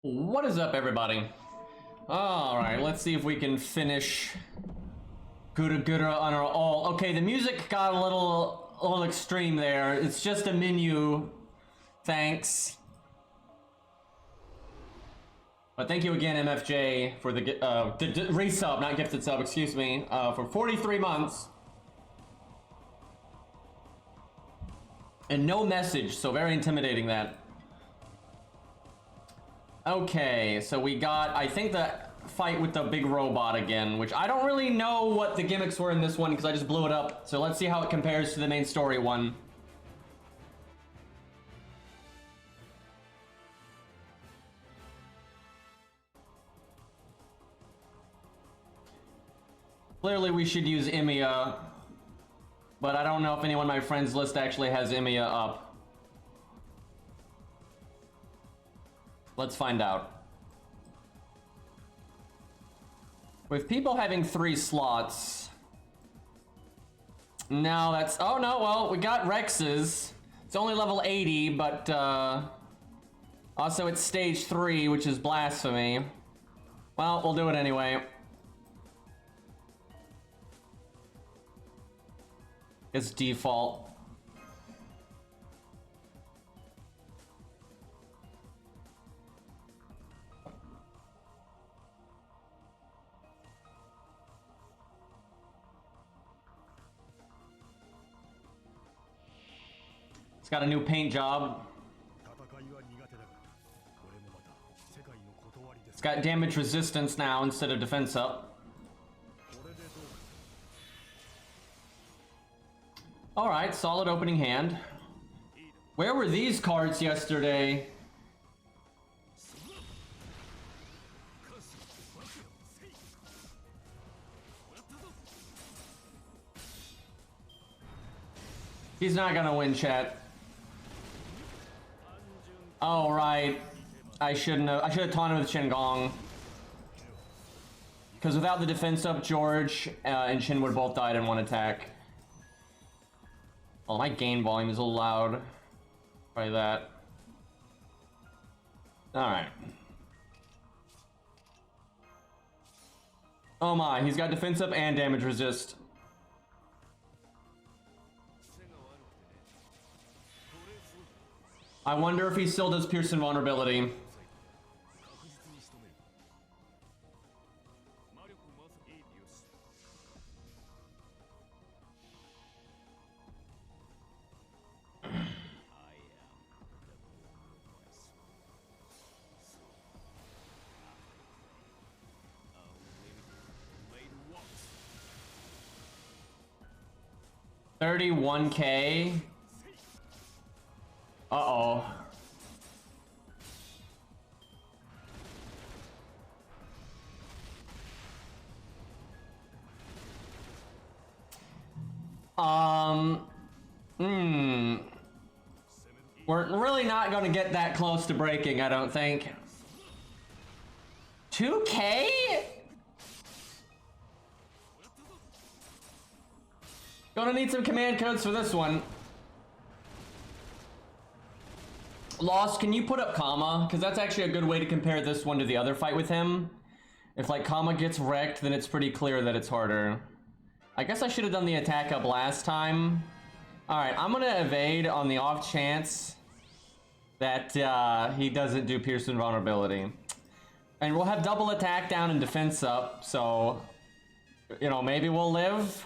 What is up, everybody? Alright, let's see if we can finish GUDAGUDA on our all. Okay, the music got a little extreme there. It's just a menu. Thanks. But thank you again, MFJ, for the resub, not gifted sub, excuse me, for 43 months. And no message, so very intimidating that. Okay, so we got, I think, the fight with the big robot again, which I don't really know what the gimmicks were in this one because I just blew it up. So let's see how it compares to the main story one. Clearly we should use Emiya, but I don't know if anyone on my friends list actually has Emiya up. Let's find out. With people having 3 slots. No, that's... Oh, no, well, we got Rex's. It's only level 80, but, also it's stage 3, which is blasphemy. Well, we'll do it anyway. It's default. It's got a new paint job. It's got damage resistance now instead of defense up. Alright, solid opening hand. Where were these cards yesterday? He's not gonna win, chat. Oh, right. I should have taunted with Shenggong. Because without the defense up, George and Shin would have both died in one attack. Oh, my gain volume is a little loud. Try that. Alright. Oh my, he's got defense up and damage resist. I wonder if he still does Pierce Invulnerability. $31K. Uh-oh. We're really not gonna get that close to breaking, I don't think. 2K? Gonna need some command codes for this one. Lost, can you put up Kama? Because that's actually a good way to compare this one to the other fight with him. If, like, Kama gets wrecked, then it's pretty clear that it's harder. I guess I should have done the attack up last time. Alright, I'm gonna evade on the off chance that he doesn't do Pierce Invulnerability. And we'll have double attack down and defense up, so... You know, maybe we'll live.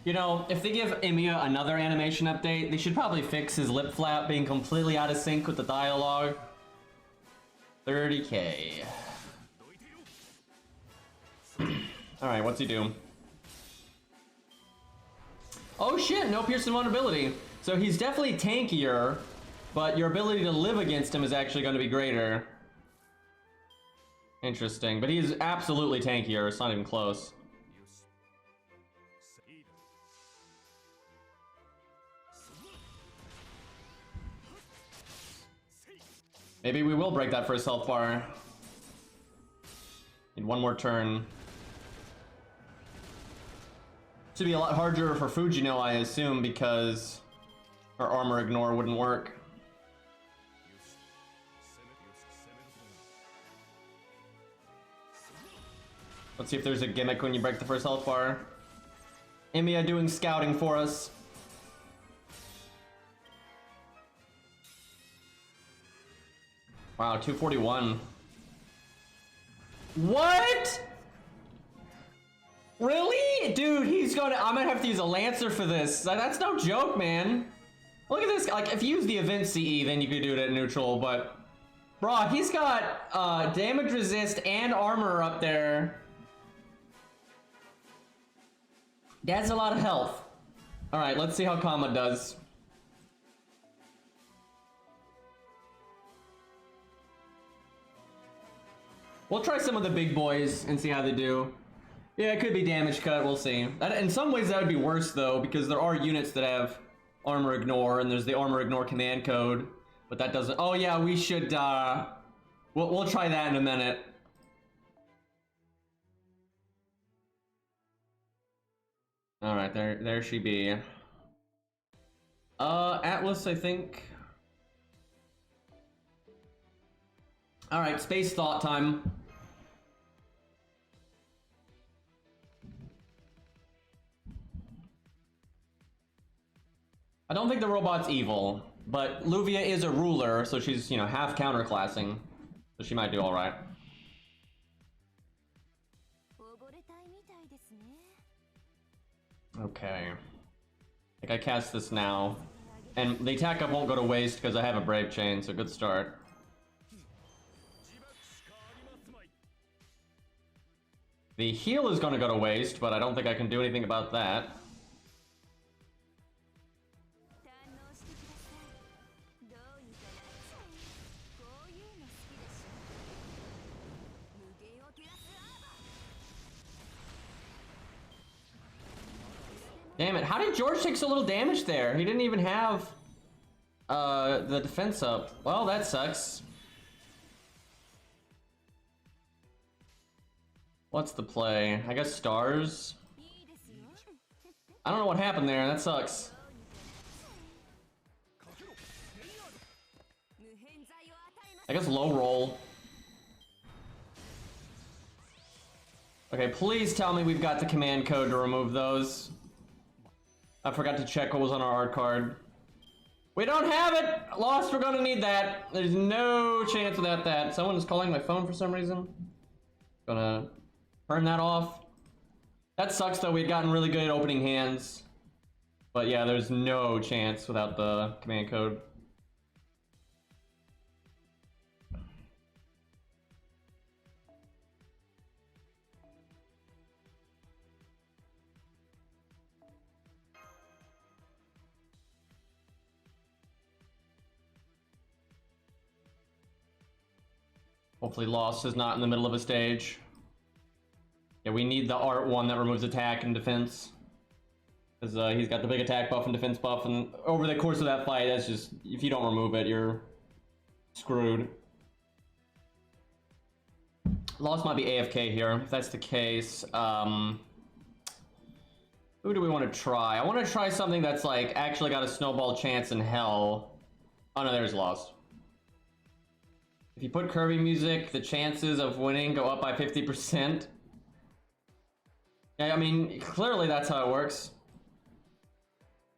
You know, if they give Emiya another animation update, they should probably fix his lip flap being completely out of sync with the dialogue. 30K. Alright, what's he do? Oh shit, no Pierce Invulnerability. So he's definitely tankier, but your ability to live against him is actually going to be greater. Interesting, but he's absolutely tankier, it's not even close. Maybe we will break that first health bar. Need one more turn. Should be a lot harder for Fujino, I assume, because her armor ignore wouldn't work. Let's see if there's a gimmick when you break the first health bar. Emiya doing scouting for us. Wow, 241. What? Really? Dude, he's gonna... I'm gonna have to use a Lancer for this. That's no joke, man. Look at this. Like, if you use the event CE, then you could do it at neutral, but... Bro, he's got damage resist and armor up there. That's a lot of health. Alright, let's see how Kama does. We'll try some of the big boys and see how they do. Yeah, it could be damage cut, we'll see. In some ways that would be worse though, because there are units that have armor ignore, and there's the armor ignore command code, but that doesn't... Oh yeah, we should, we'll try that in a minute. Alright, there she be. Atlas, I think. Alright, space thought time. I don't think the robot's evil, but Luvia is a ruler, so she's, you know, half counterclassing. So she might do alright. Okay. I think I cast this now. And the attack up won't go to waste because I have a Brave Chain, so good start. The heal is going to go to waste, but I don't think I can do anything about that. Damn it, how did George take so little damage there? He didn't even have the defense up. Well, that sucks. What's the play? I guess stars? I don't know what happened there, that sucks. I guess low roll. Okay, please tell me we've got the command code to remove those. I forgot to check what was on our art card. We don't have it! Lost, we're gonna need that. There's no chance without that. Someone is calling my phone for some reason. Gonna turn that off. That sucks though, we'd gotten really good at opening hands. But yeah, there's no chance without the command code. Hopefully Lost is not in the middle of a stage. Yeah, we need the art one that removes attack and defense. Because he's got the big attack buff and defense buff, and over the course of that fight, that's just... If you don't remove it, you're screwed. Lost might be AFK here, if that's the case. Who do we want to try? I want to try something that's like actually got a snowball chance in hell. Oh no, there's Lost. If you put Kirby music, the chances of winning go up by 50%. Yeah, I mean, clearly that's how it works.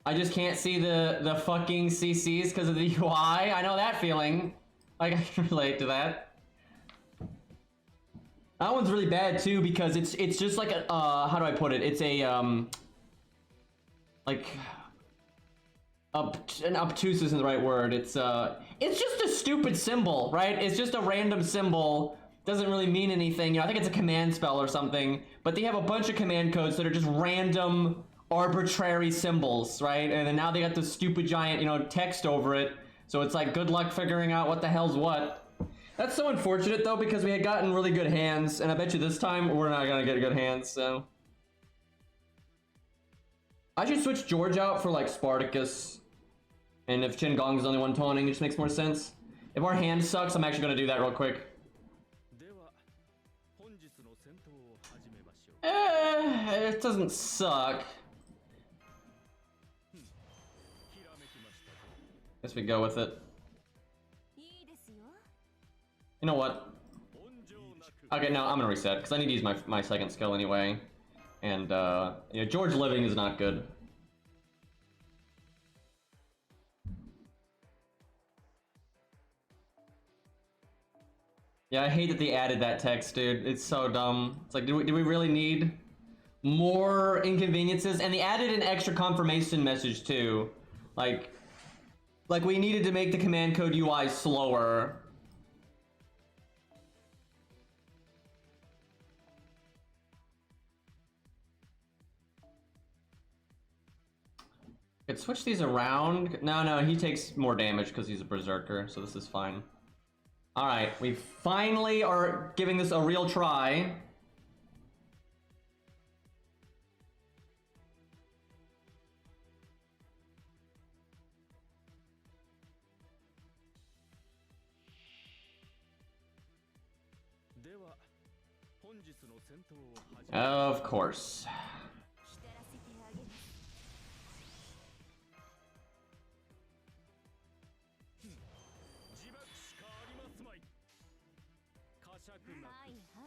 I just can't see the fucking CCs because of the UI. I know that feeling. Like, I can relate to that. That one's really bad too because it's just like a, how do I put it? It's a, like... An obtuse isn't the right word. It's just a stupid symbol, right? It's just a random symbol. Doesn't really mean anything. You know, I think it's a command spell or something. But they have a bunch of command codes that are just random, arbitrary symbols, right? And then now they got this stupid giant, you know, text over it. So it's like, good luck figuring out what the hell's what. That's so unfortunate though, because we had gotten really good hands, and I bet you this time we're not gonna get good hands, so. I should switch George out for like Spartacus. And if Chin Gong's the only one taunting, it just makes more sense. If our hand sucks, I'm actually gonna do that real quick. It doesn't suck. Guess we go with it. You know what? Okay, no, I'm gonna reset, because I need to use my second skill anyway. And, yeah, George living is not good. Yeah, I hate that they added that text, dude. It's so dumb. It's like, do we really need more inconveniences? And they added an extra confirmation message, too. Like we needed to make the command code UI slower. Could switch these around. No, he takes more damage because he's a berserker, so this is fine. All right, we finally are giving this a real try. Of course.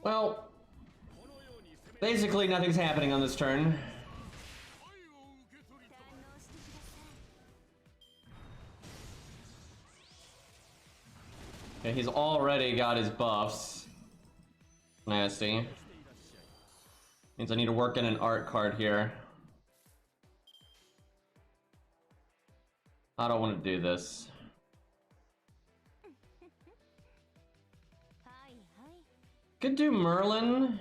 Well, basically nothing's happening on this turn. Okay, he's already got his buffs. Nasty. Means I need to work in an art card here. I don't want to do this. Could do Merlin.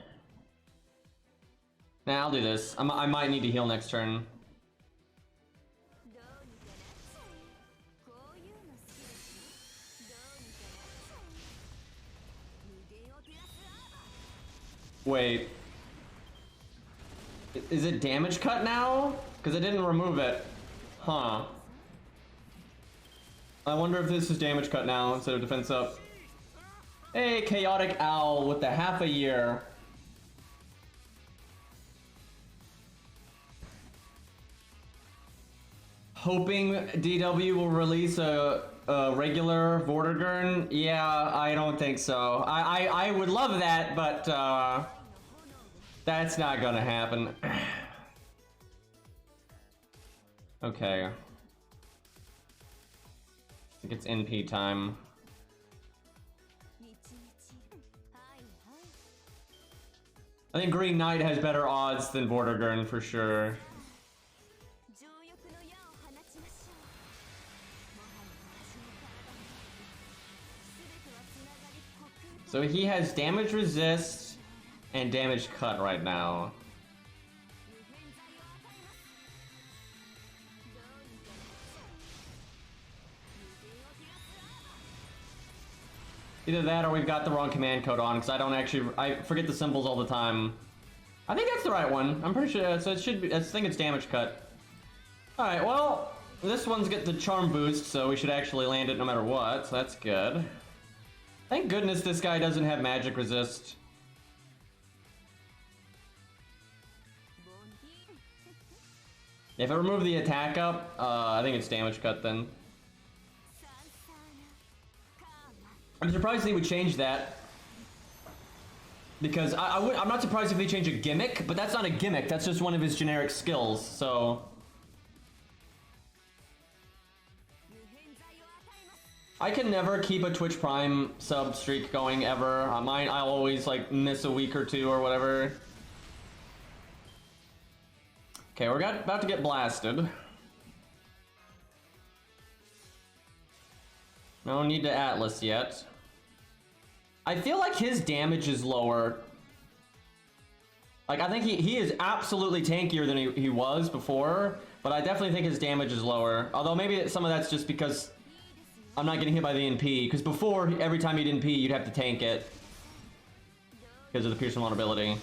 Nah, I'll do this. I might need to heal next turn. Wait. Is it damage cut now? Because it didn't remove it. Huh. I wonder if this is damage cut now instead of defense up. Hey, Chaotic Owl with the half a year. Hoping DW will release a regular Vortigern? Yeah, I don't think so. I would love that, but that's not gonna happen. Okay. I think it's NP time. I think Green Knight has better odds than Vortigern for sure. So he has damage resist and damage cut right now. Either that or we've got the wrong command code on, because I forget the symbols all the time. I think that's the right one. I'm pretty sure, so it should be, I think it's damage cut. Alright, well, this one's got the charm boost, so we should actually land it no matter what, so that's good. Thank goodness this guy doesn't have magic resist. If I remove the attack up, I think it's damage cut then. I'm surprised they would change that. Because I'm not surprised if they change a gimmick, but that's not a gimmick, that's just one of his generic skills, so... I can never keep a Twitch Prime sub streak going ever. I'll always like miss a week or two or whatever. Okay, we're about to get blasted. No need to Atlas yet. I feel like his damage is lower. Like, I think he is absolutely tankier than he was before, but I definitely think his damage is lower. Although maybe some of that's just because I'm not getting hit by the NP, because before, every time you'd NP, you'd have to tank it. Because of the Piercing vulnerability.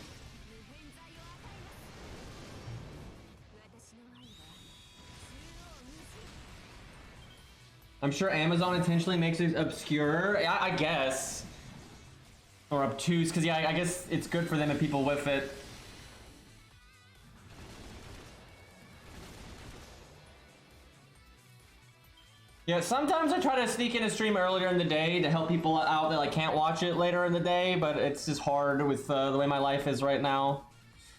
I'm sure Amazon intentionally makes it obscure, I guess. Or obtuse, because yeah, I guess it's good for them if people whiff it. Yeah, sometimes I try to sneak in a stream earlier in the day to help people out that like can't watch it later in the day, but it's just hard with the way my life is right now.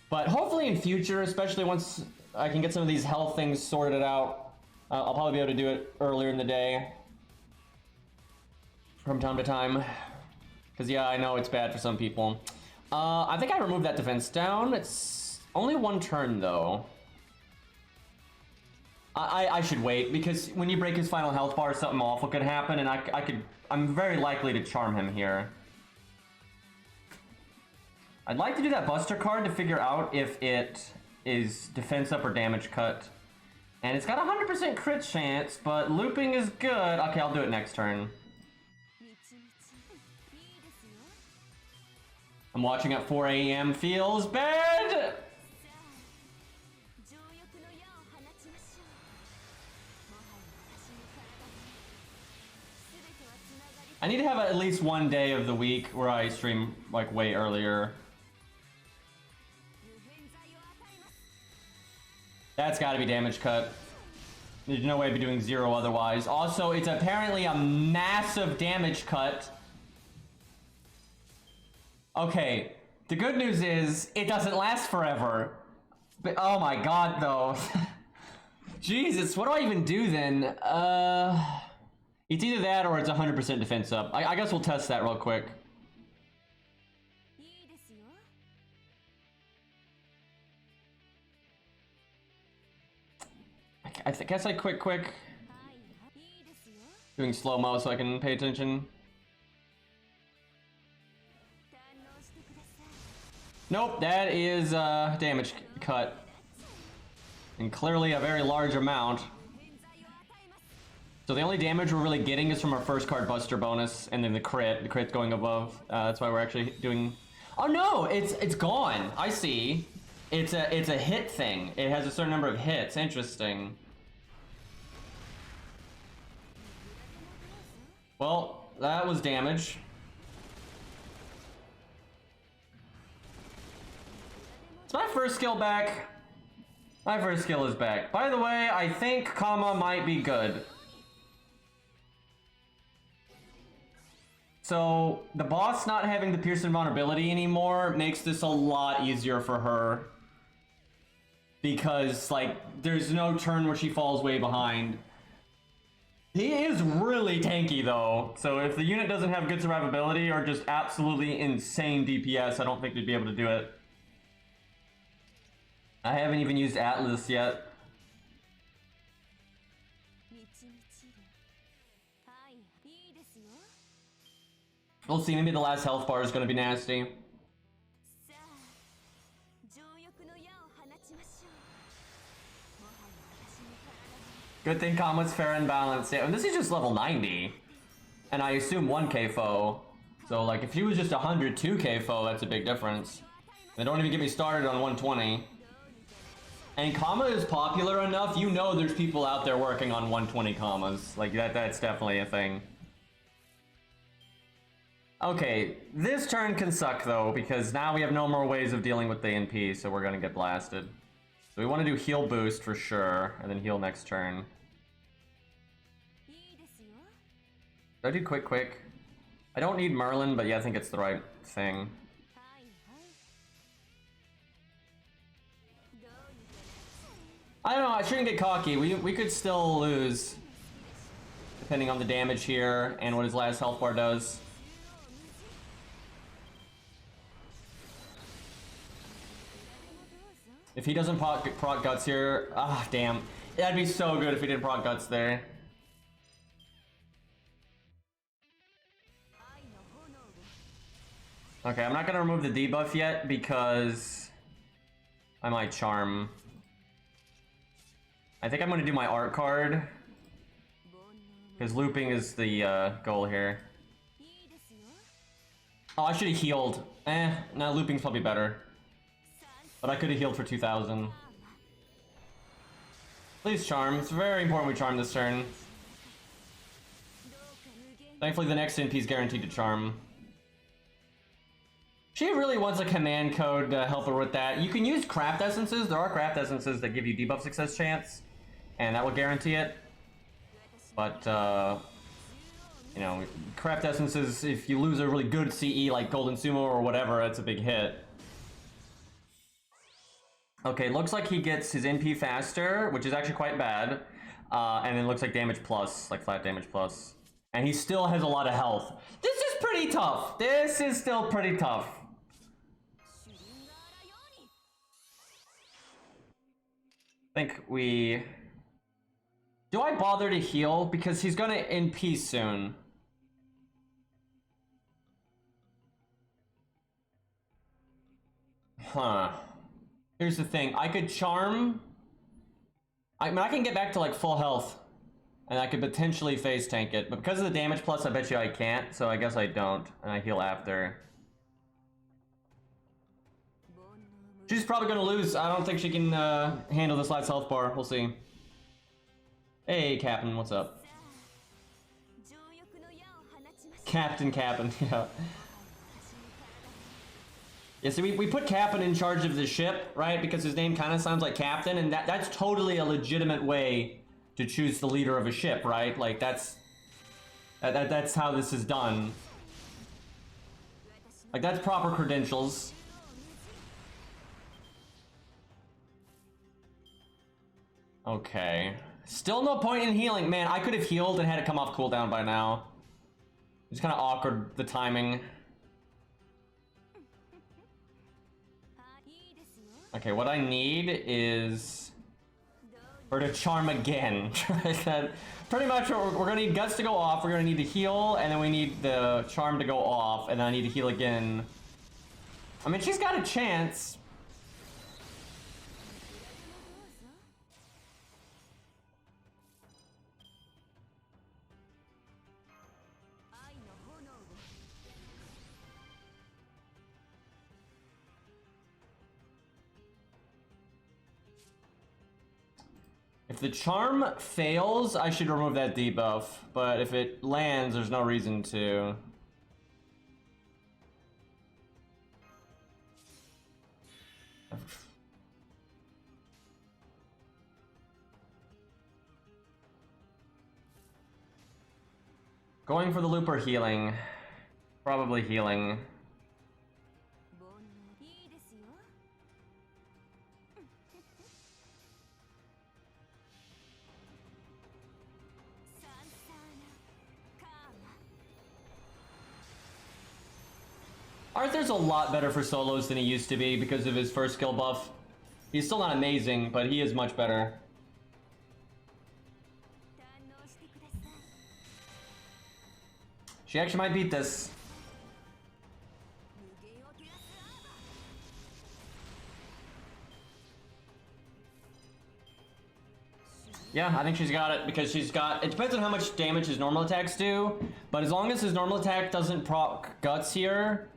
But hopefully in future, especially once I can get some of these health things sorted out, I'll probably be able to do it earlier in the day from time to time. Because yeah, I know it's bad for some people. I think I removed that defense down. It's only one turn though. I should wait, because when you break his final health bar, something awful could happen, and I'm very likely to charm him here. I'd like to do that Buster card to figure out if it is defense up or damage cut. And it's got a 100% crit chance, but looping is good. Okay, I'll do it next turn. I'm watching at 4 a.m. Feels bad! I need to have at least one day of the week where I stream like way earlier. That's gotta be damage cut. There's no way I'd be doing 0 otherwise. Also, it's apparently a massive damage cut. Okay, the good news is it doesn't last forever. But oh my god, though. Jesus, what do I even do then? It's either that or it's 100% defense up. I guess we'll test that real quick. I guess I quick. Doing slow-mo so I can pay attention. Nope, that is damage cut. And clearly a very large amount. So the only damage we're really getting is from our first card Buster bonus, and then the crit. The crit's going above. That's why we're actually doing... Oh no, it's gone. I see. It's a hit thing. It has a certain number of hits. Interesting. Well, that was damage. Is my first skill back? My first skill is back. By the way, I think Kama might be good. So, the boss not having the Pierce invulnerability anymore makes this a lot easier for her. Because, like, there's no turn where she falls way behind. He is really tanky, though. So if the unit doesn't have good survivability or just absolutely insane DPS, I don't think they'd be able to do it. I haven't even used Atlas yet. We'll see, maybe the last health bar is going to be nasty. Good thing Kama's fair and balanced. Yeah, and this is just level 90. And I assume 1k foe. So like if he was just 102k foe, that's a big difference. They don't even get me started on 120. And Kama is popular enough, you know there's people out there working on 120 Kamas. Like that's definitely a thing. Okay, this turn can suck though, because now we have no more ways of dealing with the NP, so we're gonna get blasted. So we want to do heal boost for sure, and then heal next turn. Should I do quick? I don't need Merlin, but yeah, I think it's the right thing. I don't know, I shouldn't get cocky. We could still lose, depending on the damage here and what his last health bar does. If he doesn't proc guts here, ah, damn. That'd be so good if he didn't proc guts there. Okay, I'm not gonna remove the debuff yet because I might charm. I think I'm gonna do my art card because looping is the goal here. Oh, I should have healed. No, looping's probably better. But I could have healed for 2,000. Please charm. It's very important we charm this turn. Thankfully the next NP is guaranteed to charm. She really wants a command code to help her with that. You can use craft essences. There are craft essences that give you debuff success chance. And that will guarantee it. But, you know, craft essences, if you lose a really good CE like Golden Sumo or whatever, it's a big hit. Okay, looks like he gets his NP faster, which is actually quite bad. And then looks like damage plus, like flat damage plus. And he still has a lot of health. This is pretty tough. This is still pretty tough. I think we... Do I bother to heal? Because he's gonna NP soon. Huh. Here's the thing. I could charm... I mean, I can get back to like full health. And I could potentially phase tank it. But because of the damage plus, I bet you I can't. So I guess I don't. And I heal after. She's probably gonna lose. I don't think she can handle this last health bar. We'll see. Hey, Captain, what's up? Captain, yeah. Yeah, so we put Captain in charge of the ship, right? Because his name kind of sounds like Captain, and that's totally a legitimate way to choose the leader of a ship, right? Like, that's how this is done. Like, that's proper credentials. Okay. Still no point in healing. Man, I could have healed and had it come off cooldown by now. It's kind of awkward, the timing. Okay, what I need is her to charm again. Pretty much we're gonna need guts to go off, we're gonna need to heal, and then we need the charm to go off, and then I need to heal again. I mean, she's got a chance. If the charm fails, I should remove that debuff, but if it lands, there's no reason to. Going for the loop or healing? Probably healing. Arthur's a lot better for solos than he used to be because of his first skill buff. He's still not amazing, but he is much better. She actually might beat this. Yeah, I think she's got it because she's got... It depends on how much damage his normal attacks do, but as long as his normal attack doesn't proc guts here,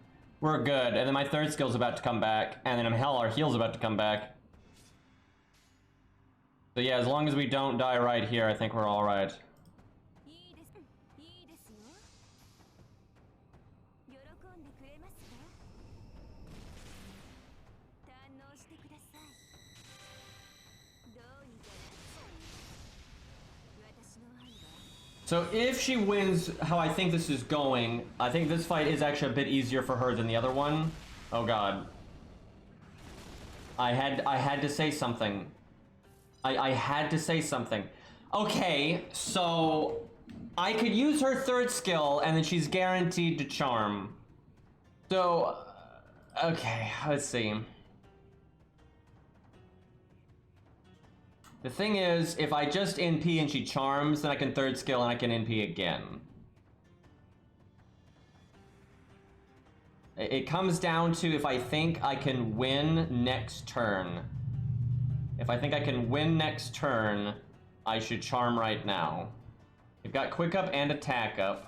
we're good. And then my third skill's about to come back, and then hell, our heal's about to come back. So yeah, as long as we don't die right here, I think we're all right. So if she wins how I think this is going, I think this fight is actually a bit easier for her than the other one. Oh god. I had to say something. I had to say something. Okay, so I could use her third skill and then she's guaranteed to charm. So, okay, let's see. The thing is, if I just NP and she charms, then I can third skill and I can NP again. It comes down to if I think I can win next turn. If I think I can win next turn, I should charm right now. We've got quick up and attack up.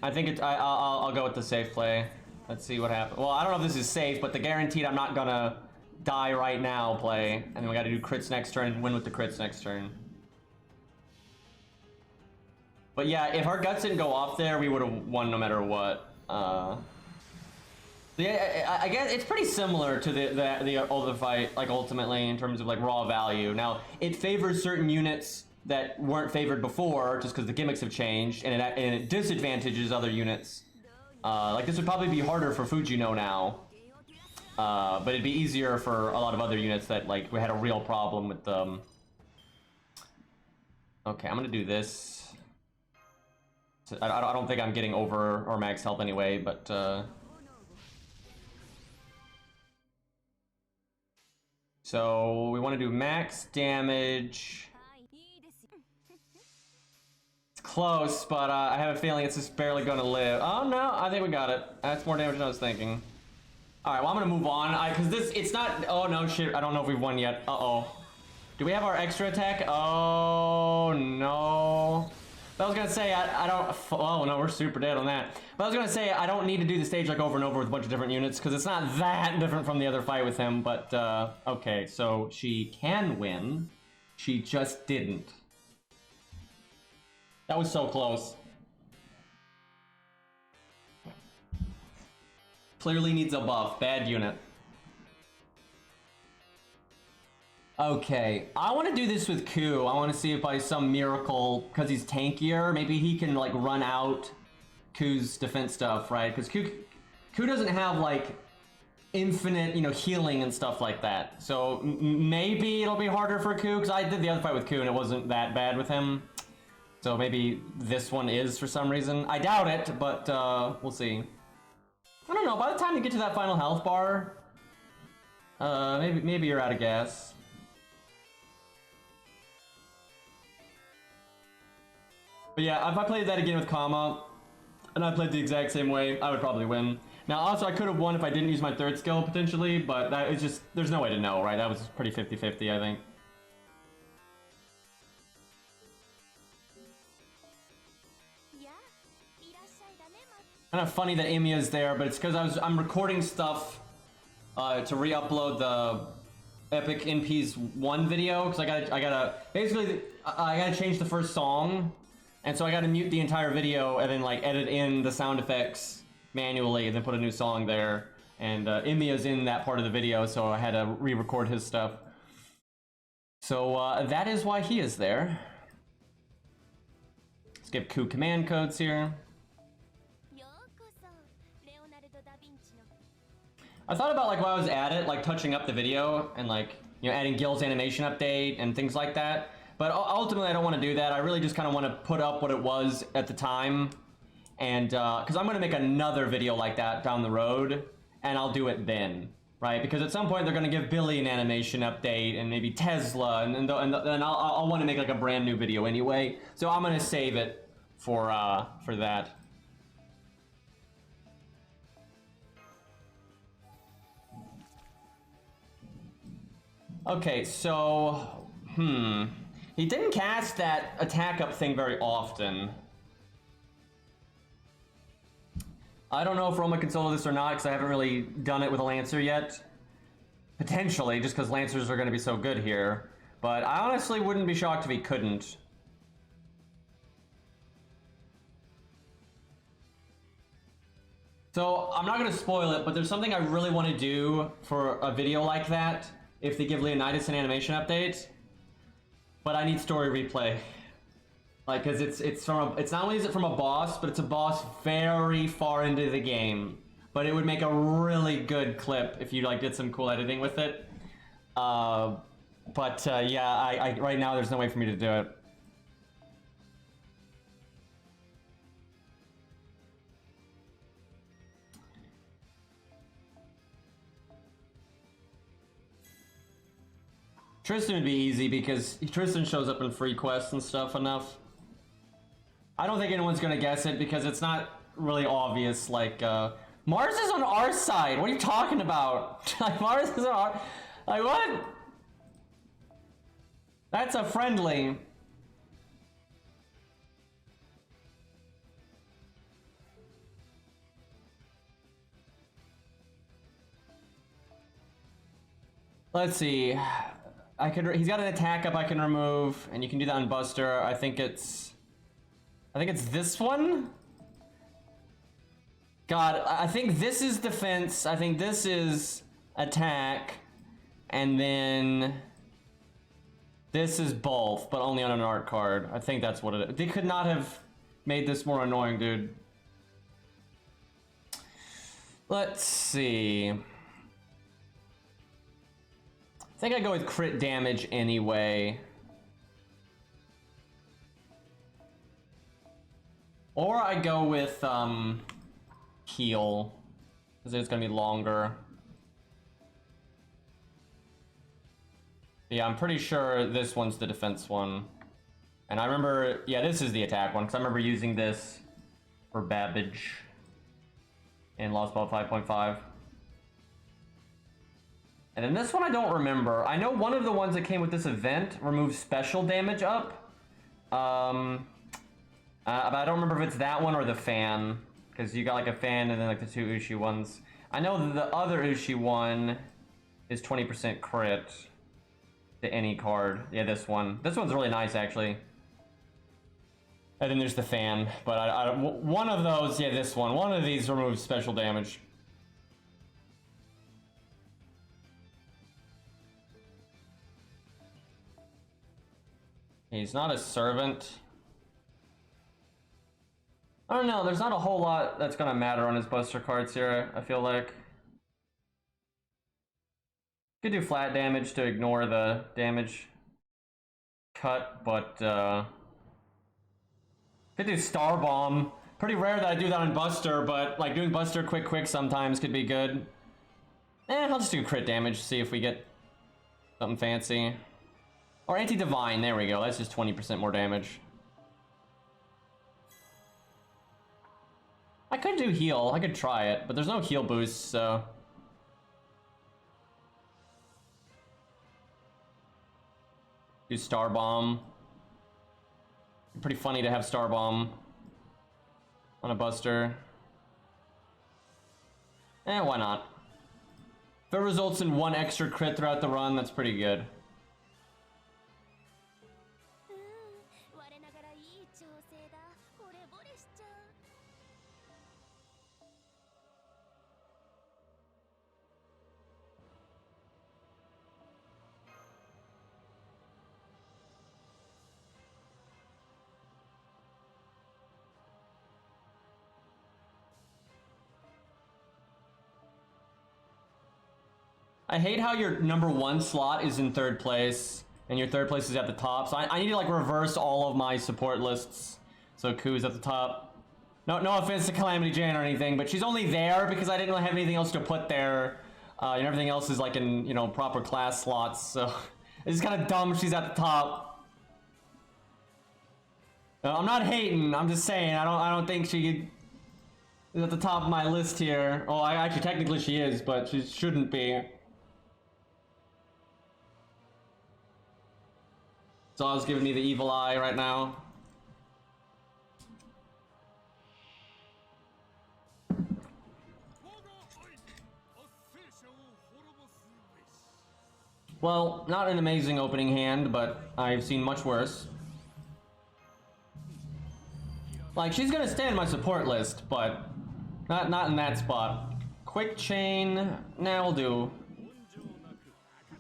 I think it's... I'll go with the safe play. Let's see what happens. Well, I don't know if this is safe, but the guaranteed I'm not gonna die right now play. And then we gotta do crits next turn and win with the crits next turn. But yeah, if our guts didn't go off there, we would have won no matter what. Yeah, I guess it's pretty similar to the other fight, like ultimately in terms of like raw value. Now it favors certain units that weren't favored before, just because the gimmicks have changed, and it disadvantages other units. Like this would probably be harder for Fujino now, but it'd be easier for a lot of other units that like we had a real problem with them. Okay, I'm gonna do this. I don't think I'm getting over or max health anyway, but so we want to do max damage. It's close, but I have a feeling it's just barely gonna live. Oh no, I think we got it. That's more damage than I was thinking. All right, well I'm gonna move on. Cause it's not. Oh no, shit! I don't know if we've won yet. Uh-oh. Do we have our extra attack? Oh no. I was gonna say I don't. Oh no, we're super dead on that. But I was gonna say I don't need to do the stage like over and over with a bunch of different units because it's not that different from the other fight with him. But okay, so she can win. She just didn't. That was so close. Clearly needs a buff. Bad unit. Okay, I want to do this with Ku. I want to see if by some miracle, because he's tankier, maybe he can like run out Ku's defense stuff, right? Because Ku doesn't have like infinite, you know, healing and stuff like that. So maybe it'll be harder for Ku, because I did the other fight with Ku and it wasn't that bad with him. So maybe this one is for some reason. I doubt it, but we'll see. I don't know. By the time you get to that final health bar, maybe you're out of gas. But yeah, if I played that again with Kama, and I played the exact same way, I would probably win. Now, also, I could have won if I didn't use my third skill, potentially, but that is just, there's no way to know, right? That was pretty 50-50, I think. Kind of funny that Emiya's there, but it's because I'm recording stuff to re-upload the Epic NP's 1 video, because I gotta basically I gotta change the first song. And so I gotta mute the entire video and then like edit in the sound effects manually and then put a new song there. And Emiya's in that part of the video, so I had to re-record his stuff. So that is why he is there. Let's give Ku command codes here. I thought about like while I was at it, like touching up the video and like, you know, adding Gil's animation update and things like that. But ultimately, I don't want to do that. I really just kind of want to put up what it was at the time. And, because I'm going to make another video like that down the road. And I'll do it then, right? Because at some point, they're going to give Billy an animation update. And maybe Tesla. And then I'll want to make like a brand new video anyway. So I'm going to save it for that. Okay, so... He didn't cast that attack up thing very often. I don't know if Roma can solo this or not, because I haven't really done it with a Lancer yet. Potentially, just because Lancers are going to be so good here. But I honestly wouldn't be shocked if he couldn't. So, I'm not going to spoil it, but there's something I really want to do for a video like that, if they give Leonidas an animation update. But I need story replay, like, cause it's not only is it from a boss, but it's a boss very far into the game. But it would make a really good clip if you like did some cool editing with it. Yeah, I right now there's no way for me to do it. Tristan would be easy because Tristan shows up in free quests and stuff enough. I don't think anyone's gonna guess it because it's not really obvious. Like, Mars is on our side. What are you talking about? Like, Mars is on our... Like, what? That's a friendly. Let's see. He's got an attack up I can remove, and you can do that on Buster. I think it's this one? God, I think this is defense, I think this is attack, and then this is both, but only on an art card. I think that's what it is. They could not have made this more annoying, dude. Let's see. I think I go with crit damage anyway. Or I go with heal, because it's gonna be longer. Yeah, I'm pretty sure this one's the defense one. And I remember, yeah, this is the attack one, because I remember using this for Babbage in Lost Ball 5.5. And then this one I don't remember. I know one of the ones that came with this event removes special damage up. But I don't remember if it's that one or the fan, because you got like a fan and then like the two Ushi ones. I know that the other Ushi one is 20% crit to any card. Yeah, this one. This one's really nice, actually. And then there's the fan, but one of those, yeah, this one. One of these removes special damage. He's not a servant. I don't know, there's not a whole lot that's gonna matter on his buster cards here, I feel like. Could do flat damage to ignore the damage cut, but could do Star Bomb. Pretty rare that I do that on Buster, but like doing Buster quick sometimes could be good. I'll just do crit damage, see if we get something fancy. Or Anti-Divine, there we go, that's just 20% more damage. I could do heal, I could try it, but there's no heal boost, so... Do Star Bomb. Pretty funny to have Star Bomb on a Buster. Why not? If it results in one extra crit throughout the run, that's pretty good. I hate how your #1 slot is in 3rd place, and your 3rd place is at the top. So I need to like reverse all of my support lists. So Ku's at the top. No offense to Calamity Jane or anything, but she's only there because I didn't really have anything else to put there. And everything else is like in, you know, proper class slots. So it's kind of dumb she's at the top. No, I'm not hating. I'm just saying I don't think she is at the top of my list here. Oh, actually technically she is, but she shouldn't be. Zaw's giving me the evil eye right now. Well, not an amazing opening hand, but I've seen much worse. Like, she's gonna stay in my support list, but not in that spot. Quick chain. Nah, we'll do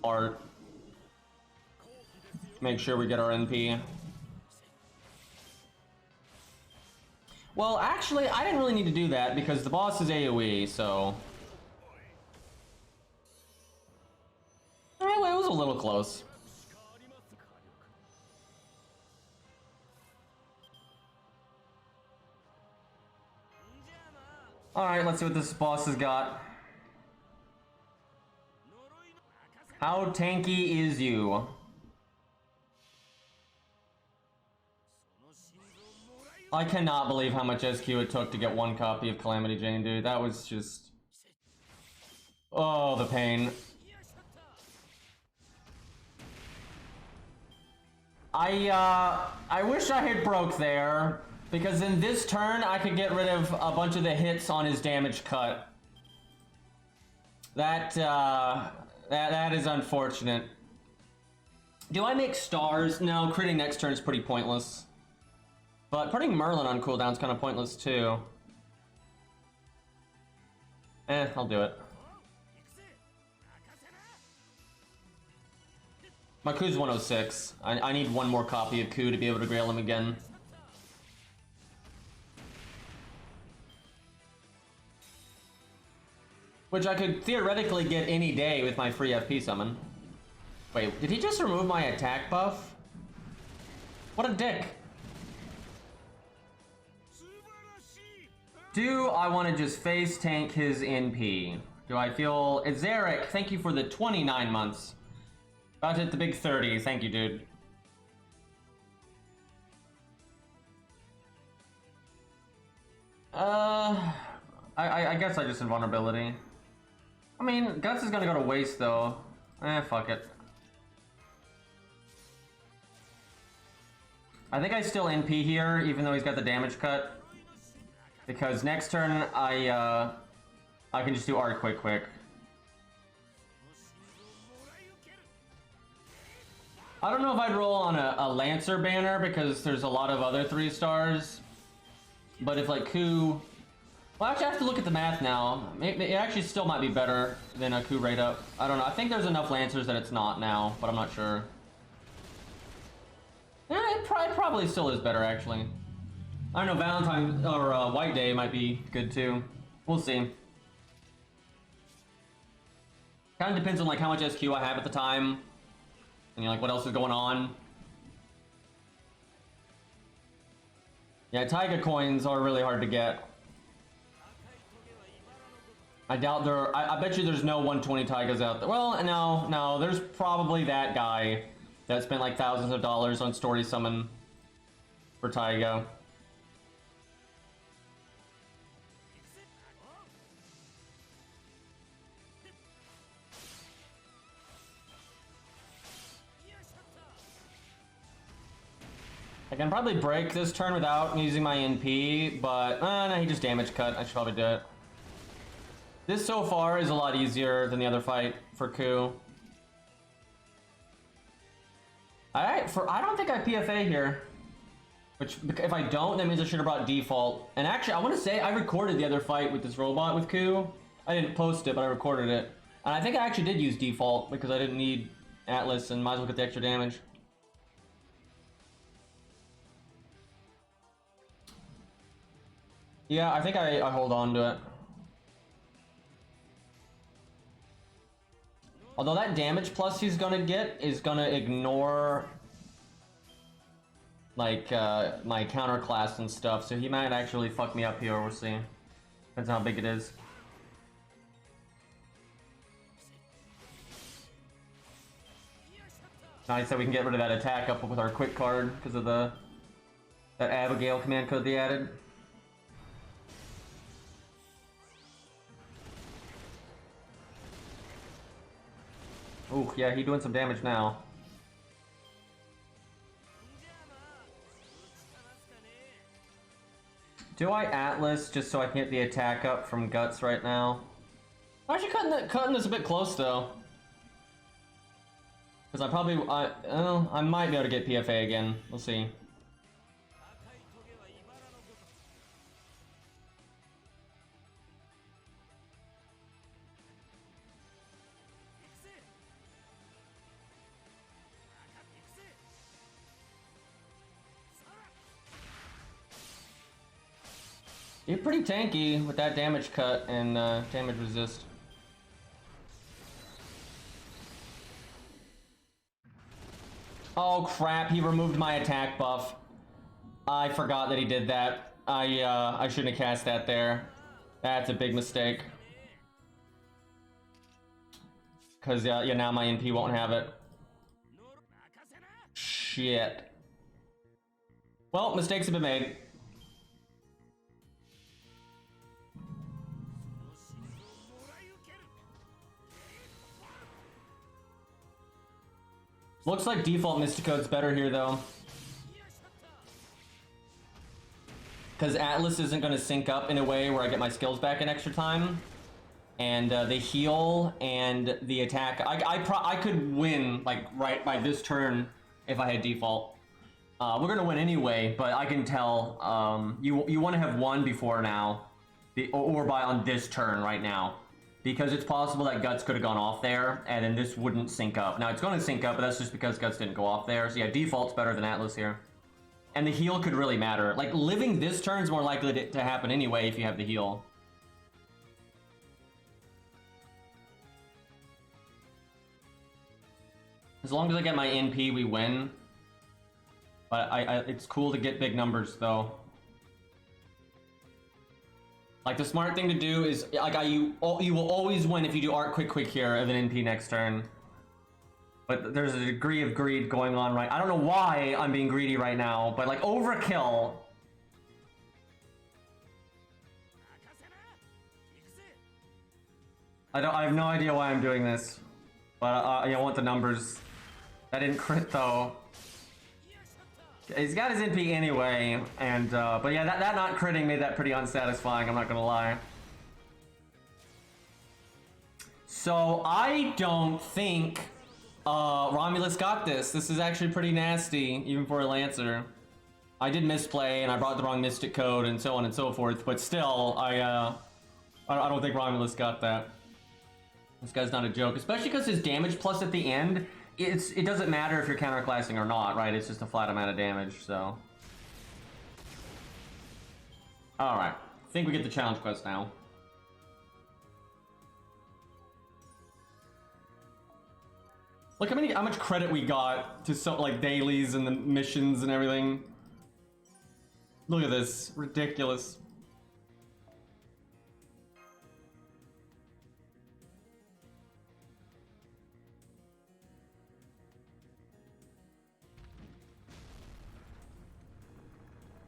art. Make sure we get our NP. Well, actually, I didn't really need to do that because the boss is AoE, so... Well, it was a little close. Alright, let's see what this boss has got. How tanky is you? I cannot believe how much SQ it took to get one copy of Calamity Jane, dude. That was just... Oh, the pain. I wish I had broke there, because in this turn I could get rid of a bunch of the hits on his damage cut. That is unfortunate. Do I make stars? No, critting next turn is pretty pointless. But putting Merlin on cooldown is kind of pointless too. I'll do it. My Ku's 106. I need one more copy of Ku to be able to grail him again. Which I could theoretically get any day with my free FP summon. Wait, did he just remove my attack buff? What a dick. Do I want to just face tank his NP? Do I feel... It's Eric, thank you for the 29 months. About to hit the big 30, thank you, dude. I guess I just invulnerability. I mean, Guts is gonna go to waste though. Fuck it. I think I still NP here, even though he's got the damage cut. Because next turn, I can just do art quick. I don't know if I'd roll on a Lancer banner because there's a lot of other 3 stars. But if like Ku... Well, actually I have to look at the math now. It actually still might be better than a Ku rate up. I don't know. I think there's enough Lancers that it's not now, but I'm not sure. It probably still is better actually. I don't know, Valentine or White Day might be good too. We'll see. Kind of depends on like how much SQ I have at the time. And you know, like what else is going on. Yeah, Taiga coins are really hard to get. I doubt there are, I bet you there's no 120 Taigas out there. Well, no, there's probably that guy that spent like thousands of dollars on story summon for Taiga. I can probably break this turn without using my NP, but no, he just damage cut. I should probably do it. This so far is a lot easier than the other fight for Ku. I don't think I PFA here. Which, if I don't, that means I should have brought default. And actually, I want to say I recorded the other fight with this robot with Ku. I didn't post it, but I recorded it. And I think I actually did use default because I didn't need Atlas and might as well get the extra damage. Yeah, I think I hold on to it. Although that damage plus he's gonna get is gonna ignore like my counter class and stuff, so he might actually fuck me up here, we'll see. Depends on how big it is. Nice that we can get rid of that attack up with our quick card because of that Abigail command code they added. Ooh, yeah, he's doing some damage now. Do I Atlas just so I can get the attack up from Guts right now? I'm actually cutting this a bit close though. Because I might be able to get PFA again. We'll see. You're pretty tanky with that damage cut and damage resist. Oh crap, he removed my attack buff. I forgot that he did that. I shouldn't have cast that there. That's a big mistake. Cause yeah, now my NP won't have it. Shit. Well, mistakes have been made. Looks like default Mysticode's better here, though. Because Atlas isn't going to sync up in a way where I get my skills back in extra time. And the heal and the attack... I could win, like, right by this turn if I had default. We're going to win anyway, but I can tell... you want to have won before now. or by on this turn right now. Because it's possible that Guts could have gone off there, and then this wouldn't sync up. Now, it's going to sync up, but that's just because Guts didn't go off there. So yeah, default's better than Atlas here. And the heal could really matter. Like, living this turn is more likely to happen anyway if you have the heal. As long as I get my NP, we win. But it's cool to get big numbers, though. Like, the smart thing to do is, like, you will always win if you do Art Quick here and then NP next turn. But there's a degree of greed going on I don't know why I'm being greedy right now, but, like, overkill. I have no idea why I'm doing this. But I want the numbers. That didn't crit, though. He's got his NP anyway, and but yeah, that not critting made that pretty unsatisfying, I'm not gonna lie. So I don't think Romulus got this. This is actually pretty nasty, even for a Lancer. I did misplay, and I brought the wrong Mystic Code, and so on and so forth, but still, I don't think Romulus got that. This guy's not a joke, especially because his damage plus at the end, it doesn't matter if you're counterclassing or not, right? It's just a flat amount of damage, so. Alright, I think we get the challenge quest now. Look how much credit we got to like dailies and the missions and everything. Look at this, ridiculous.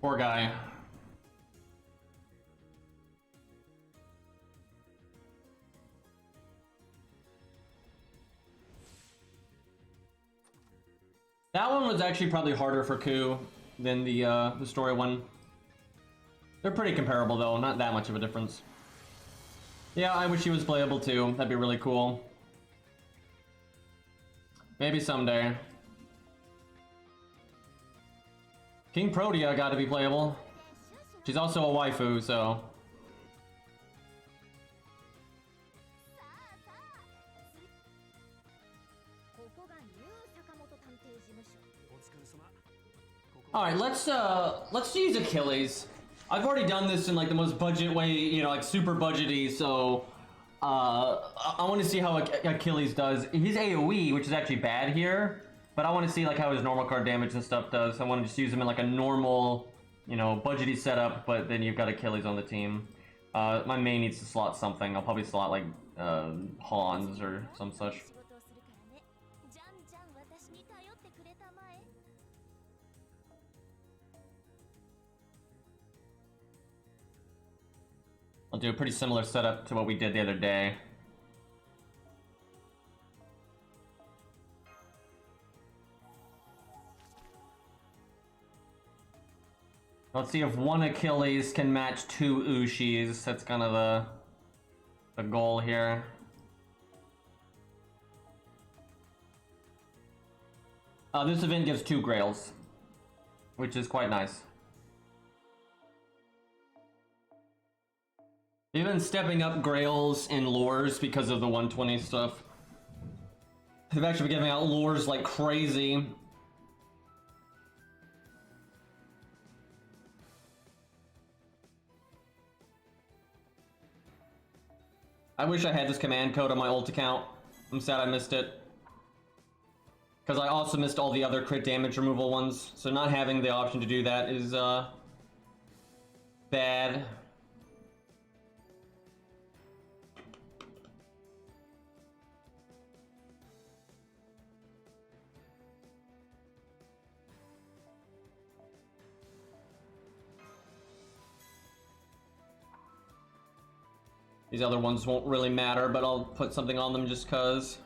Poor guy. That one was actually probably harder for Ku than the story one. They're pretty comparable though, not that much of a difference. Yeah, I wish he was playable too. That'd be really cool. Maybe someday. King Protea got to be playable. She's also a waifu, so. All right, let's use Achilles. I've already done this in like the most budget way, you know, like super budgety. So I want to see how Achilles does. He's AOE, which is actually bad here. But I want to see like how his normal card damage and stuff does. I want to just use him in like a normal, you know, budgety setup, but then you've got Achilles on the team. My main needs to slot something. I'll probably slot like Hans or some such. I'll do a pretty similar setup to what we did the other day. Let's see if one Achilles can match two Ushis. That's kind of the goal here. This event gives 2 Grails, which is quite nice. They've been stepping up Grails in lures because of the 120 stuff. They've actually been giving out lures like crazy. I wish I had this command code on my ult account. I'm sad I missed it. Because I also missed all the other crit damage removal ones. So not having the option to do that is, bad. These other ones won't really matter, but I'll put something on them just cause.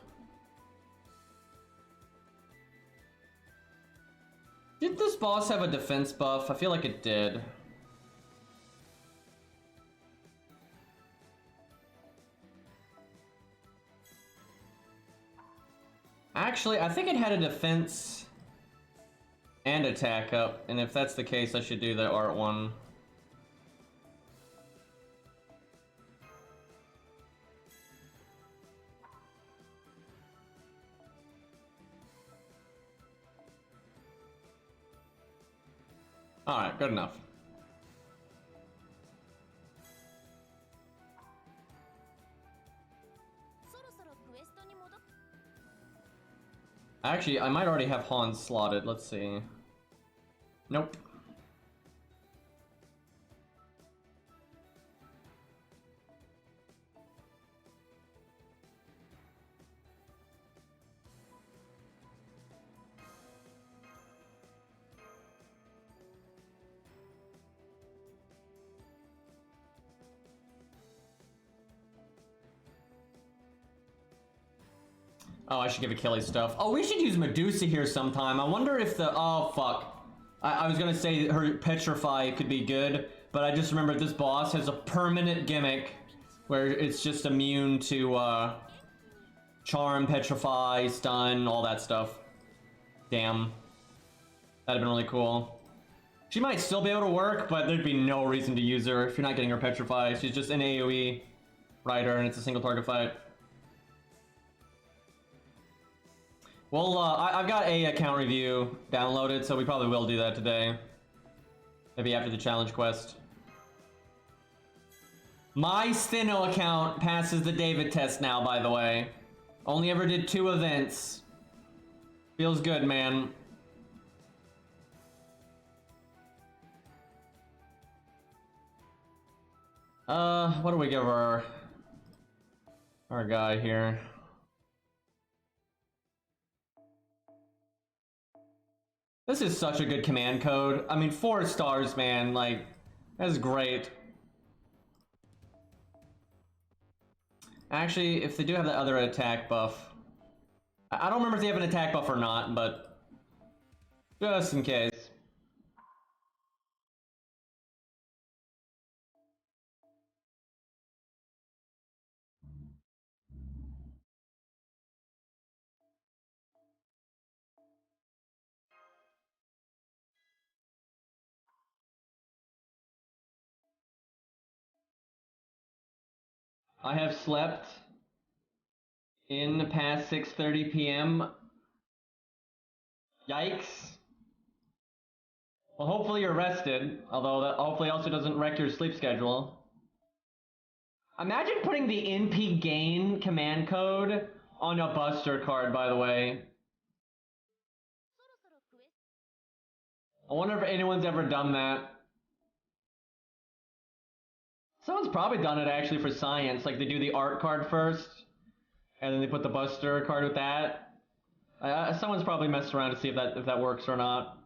Did this boss have a defense buff? I feel like it did. Actually, I think it had a defense and attack up, and if that's the case, I should do the art one. Alright, good enough. Actually, I might already have Hans slotted. Let's see. Nope. Oh, I should give Achilles stuff. Oh, we should use Medusa here sometime. I wonder if the... Oh, fuck. I was gonna say her Petrify could be good, but I just remembered this boss has a permanent gimmick where it's just immune to, Charm, Petrify, Stun, all that stuff. Damn. That'd have been really cool. She might still be able to work, but there'd be no reason to use her if you're not getting her Petrify. She's just an AoE rider, and it's a single target fight. Well, I've got a account review downloaded, so we probably will do that today. Maybe after the challenge quest. My Steno account passes the David test now, by the way. Only ever did 2 events. Feels good, man. What do we give our guy here? This is such a good command code. I mean, 4 stars, man. Like, that's great. Actually, if they do have that other attack buff, I don't remember if they have an attack buff or not, but just in case. I have slept in the past 6:30 p.m. Yikes. Well, hopefully you're rested, although that hopefully also doesn't wreck your sleep schedule. Imagine putting the NP gain command code on a Buster card, by the way. I wonder if anyone's ever done that. Someone's probably done it actually for science, like they do the art card first, and then they put the Buster card with that. Someone's probably messed around to see if that works or not.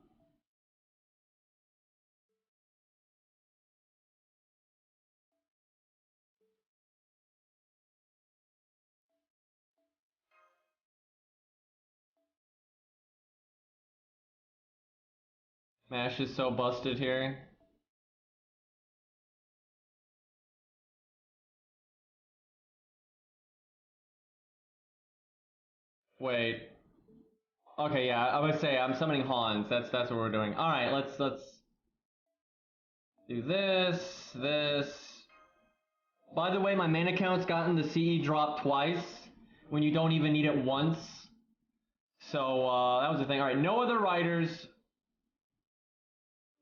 Mash is so busted here. Wait. Okay, yeah, I would say I'm summoning Hans. That's what we're doing. All right, let's do this. By the way, my mana count's gotten the CE drop twice when you don't even need it once. So that was the thing. All right, no other riders.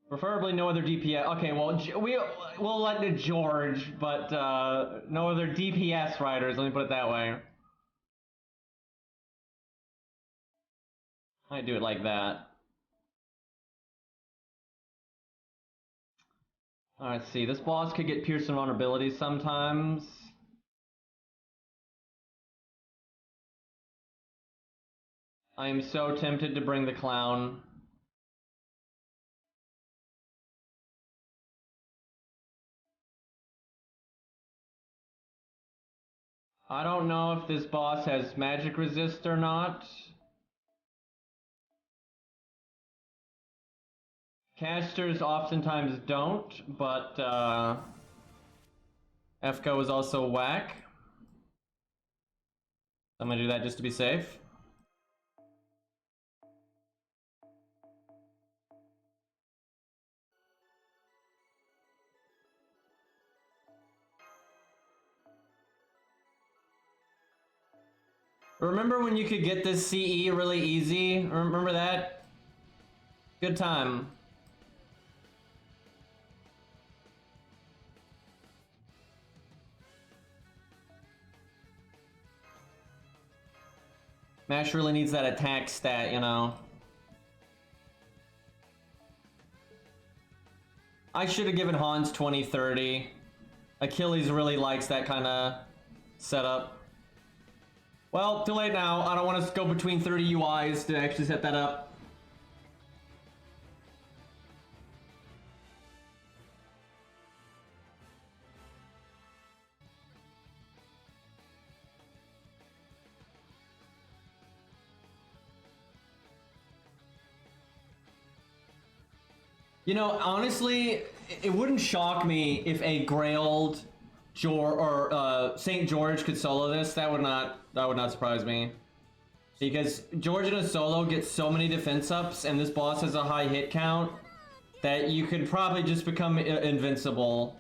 Preferably no other DPS. Okay, well we'll let the George, but no other DPS riders. Let me put it that way. I do it like that. Alright, let's see. This boss could get Pierce and vulnerability sometimes. I am so tempted to bring the clown. I don't know if this boss has magic resist or not. Casters oftentimes don't, but FGO is also whack. I'm gonna do that just to be safe. Remember when you could get this CE really easy? Remember that? Good time. Mash really needs that attack stat, you know. I should have given Hans 20-30. Achilles really likes that kind of setup. Well, too late now. I don't want to go between 30 UIs to actually set that up. You know, honestly, it wouldn't shock me if a Grailed St. George could solo this. That would not surprise me. Because George in a solo gets so many defense ups, and this boss has a high hit count, that you could probably just become invincible.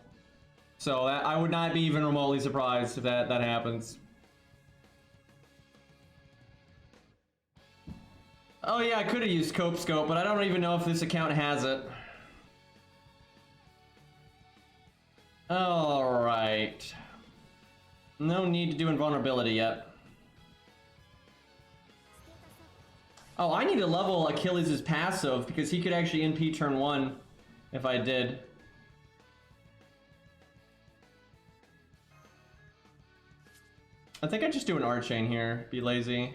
So I would not be even remotely surprised if that happens. Oh yeah, I could have used Cope Scope, but I don't even know if this account has it. Alright. No need to do invulnerability yet. Oh, I need to level Achilles' passive because he could actually NP turn 1 if I did. I think I just do an Archain here, be lazy.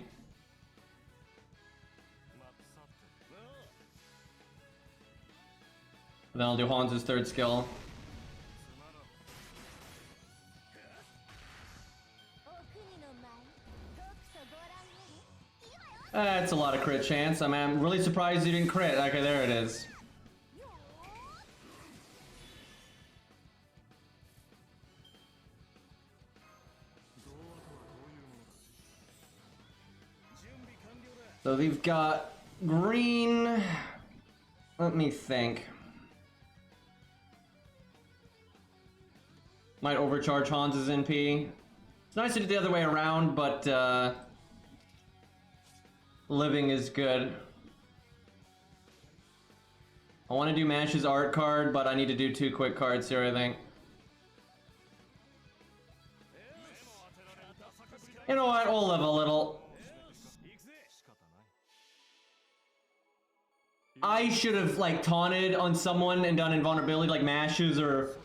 And then I'll do Hans' third skill. That's a lot of crit chance. I mean, I'm really surprised you didn't crit. Okay, there it is. So we've got green. Let me think. Might overcharge Hans's NP. It's nice to do the other way around, but living is good. I want to do Mash's art card, but I need to do 2 quick cards here, I think. You know what? We'll live a little. I should have like taunted on someone and done invulnerability like Mash's or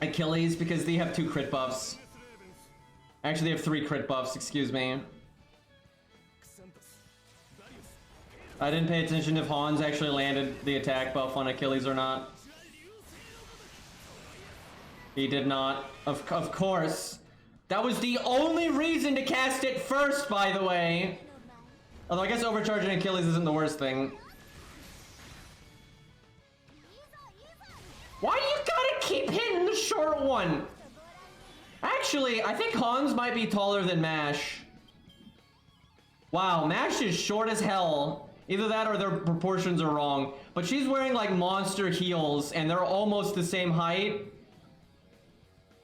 Achilles because they have 2 crit buffs. Actually, they have 3 crit buffs, excuse me. I didn't pay attention if Hans actually landed the attack buff on Achilles or not. He did not. Of course. That was the only reason to cast it first, by the way. Although I guess overcharging Achilles isn't the worst thing. Why do you gotta keep hitting the short one? Actually, I think Hans might be taller than Mash. Wow, Mash is short as hell. Either that or their proportions are wrong. But she's wearing like monster heels and they're almost the same height.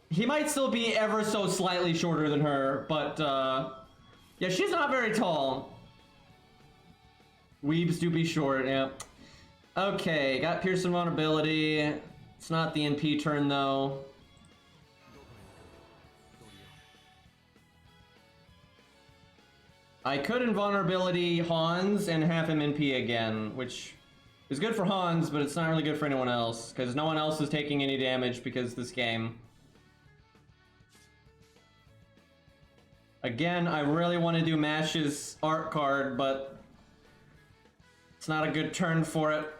He might still be ever so slightly shorter than her, but yeah, she's not very tall. Weebs do be short, yeah. Okay, got Pearson vulnerability. It's not the NP turn though. I could invulnerability Hans and have him NP again, which is good for Hans, but it's not really good for anyone else, because no one else is taking any damage because this game. Again, I really want to do Mash's art card, but it's not a good turn for it.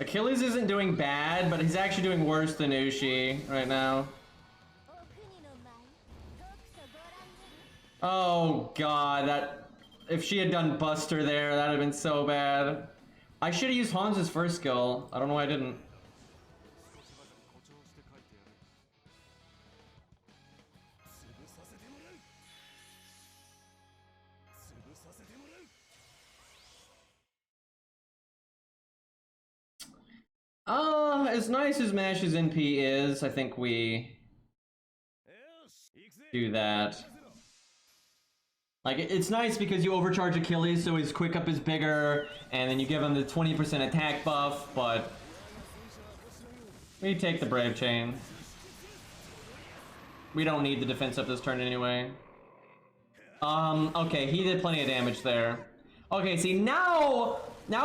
Achilles isn't doing bad, but he's actually doing worse than Ushi right now. Oh god, that if she had done Buster there, that would have been so bad. I should have used Hans's first skill. I don't know why I didn't. As nice as Mash's NP is, I think we do that. Like, it's nice because you overcharge Achilles so his quick up is bigger, and then you give him the 20% attack buff, but we take the Brave Chain. We don't need the defense up this turn anyway. Okay, he did plenty of damage there. Okay, see, now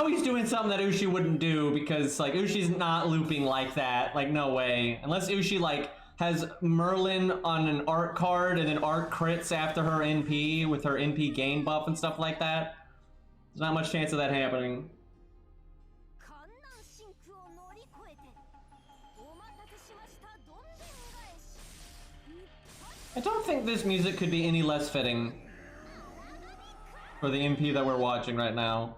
he's doing something that Ushi wouldn't do, because, like, Ushi's not looping like that. Like, no way. Unless Ushi, like, has Merlin on an art card and then art crits after her NP with her NP gain buff and stuff like that. There's not much chance of that happening. I don't think this music could be any less fitting for the MP that we're watching right now.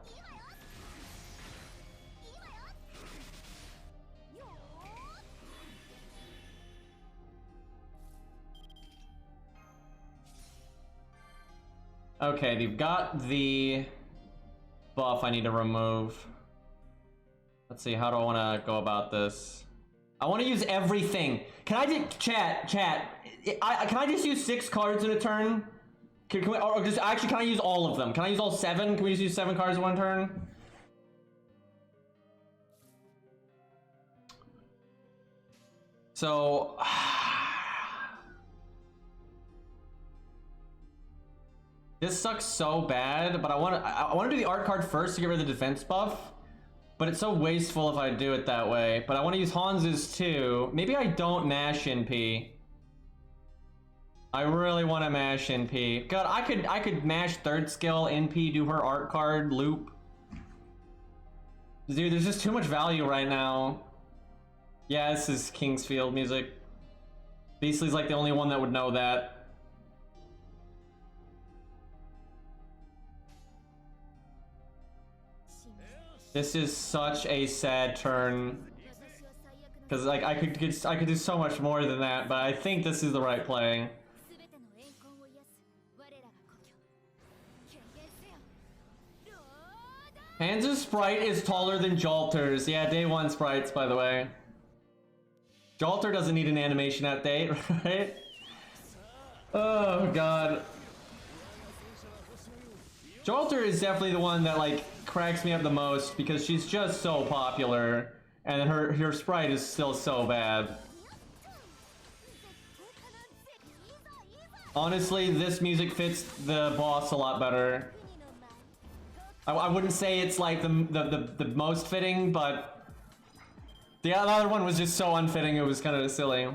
Okay, they've got the buff I need to remove. Let's see, how do I want to go about this? I want to use everything. Can I just, chat, can I just use 6 cards in a turn? Can we, or just, actually, can I use all of them? Can I use all 7? Can we just use 7 cards in one turn? So... this sucks so bad, but I want to do the art card first to get rid of the defense buff. But it's so wasteful if I do it that way. But I want to use Hans's too. Maybe I don't mash NP. I really want to mash NP. God, I could mash 3rd skill, NP, do her art card, loop. Dude, there's just too much value right now. Yeah, this is Kingsfield music. Beastly's like the only one that would know that. This is such a sad turn, because like I could do so much more than that, but I think this is the right play. Hans' sprite is taller than Jalter's. Yeah, day 1 sprites, by the way. Jalter doesn't need an animation update, right? Oh god. Jalter is definitely the one that like cracks me up the most because she's just so popular and her sprite is still so bad. Honestly, this music fits the boss a lot better. I wouldn't say it's like the most fitting, but the other one was just so unfitting it was kind of silly.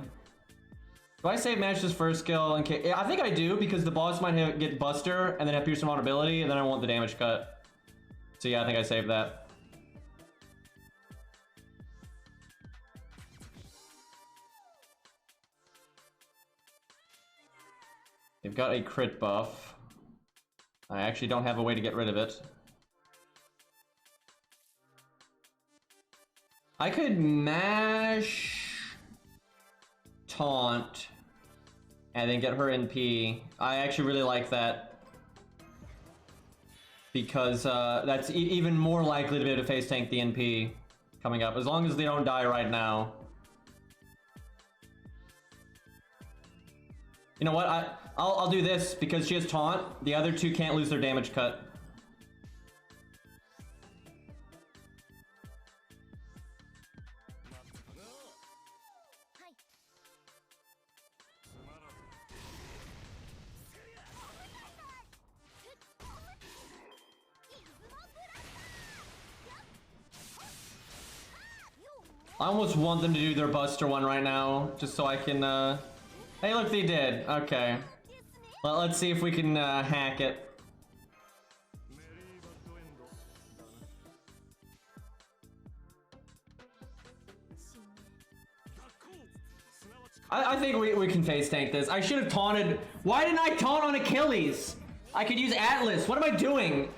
Do I save Mash's first skill in case? I think I do, because the boss might get Buster and then have Pierce Vulnerability, and then I want the damage cut. So yeah, I think I saved that. They've got a crit buff. I actually don't have a way to get rid of it. I could mash taunt and then get her NP. I actually really like that because that's even more likely to be able to face tank the NP coming up, as long as they don't die right now. You know what? I'll do this because she has taunt. The other two can't lose their damage cut. I almost want them to do their Buster one right now, just so I can, Hey, look, they did. Okay. Well, let's see if we can, hack it. I think we can face tank this. I should have taunted. Why didn't I taunt on Achilles? I could use Atlas. What am I doing?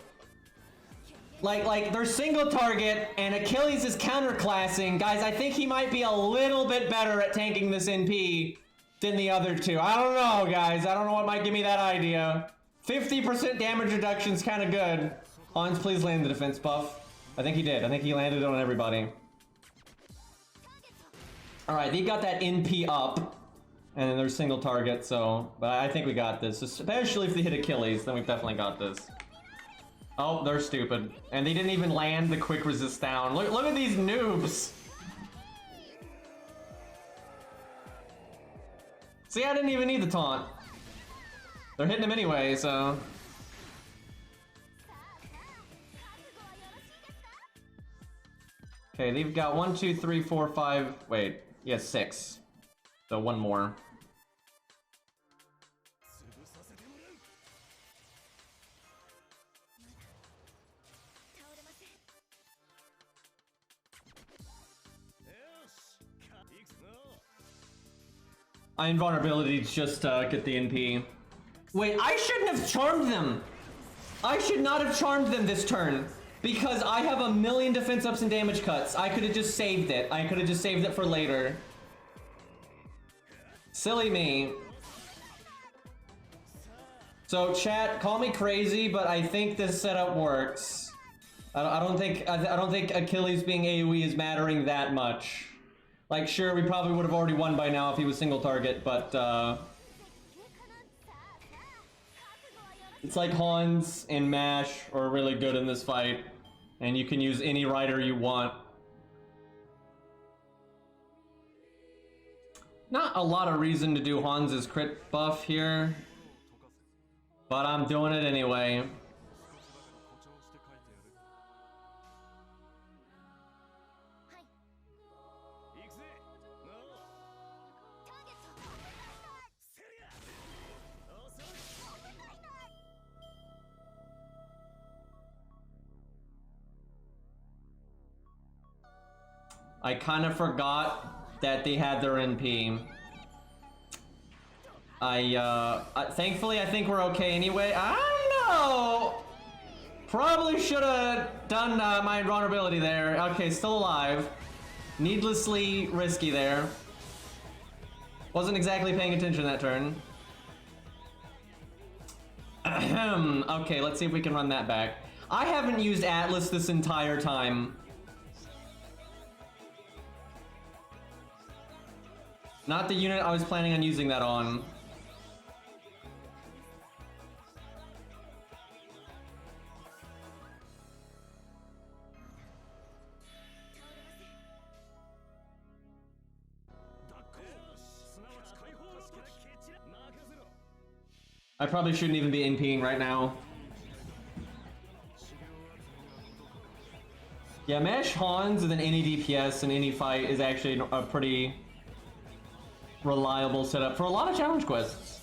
Like they're single target and Achilles is counterclassing. Guys, I think he might be a little bit better at tanking this NP than the other two. I don't know, guys. I don't know what might give me that idea. 50% damage reduction is kind of good. Hans, please land the defense buff. I think he did. I think he landed on everybody. Alright, they got that NP up. And then there's single target, so... But I think we got this. Especially if they hit Achilles, then we've definitely got this. Oh, they're stupid. And they didn't even land the quick resist down. Look at these noobs! See, I didn't even need the taunt. They're hitting him anyway, so... Okay, they've got 1, 2, 3, 4, 5... Wait, yeah, 6. So one more. Invulnerability to just get the NP. Wait, I shouldn't have charmed them! I should not have charmed them this turn! Because I have a million defense ups and damage cuts. I could have just saved it. I could have just saved it for later. Silly me. So chat, call me crazy, but I think this setup works. I don't think Achilles being AoE is mattering that much. Like, sure, we probably would have already won by now if he was single target, but it's like Hans and Mash are really good in this fight, and you can use any rider you want. Not a lot of reason to do Hans's crit buff here, but I'm doing it anyway. I kind of forgot that they had their NP. Thankfully, I think we're okay anyway. I don't know! Probably should have done my invulnerability there. Okay, still alive. Needlessly risky there. Wasn't exactly paying attention that turn. Ahem. Okay, let's see if we can run that back. I haven't used Atlas this entire time. Not the unit I was planning on using that on. I probably shouldn't even be NPing right now. Yeah, Mesh Hans and then any DPS in any fight is actually a pretty reliable setup for a lot of challenge quests.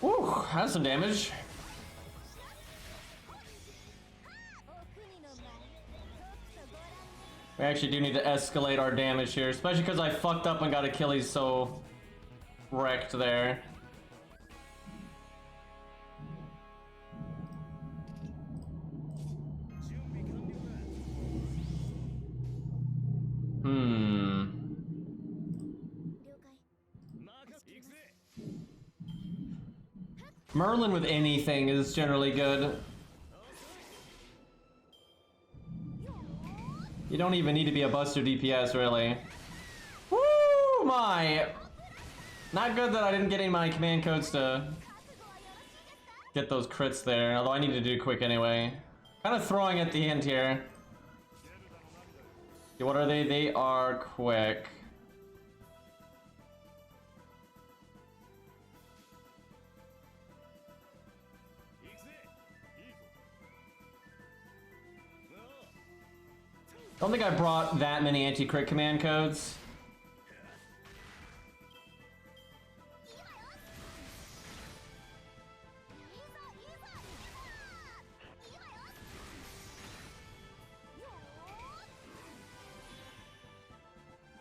Woo, that's some damage. We actually do need to escalate our damage here, especially because I fucked up and got Achilles so wrecked there. Merlin with anything is generally good. You don't even need to be a buster DPS, really. Woo, my! Not good that I didn't get any of my command codes to get those crits there, although I need to do quick anyway. Kind of throwing at the end here. Okay, what are they? They are quick. I don't think I brought that many anti-crit command codes.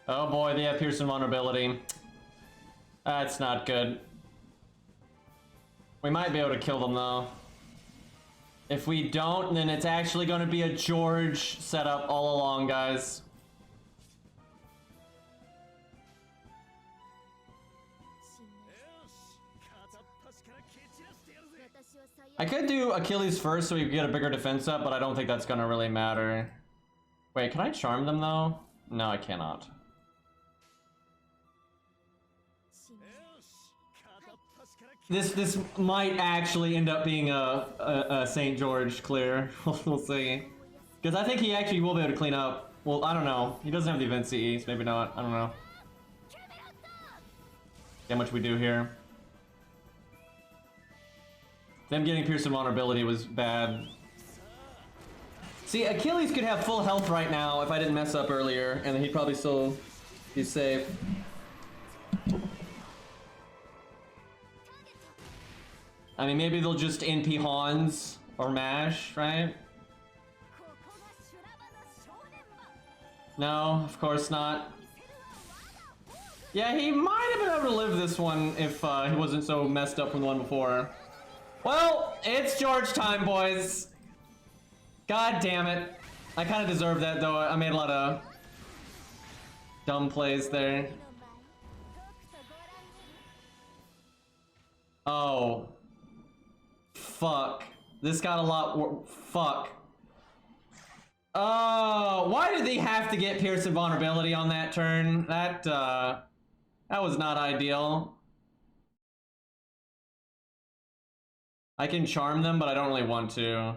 Oh boy, they have Pearson vulnerability. That's not good. We might be able to kill them though. If we don't, then it's actually going to be a George setup all along, guys. I could do Achilles first so we get a bigger defense up, but I don't think that's gonna really matter. Wait, can I charm them though? No, I cannot. This might actually end up being a St. George clear. We'll see. Because I think he actually will be able to clean up. Well, I don't know. He doesn't have the event CE, so maybe not. I don't know. How much we do here. Them getting Pierce Vulnerability was bad. See, Achilles could have full health right now if I didn't mess up earlier, and he'd probably still be safe. I mean, maybe they'll just NP Hans or Mash, right? No, of course not. Yeah, he might have been able to live this one if he wasn't so messed up from the one before. Well, it's George time, boys. God damn it. I kind of deserve that, though. I made a lot of dumb plays there. Oh. Fuck. This got a lot. Fuck. Oh, why did they have to get Pierce Vulnerability on that turn? That was not ideal. I can charm them, but I don't really want to.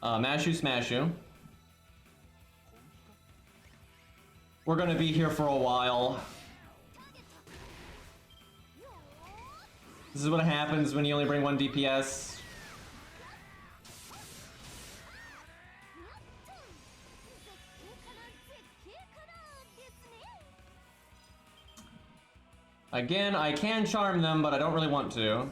Mashu Smashu. We're gonna be here for a while. This is what happens when you only bring one DPS. Again, I can charm them, but I don't really want to.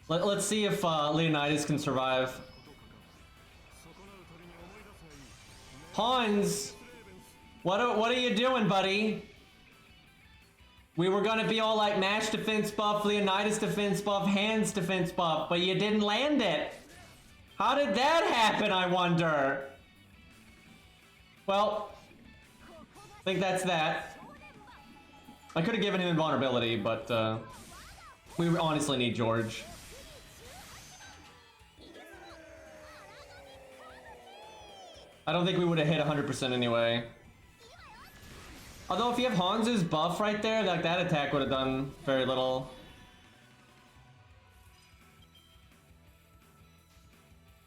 Let's see if Leonidas can survive. Hans! What are you doing, buddy? We were gonna be all like Mash defense buff, Leonidas defense buff, Hands defense buff, but you didn't land it. How did that happen, I wonder? Well, I think that's that. I could have given him invulnerability, but we honestly need George. I don't think we would have hit 100% anyway. Although if you have Hans's buff right there, like that attack would have done very little.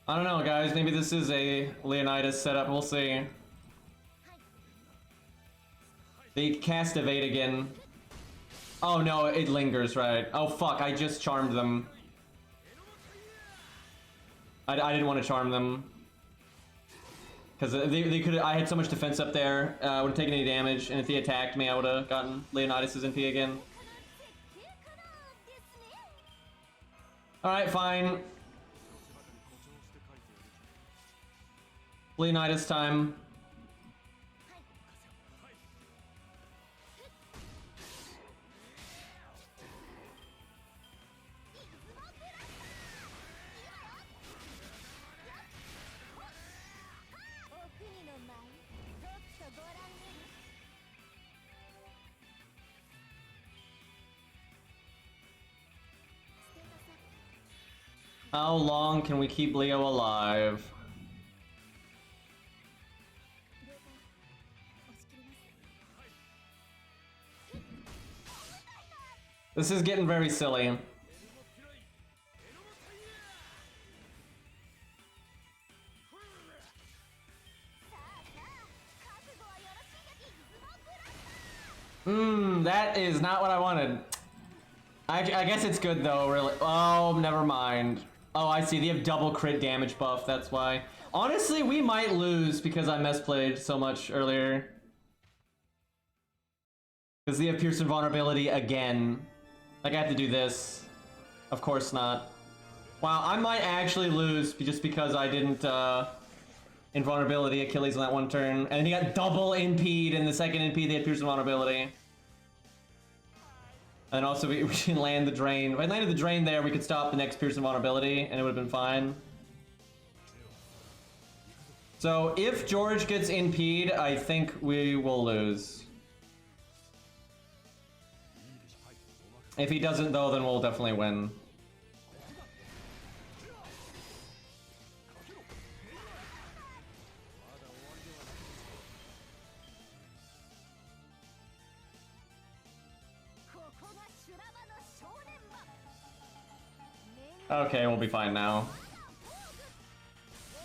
I don't know, guys. Maybe this is a Leonidas setup. We'll see. They cast Evade again. Oh no, it lingers, right? Oh fuck, I just charmed them. I didn't want to charm them. Because they could. I had so much defense up there, I wouldn't taken any damage, and if they attacked me, I would have gotten Leonidas' NP again. Alright, fine. Leonidas time. How long can we keep Leo alive? This is getting very silly. That is not what I wanted. I guess it's good though, really. Oh, never mind. Oh, I see. They have double crit damage buff. That's why. Honestly, we might lose because I misplayed so much earlier. Because they have Pierce Vulnerability again. Like, I have to do this. Of course not. Wow, I might actually lose just because I didn't invulnerability Achilles on that one turn, and he got double NP'd in the second NP. They had pierce invulnerability. And also we can land the drain. If I landed the drain there, we could stop the next pierce invulnerability, and it would have been fine. So if George gets NP'd, I think we will lose. If he doesn't though, then we'll definitely win. Okay, we'll be fine now.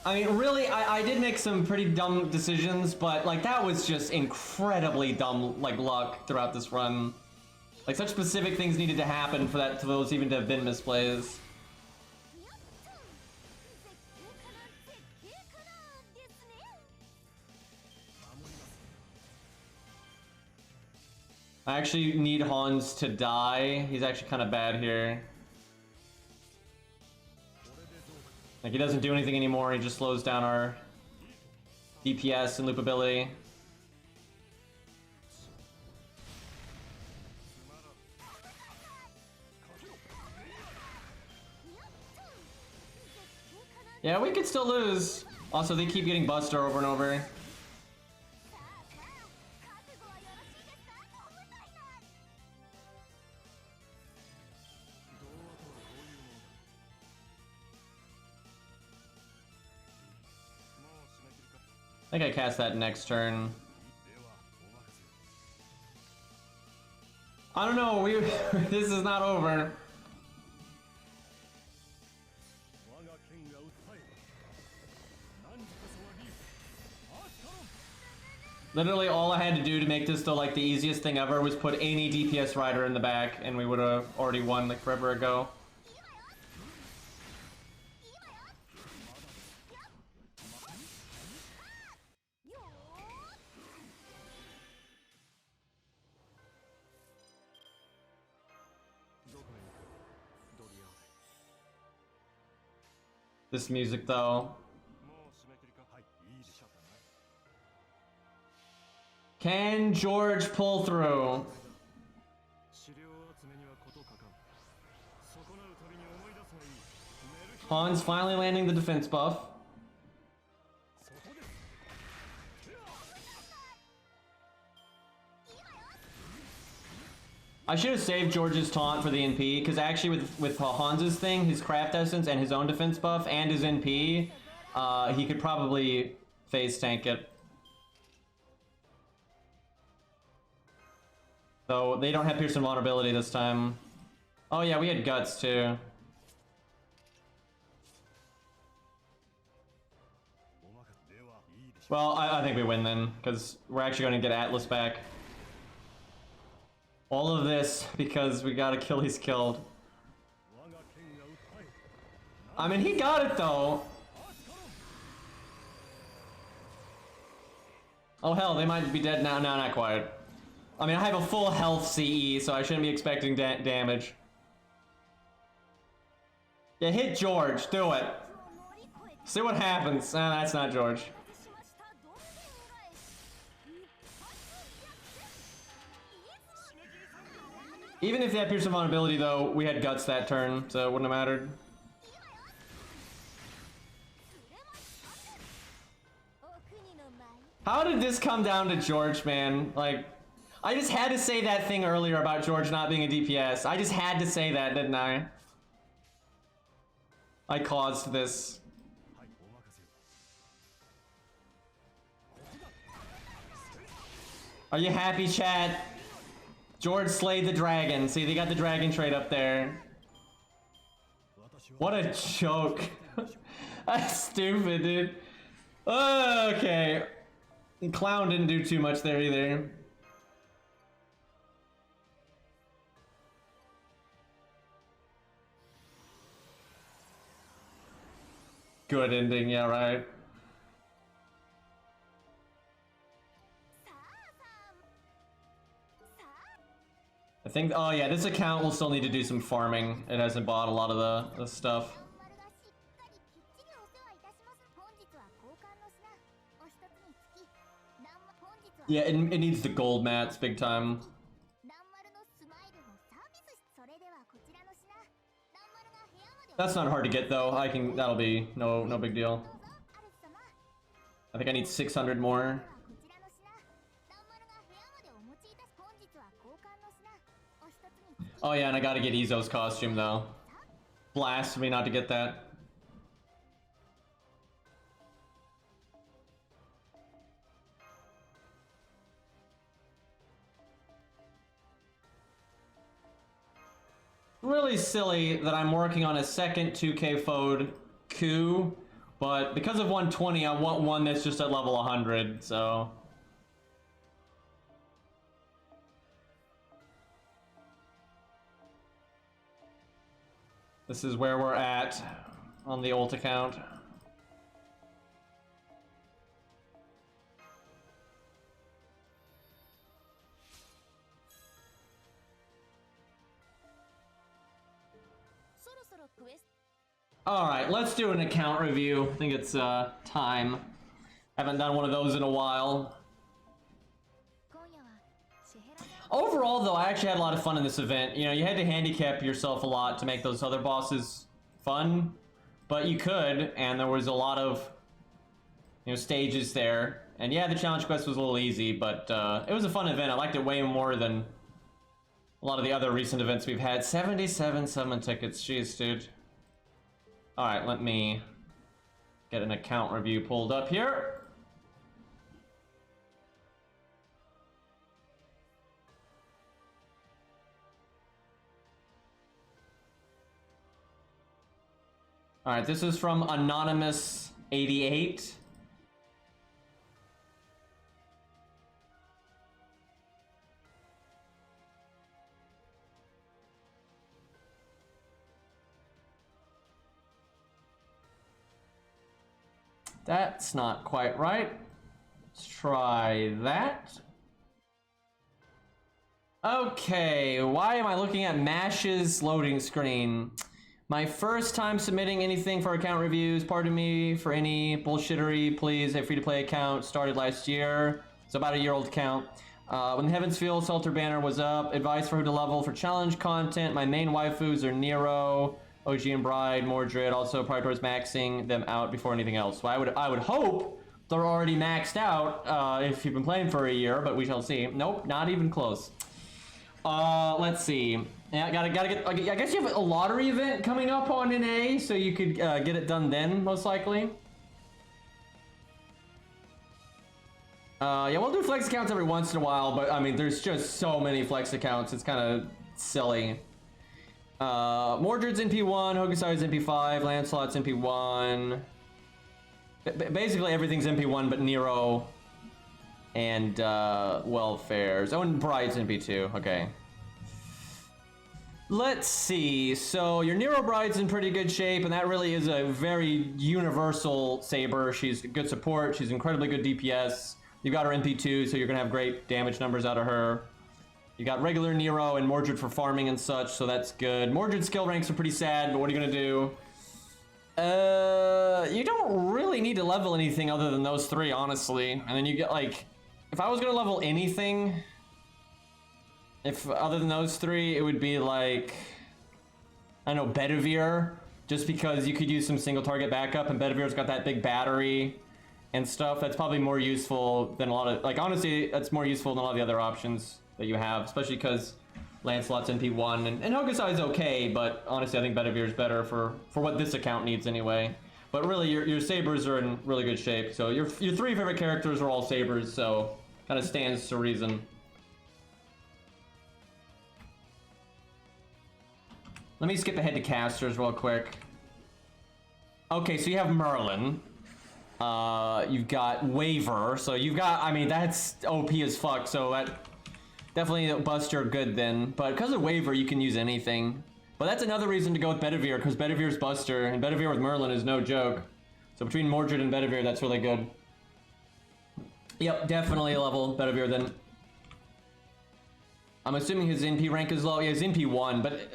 I mean, really, I did make some pretty dumb decisions, but like that was just incredibly dumb, like luck throughout this run. Like such specific things needed to happen for those even to have been misplays. I actually need Hans to die. He's actually kind of bad here. Like, he doesn't do anything anymore, he just slows down our DPS and loopability. Yeah, we could still lose. Also, they keep getting Buster over and over. I think I cast that next turn. I don't know, this is not over. Literally all I had to do to make this like the easiest thing ever was put any DPS rider in the back and we would have already won like forever ago. This music though. Can George pull through? Hans finally landing the defense buff. I should have saved George's taunt for the NP, because actually with Hans's thing, his craft essence and his own defense buff and his NP, he could probably phase tank it. So they don't have pierce and vulnerability this time. Oh yeah, we had guts too. Well, I think we win then, because we're actually going to get Atlas back. All of this because we got Achilles killed. I mean, he got it though. Oh hell, they might be dead now. No, not quite. I mean, I have a full health CE, so I shouldn't be expecting damage. Yeah, hit George. Do it. See what happens. That's not George. Even if they had pierce and vulnerability, though, we had guts that turn, so it wouldn't have mattered. How did this come down to George, man? Like, I just had to say that thing earlier about George not being a DPS. I just had to say that, didn't I? I caused this. Are you happy, chat? George slayed the dragon. See, they got the dragon trait up there. What a joke. That's stupid, dude. Okay. Clown didn't do too much there either. Good ending, yeah, right. I think, oh yeah, this account will still need to do some farming. It hasn't bought a lot of the stuff. Yeah, it needs the gold mats big time. That's not hard to get though. That'll be no big deal. I think I need 600 more. Oh yeah, and I gotta get Izo's costume though. Blasphemy not to get that. Really silly that I'm working on a second 2K Fode coup, but because of 120, I want one that's just at level 100, so... This is where we're at on the ult account. Alright, let's do an account review. I think it's time. Haven't done one of those in a while. Overall, though, I actually had a lot of fun in this event. You know, you had to handicap yourself a lot to make those other bosses fun, but you could, and there was a lot of, you know, stages there. And yeah, the challenge quest was a little easy, but it was a fun event. I liked it way more than a lot of the other recent events we've had. 77 summon tickets, jeez, dude. Alright, let me get an account review pulled up here. Alright, this is from Anonymous88. That's not quite right. Let's try that. Okay, why am I looking at Mash's loading screen? My first time submitting anything for account reviews. Pardon me for any bullshittery, please. A free-to-play account started last year. It's about a year-old account. When the Heavens Feel Salter banner was up, advice for who to level for challenge content. My main waifus are Nero, OG and Bride, Mordred. Also prioritize maxing them out before anything else. So I would hope they're already maxed out if you've been playing for a year, but we shall see. Nope, not even close. Let's see. Yeah, gotta get. I guess you have a lottery event coming up on NA, so you could get it done then, most likely. Yeah, we'll do flex accounts every once in a while, but I mean, there's just so many flex accounts. It's kind of silly. Mordred's NP1, Hokusai's NP5, Lancelot's NP1. Basically, everything's NP1 but Nero and Welfare's. Oh, and Bride's NP2. Okay. Let's see. So your Nero Bride's in pretty good shape, and that really is a very universal saber. She's good support. She's incredibly good DPS. You got her NP2, so you're gonna have great damage numbers out of her. You got regular Nero and Mordred for farming and such, so that's good. Mordred's skill ranks are pretty sad, but what are you gonna do? You don't really need to level anything other than those three, honestly. And then you get like, if I was gonna level anything, if other than those three, it would be like, I don't know, Bedivere, just because you could use some single target backup, and Bedivere's got that big battery and stuff. That's probably more useful than a lot of, like, honestly, that's more useful than a lot of the other options that you have, especially because Lancelot's NP1, and Hokusai's okay, but honestly I think Bedivere's better for what this account needs anyway. But really, your sabers are in really good shape, so your three favorite characters are all sabers, so kind of stands to reason. Let me skip ahead to casters real quick. Okay, so you have Merlin. You've got Waver, so you've got, I mean, that's OP as fuck, so that definitely Buster good then. But because of Waver, you can use anything. But that's another reason to go with Bedivere, because Bedivere's Buster, and Bedivere with Merlin is no joke. So between Mordred and Bedivere, that's really good. Yep, definitely level Bedivere then. I'm assuming his NP rank is low. Yeah, his NP1, but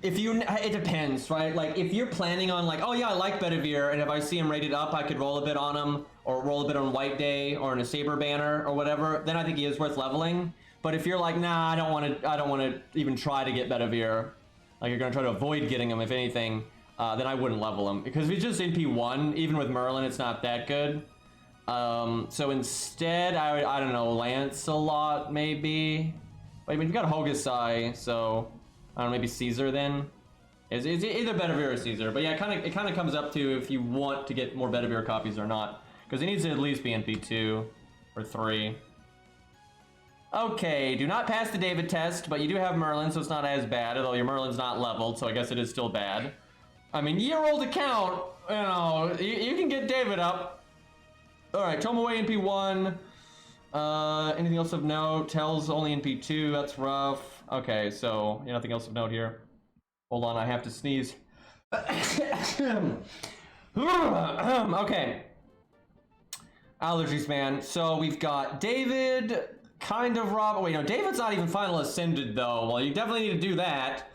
it depends, right? Like, if you're planning on like, oh yeah, I like Bedivere, and if I see him rated up, I could roll a bit on him, or roll a bit on White Day, or in a Saber Banner, or whatever, then I think he is worth leveling. But if you're like, nah, I don't want to even try to get Bedivere, like you're gonna try to avoid getting him, if anything, then I wouldn't level him. Because if he's just NP1, even with Merlin, it's not that good. So instead, I don't know, Lancelot, maybe? Wait, but you've got Hokusai, so I don't know, maybe Caesar then? It's either Bedivere or Caesar, but yeah, it kind of comes up to if you want to get more Bedivere copies or not, because he needs to at least be NP2 or 3. Okay, do not pass the David test, but you do have Merlin, so it's not as bad, although your Merlin's not leveled, so I guess it is still bad. I mean, year-old account, you know, you can get David up. Alright, Tomoe NP1. Anything else of note? Tells only NP2, that's rough. Okay, so yeah, nothing else of note here. Hold on, I have to sneeze. Okay. Allergies, man. So we've got David, kind of Rob. Wait, no, David's not even final ascended though. Well, you definitely need to do that.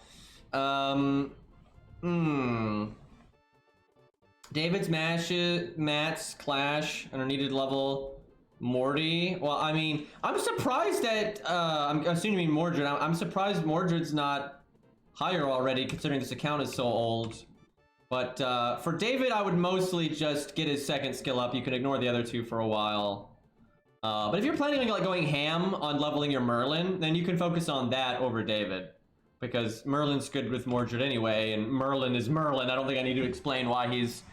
David's Matt's Clash and a needed level. Morty. Well, I mean, I'm surprised that I'm assuming you mean Mordred. I'm surprised Mordred's not higher already, considering this account is so old. But for David, I would mostly just get his second skill up. You can ignore the other two for a while. But if you're planning on like going ham on leveling your Merlin, then you can focus on that over David, because Merlin's good with Mordred anyway, and Merlin is Merlin. I don't think I need to explain why he's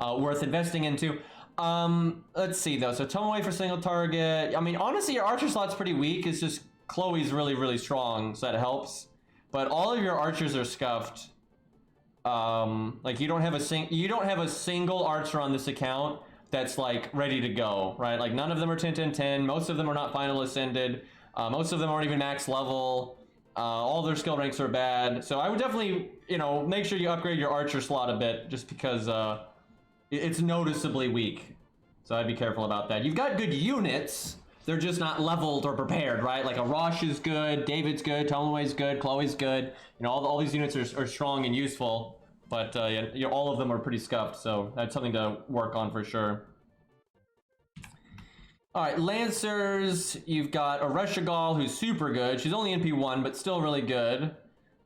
worth investing into. Let's see though. So Tomoe for single target. I mean, honestly, your archer slot's pretty weak. It's just Chloe's really, really strong, so that helps. But all of your archers are scuffed. Like you don't have a single archer on this account that's like ready to go, right? Like none of them are 10-10-10. Most of them are not final ascended. Most of them aren't even max level. All their skill ranks are bad. So I would definitely, you know, make sure you upgrade your archer slot a bit, just because it's noticeably weak. So I'd be careful about that. You've got good units. They're just not leveled or prepared, right? Like a Rosh is good, David's good, Tomoe's good, Chloe's good. You know, all these units are strong and useful, but yeah, all of them are pretty scuffed, so that's something to work on for sure. All right, Lancers, you've got a Reshigal who's super good. She's only NP1, but still really good.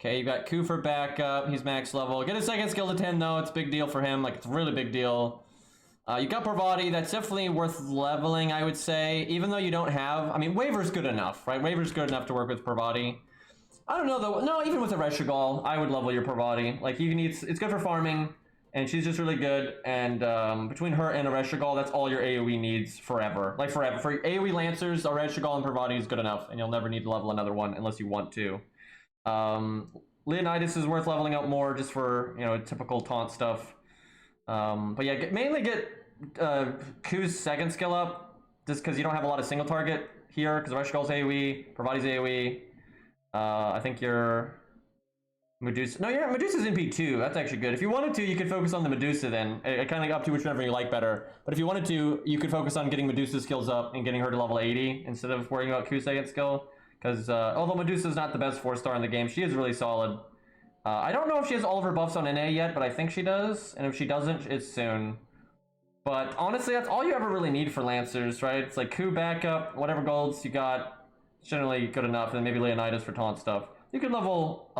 Okay, you've got Ku for backup. He's max level. Get a second skill to 10, though. It's a big deal for him. Like, it's a really big deal. You got Parvati. That's definitely worth leveling, I would say. Even though you don't have... I mean, Waver's good enough, right? Waver's good enough to work with Parvati. I don't know, though. No, even with a Reshigal, I would level your Parvati. Like, you can it's good for farming, and she's just really good. And between her and a Reshigal, that's all your AoE needs forever. Like, forever. For AoE Lancers, a Reshigal and Parvati is good enough, and you'll never need to level another one unless you want to. Leonidas is worth leveling up more just for, you know, typical taunt stuff. But yeah, mainly get Ku's second skill up, just because you don't have a lot of single target here, because Reshigal's AoE, Parvati's AoE. I think your Medusa... No, yeah, Medusa's NP2. That's actually good. If you wanted to, you could focus on the Medusa then. It kind of up to whichever you like better. But if you wanted to, you could focus on getting Medusa's skills up and getting her to level 80 instead of worrying about Ku's second skill. Because although Medusa's not the best 4-star in the game, she is really solid. I don't know if she has all of her buffs on NA yet, but I think she does. And if she doesn't, it's soon. But honestly, that's all you ever really need for Lancers, right? It's like Ku backup, whatever golds you got, it's generally good enough, and maybe Leonidas for taunt stuff. You could level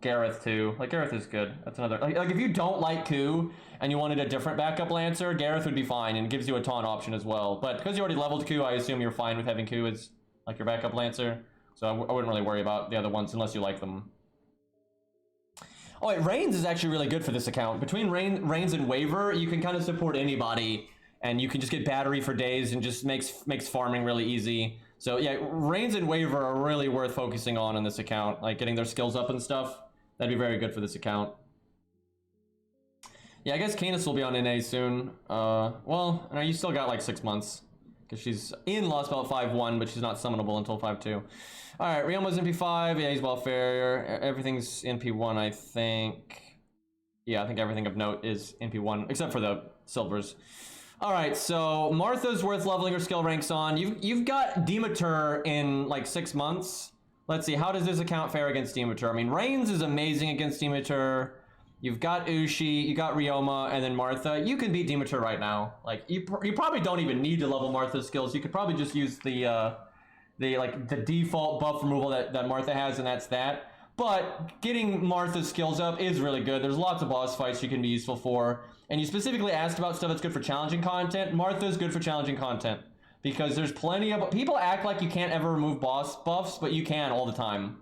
Gareth too. Like, Gareth is good. That's another... Like if you don't like Ku and you wanted a different backup Lancer, Gareth would be fine, and it gives you a taunt option as well. But because you already leveled Ku, I assume you're fine with having Ku as like your backup Lancer. So I wouldn't really worry about the other ones unless you like them. Oh wait, Reigns is actually really good for this account. Between Reigns and Waver, you can kind of support anybody, and you can just get battery for days and just makes farming really easy. So yeah, Reigns and Waver are really worth focusing on in this account, like getting their skills up and stuff. That'd be very good for this account. Yeah, I guess Canis will be on NA soon. Well, no, you still got like 6 months, because she's in Lost Belt 5-1, but she's not summonable until 5-2. All right, Rioma's NP5. Yeah, he's welfare. Everything's NP1, I think. Yeah, I think everything of note is NP1, except for the silvers. All right, so Martha's worth leveling her skill ranks on. You've got Demeter in like 6 months, Let's see, how does this account fare against Demeter? I mean, Reigns is amazing against Demeter. You've got Ushi, you got Ryoma, and then Martha. You can beat Demeter right now. Like, you probably don't even need to level Martha's skills. You could probably just use the default buff removal that Martha has, and that's that. But getting Martha's skills up is really good. There's lots of boss fights you can be useful for. And you specifically asked about stuff that's good for challenging content. Martha's good for challenging content. Because there's plenty of... People act like you can't ever remove boss buffs, but you can all the time.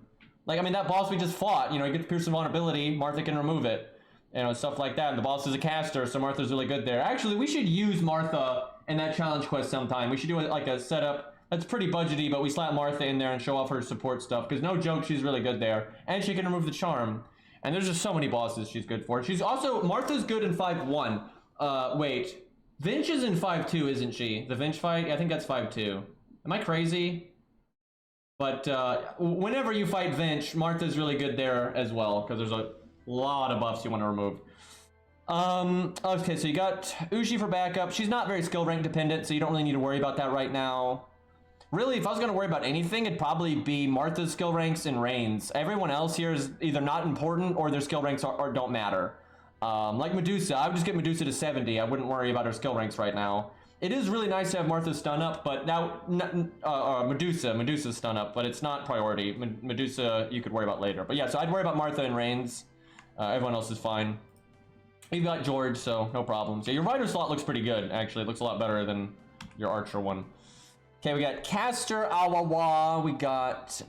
Like, I mean, that boss we just fought, you know, you get the Pierce Vulnerability, Martha can remove it. You know, stuff like that. And the boss is a caster, so Martha's really good there. Actually, we should use Martha in that challenge quest sometime. We should do like a setup that's pretty budgety, but we slap Martha in there and show off her support stuff. Because no joke, she's really good there. And she can remove the charm. And there's just so many bosses she's good for. She's also... Martha's good in 5-1. Wait. Vinch is in 5-2, isn't she? The Vinch fight? I think that's 5-2. Am I crazy? But whenever you fight Vinch, Martha's really good there as well, because there's a lot of buffs you want to remove. Okay, so you got Ushi for backup. She's not very skill rank dependent, so you don't really need to worry about that right now. Really, if I was going to worry about anything, it'd probably be Martha's skill ranks and Reigns. Everyone else here is either not important or their skill ranks don't matter. Like Medusa, I would just get Medusa to 70. I wouldn't worry about her skill ranks right now. It is really nice to have Martha's stun up, but now Medusa's stun up, but it's not priority. Medusa you could worry about later. But yeah, so I'd worry about Martha and Reigns. Everyone else is fine. You've got George, so no problems. Yeah, your rider slot looks pretty good, actually. It looks a lot better than your archer one. Okay, we got Caster, Awawa, we got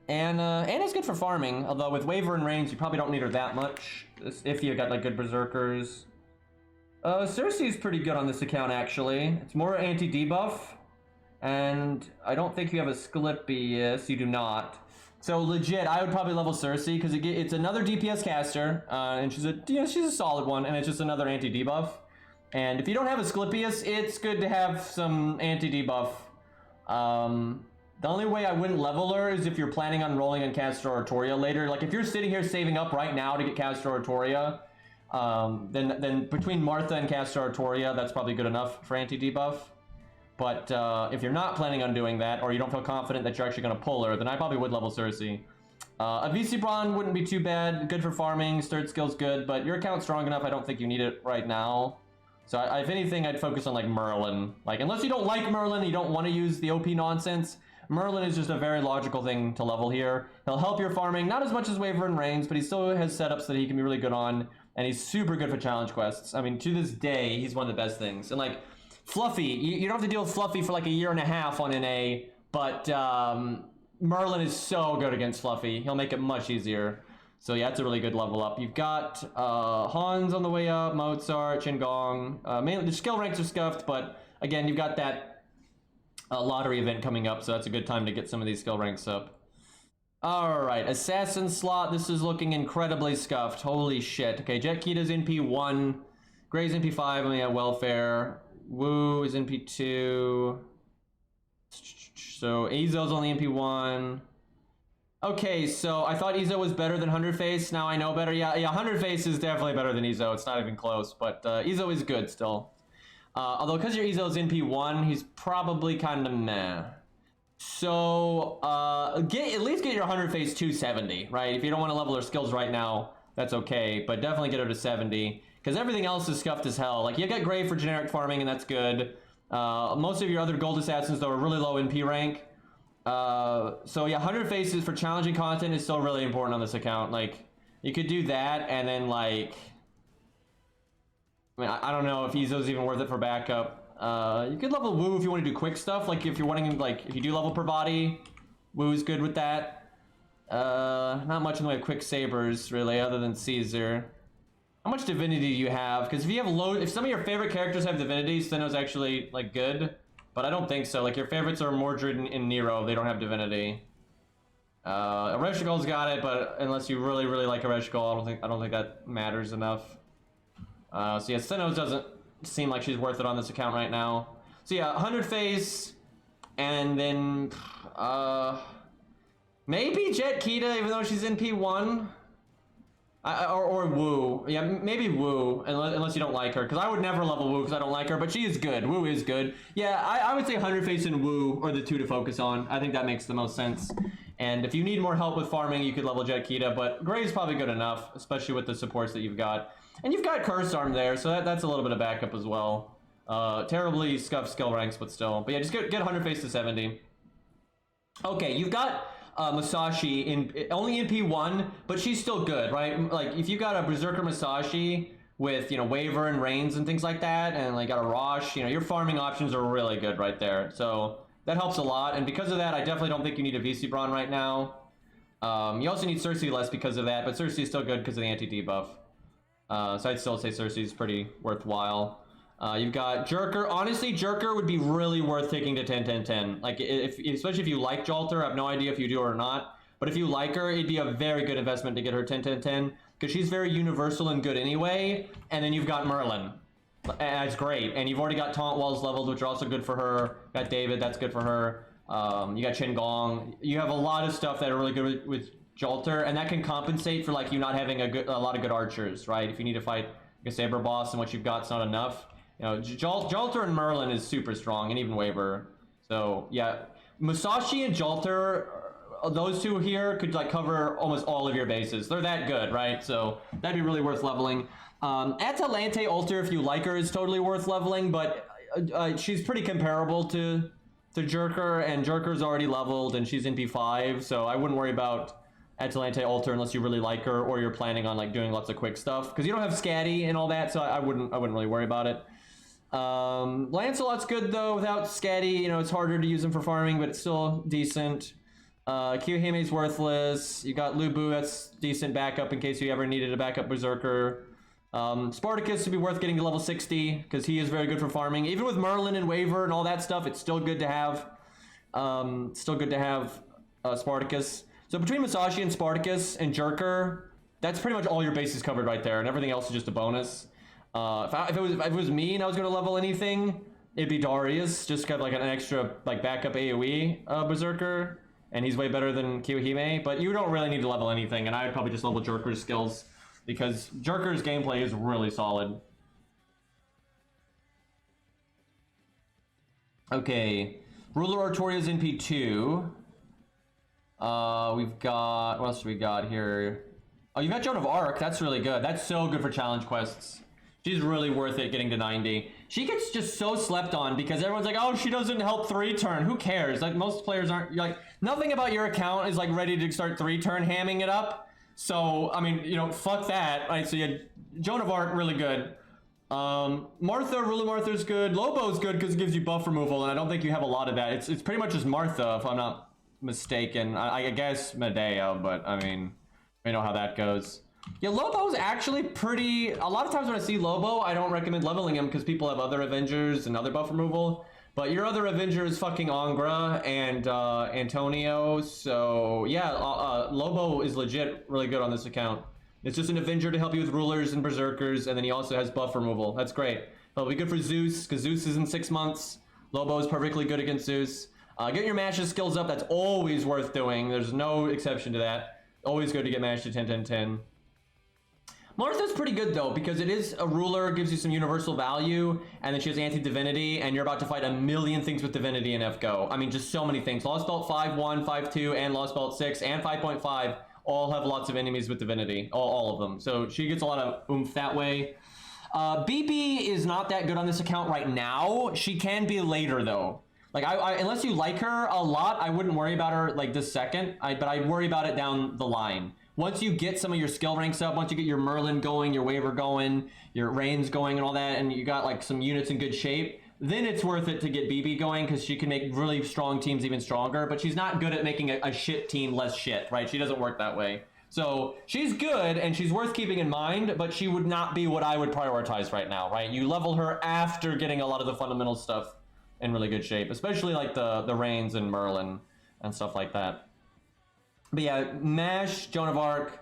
Anna. Anna's good for farming, although with Waver and Reigns, you probably don't need her that much. If you got like good berserkers. Cersei's pretty good on this account, actually. It's more anti-debuff. And I don't think you have a Sclipius. You do not. So legit, I would probably level Cersei, because it's another DPS caster. And she's a solid one, and it's just another anti-debuff. And if you don't have a Sclipius, it's good to have some anti-debuff. The only way I wouldn't level her is if you're planning on rolling on Castor Oratoria later. Like, if you're sitting here saving up right now to get Castor Oratoria, then between Martha and Castor Oratoria, that's probably good enough for anti-debuff. But if you're not planning on doing that, or you don't feel confident that you're actually going to pull her, then I probably would level Cersei. A VC Brawn wouldn't be too bad. Good for farming. Stirred skill's good, but your account's strong enough. I don't think you need it right now. So if anything, I'd focus on like Merlin. Like, unless you don't like Merlin and you don't want to use the OP nonsense, Merlin is just a very logical thing to level here. He'll help your farming, not as much as Waver and Reigns, but he still has setups that he can be really good on, and he's super good for challenge quests. I mean, to this day, he's one of the best things. And like, Fluffy, you don't have to deal with Fluffy for like a year and a half on NA, but Merlin is so good against Fluffy. He'll make it much easier. So yeah, it's a really good level up. You've got Hans on the way up, Mozart, Qingong. Mainly the skill ranks are scuffed, but again, you've got that lottery event coming up, so that's a good time to get some of these skill ranks up. Alright, Assassin slot. This is looking incredibly scuffed. Holy shit. Okay, Jet Kita's in P1. Gray's in P5, and we have Welfare. Wu is in P2. So Izo's only in P1. Okay, so I thought Izo was better than 100 Face. Now I know better. Yeah, 100 Face is definitely better than Izo. It's not even close, but Izo is good still. Although because your Izo's in P1, he's probably kind of meh. So at least get your 100 Face 270, right? If you don't want to level her skills right now, that's okay, but definitely get her to 70, because everything else is scuffed as hell. Like, you got Gray for generic farming, and that's good. Most of your other gold assassins, though, are really low in P rank. So yeah, 100 Faces for challenging content is still really important on this account. Like, you could do that, and then like, I mean, I don't know if Izo's even worth it for backup. You could level Wu if you want to do quick stuff. Like, if you're wanting, like, if you do level per body, Wu's good with that. Not much in the way of quick sabers, really, other than Caesar. How much divinity do you have? Because if you have if some of your favorite characters have divinity, Steno's actually, like, good. But I don't think so. Like, your favorites are Mordred and Nero. They don't have divinity. Ereshkigal's got it, but unless you really, really like Ereshkigal, I don't think that matters enough. So yeah, Steno's doesn't seem like she's worth it on this account right now. So yeah, 100 Face, and then maybe Jet Kita, even though she's in P1. Or Wu. Yeah, maybe Wu, unless you don't like her. Because I would never level Wu because I don't like her, but she is good. Wu is good. Yeah, I would say 100 Face and Wu are the two to focus on. I think that makes the most sense. And if you need more help with farming, you could level Jet Kita, but Gray is probably good enough, especially with the supports that you've got. And you've got Curse Arm there, so that's a little bit of backup as well. Terribly scuffed skill ranks, but still. But yeah, just get 100 Face to 70. Okay, you've got Musashi only in P1, but she's still good, right? Like if you got a Berserker Musashi with, you know, Waver and Reigns and things like that, and like got a Rosh, you know, your farming options are really good right there. So that helps a lot, and because of that, I definitely don't think you need a VC Brawn right now. You also need Cersei less because of that, but Cersei is still good because of the anti-debuff. So I'd still say Cersei is pretty worthwhile. You've got Jerker. Honestly, Jerker would be really worth taking to 10-10-10. Like, especially if you like Jalter. I have no idea if you do or not. But if you like her, it'd be a very good investment to get her 10-10-10. Because she's very universal and good anyway. And then you've got Merlin. That's great. And you've already got Taunt Walls leveled, which are also good for her. You got David, that's good for her. You got Chen Gong. You have a lot of stuff that are really good with Jalter. And that can compensate for, like, you not having a lot of good archers, right? If you need to fight a Saber boss and what you've got's not enough. You know, Jalter and Merlin is super strong, and even Waver. So, yeah. Musashi and Jalter, those two here could, like, cover almost all of your bases. They're that good, right? So, that'd be really worth leveling. Atalante Alter, if you like her, is totally worth leveling, but she's pretty comparable to Jerker, and Jerker's already leveled, and she's in P5, so I wouldn't worry about Atalante Alter unless you really like her, or you're planning on, like, doing lots of quick stuff. Because you don't have Scatty and all that, so I wouldn't really worry about it. Lancelot's good though without Scatty. You know, it's harder to use him for farming, but it's still decent. Kiyohime's worthless. You got Lubu, that's decent backup in case you ever needed a backup Berserker. Spartacus would be worth getting to level 60 because he is very good for farming. Even with Merlin and Waver and all that stuff, it's still good to have. Spartacus. So between Musashi and Spartacus and Jerker, that's pretty much all your bases covered right there, and everything else is just a bonus. If it was me and I was going to level anything, it'd be Darius. Just got like an extra like backup AoE Berserker, and he's way better than Kiyohime. But you don't really need to level anything, and I would probably just level Jerker's skills because Jerker's gameplay is really solid. Okay, Ruler Artoria's in P2. We've got, what else do we got here? Oh, you got Joan of Arc. That's really good. That's so good for challenge quests. She's really worth it getting to 90. She gets just so slept on because everyone's like, oh, she doesn't help 3-turn. Who cares? Like, most players aren't, like, nothing about your account is, like, ready to start 3-turn hamming it up. So, I mean, you know, fuck that. Right, so you had Joan of Arc, really good. Martha, Ruler Martha's good. Lobo's good because it gives you buff removal, and I don't think you have a lot of that. It's pretty much just Martha, if I'm not mistaken. I guess Medea, but, I mean, we know how that goes. Yeah, Lobo's actually pretty... A lot of times when I see Lobo, I don't recommend leveling him because people have other Avengers and other buff removal. But your other Avenger is fucking Angra and Antonio, so yeah, Lobo is legit really good on this account. It's just an Avenger to help you with Rulers and Berserkers, and then he also has buff removal. That's great. It'll be good for Zeus, because Zeus is in 6 months. Lobo is perfectly good against Zeus. Get your Mashes skills up, that's always worth doing. There's no exception to that. Always good to get Mash to 10-10-10. Martha's pretty good though, because it is a ruler, gives you some universal value, and then she has anti-divinity, and you're about to fight a million things with divinity in FGO. I mean, just so many things. Lost Belt 5.1, 5.2, and Lost Belt 6, and 5.5 all have lots of enemies with divinity. All of them. So she gets a lot of oomph that way. BB is not that good on this account right now. She can be later though. Like, unless you like her a lot, I wouldn't worry about her like this second, but I'd worry about it down the line. Once you get some of your skill ranks up, once you get your Merlin going, your Waver going, your Reigns going and all that, and you got like some units in good shape, then it's worth it to get BB going because she can make really strong teams even stronger, but she's not good at making a shit team less shit, right? She doesn't work that way. So she's good and she's worth keeping in mind, but she would not be what I would prioritize right now, right? You level her after getting a lot of the fundamental stuff in really good shape, especially like the Reigns and Merlin and stuff like that. But yeah, Mash, Joan of Arc,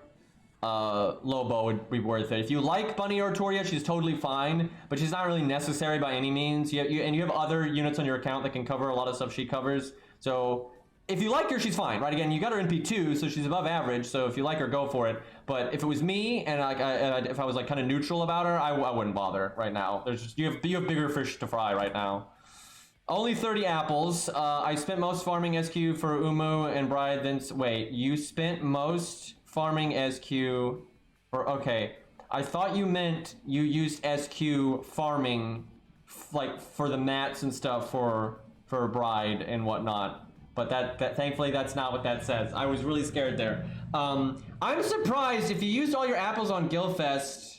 Lobo would be worth it. If you like Bunny or Artoria, she's totally fine, but she's not really necessary by any means. And you have other units on your account that can cover a lot of stuff she covers. So if you like her, she's fine, right? Again, you got her in P2, so she's above average. So if you like her, go for it. But if it was me and if I was like kind of neutral about her, I wouldn't bother right now. There's just you have bigger fish to fry right now. Only 30 apples. I spent most farming SQ for Umu and Bride. Then wait, you spent most farming SQ for okay. I thought you meant you used SQ farming like for the mats and stuff for Bride and whatnot. But that thankfully that's not what that says. I was really scared there. I'm surprised if you used all your apples on Gilfest.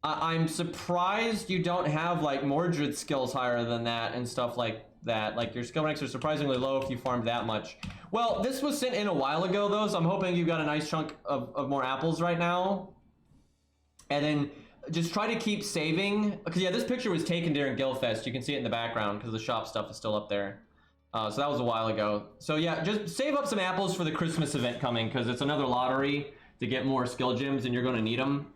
I'm surprised you don't have like Mordred skills higher than that and stuff like that. Like your skill ranks are surprisingly low if you farmed that much. Well, this was sent in a while ago though, so I'm hoping you've got a nice chunk of more apples right now. And then just try to keep saving, because yeah, this picture was taken during Gilfest. You can see it in the background because the shop stuff is still up there. So that was a while ago. So yeah, just save up some apples for the Christmas event coming, because it's another lottery to get more skill gems and you're going to need them.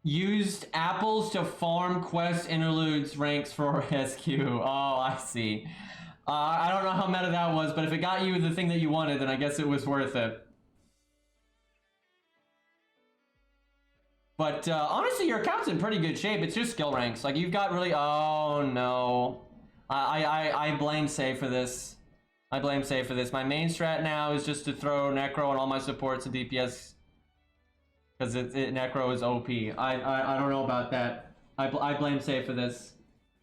Used apples to farm quest interludes ranks for SQ. Oh, I see. I don't know how meta that was, but if it got you the thing that you wanted, then I guess it was worth it. But honestly, your account's in pretty good shape. It's just skill ranks. Like you've got really. Oh no, I blame Say for this. I blame Say for this. My main strat now is just to throw Necro on all my supports and DPS. Because Necro is OP. I don't know about that. I blame Say for this.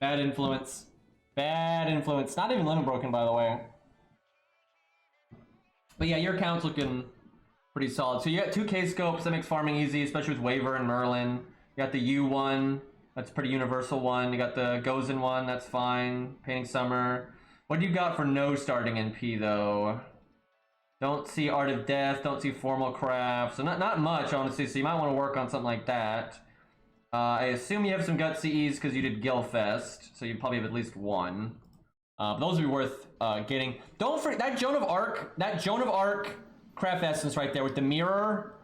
Bad influence. Bad influence. Not even limit broken, by the way. But yeah, your account's looking pretty solid. So you got 2K scopes. That makes farming easy, especially with Waver and Merlin. You got the U one. That's a pretty universal one. You got the Gozen one. That's fine. Painting Summer. What do you got for no starting NP, though? Don't see Art of Death, don't see Formal Craft, so not much, honestly, so you might want to work on something like that. I assume you have some Gut CEs because you did Gilfest, so you probably have at least one. Those would be worth getting. Don't forget, that Joan of Arc Craft Essence right there with the mirror,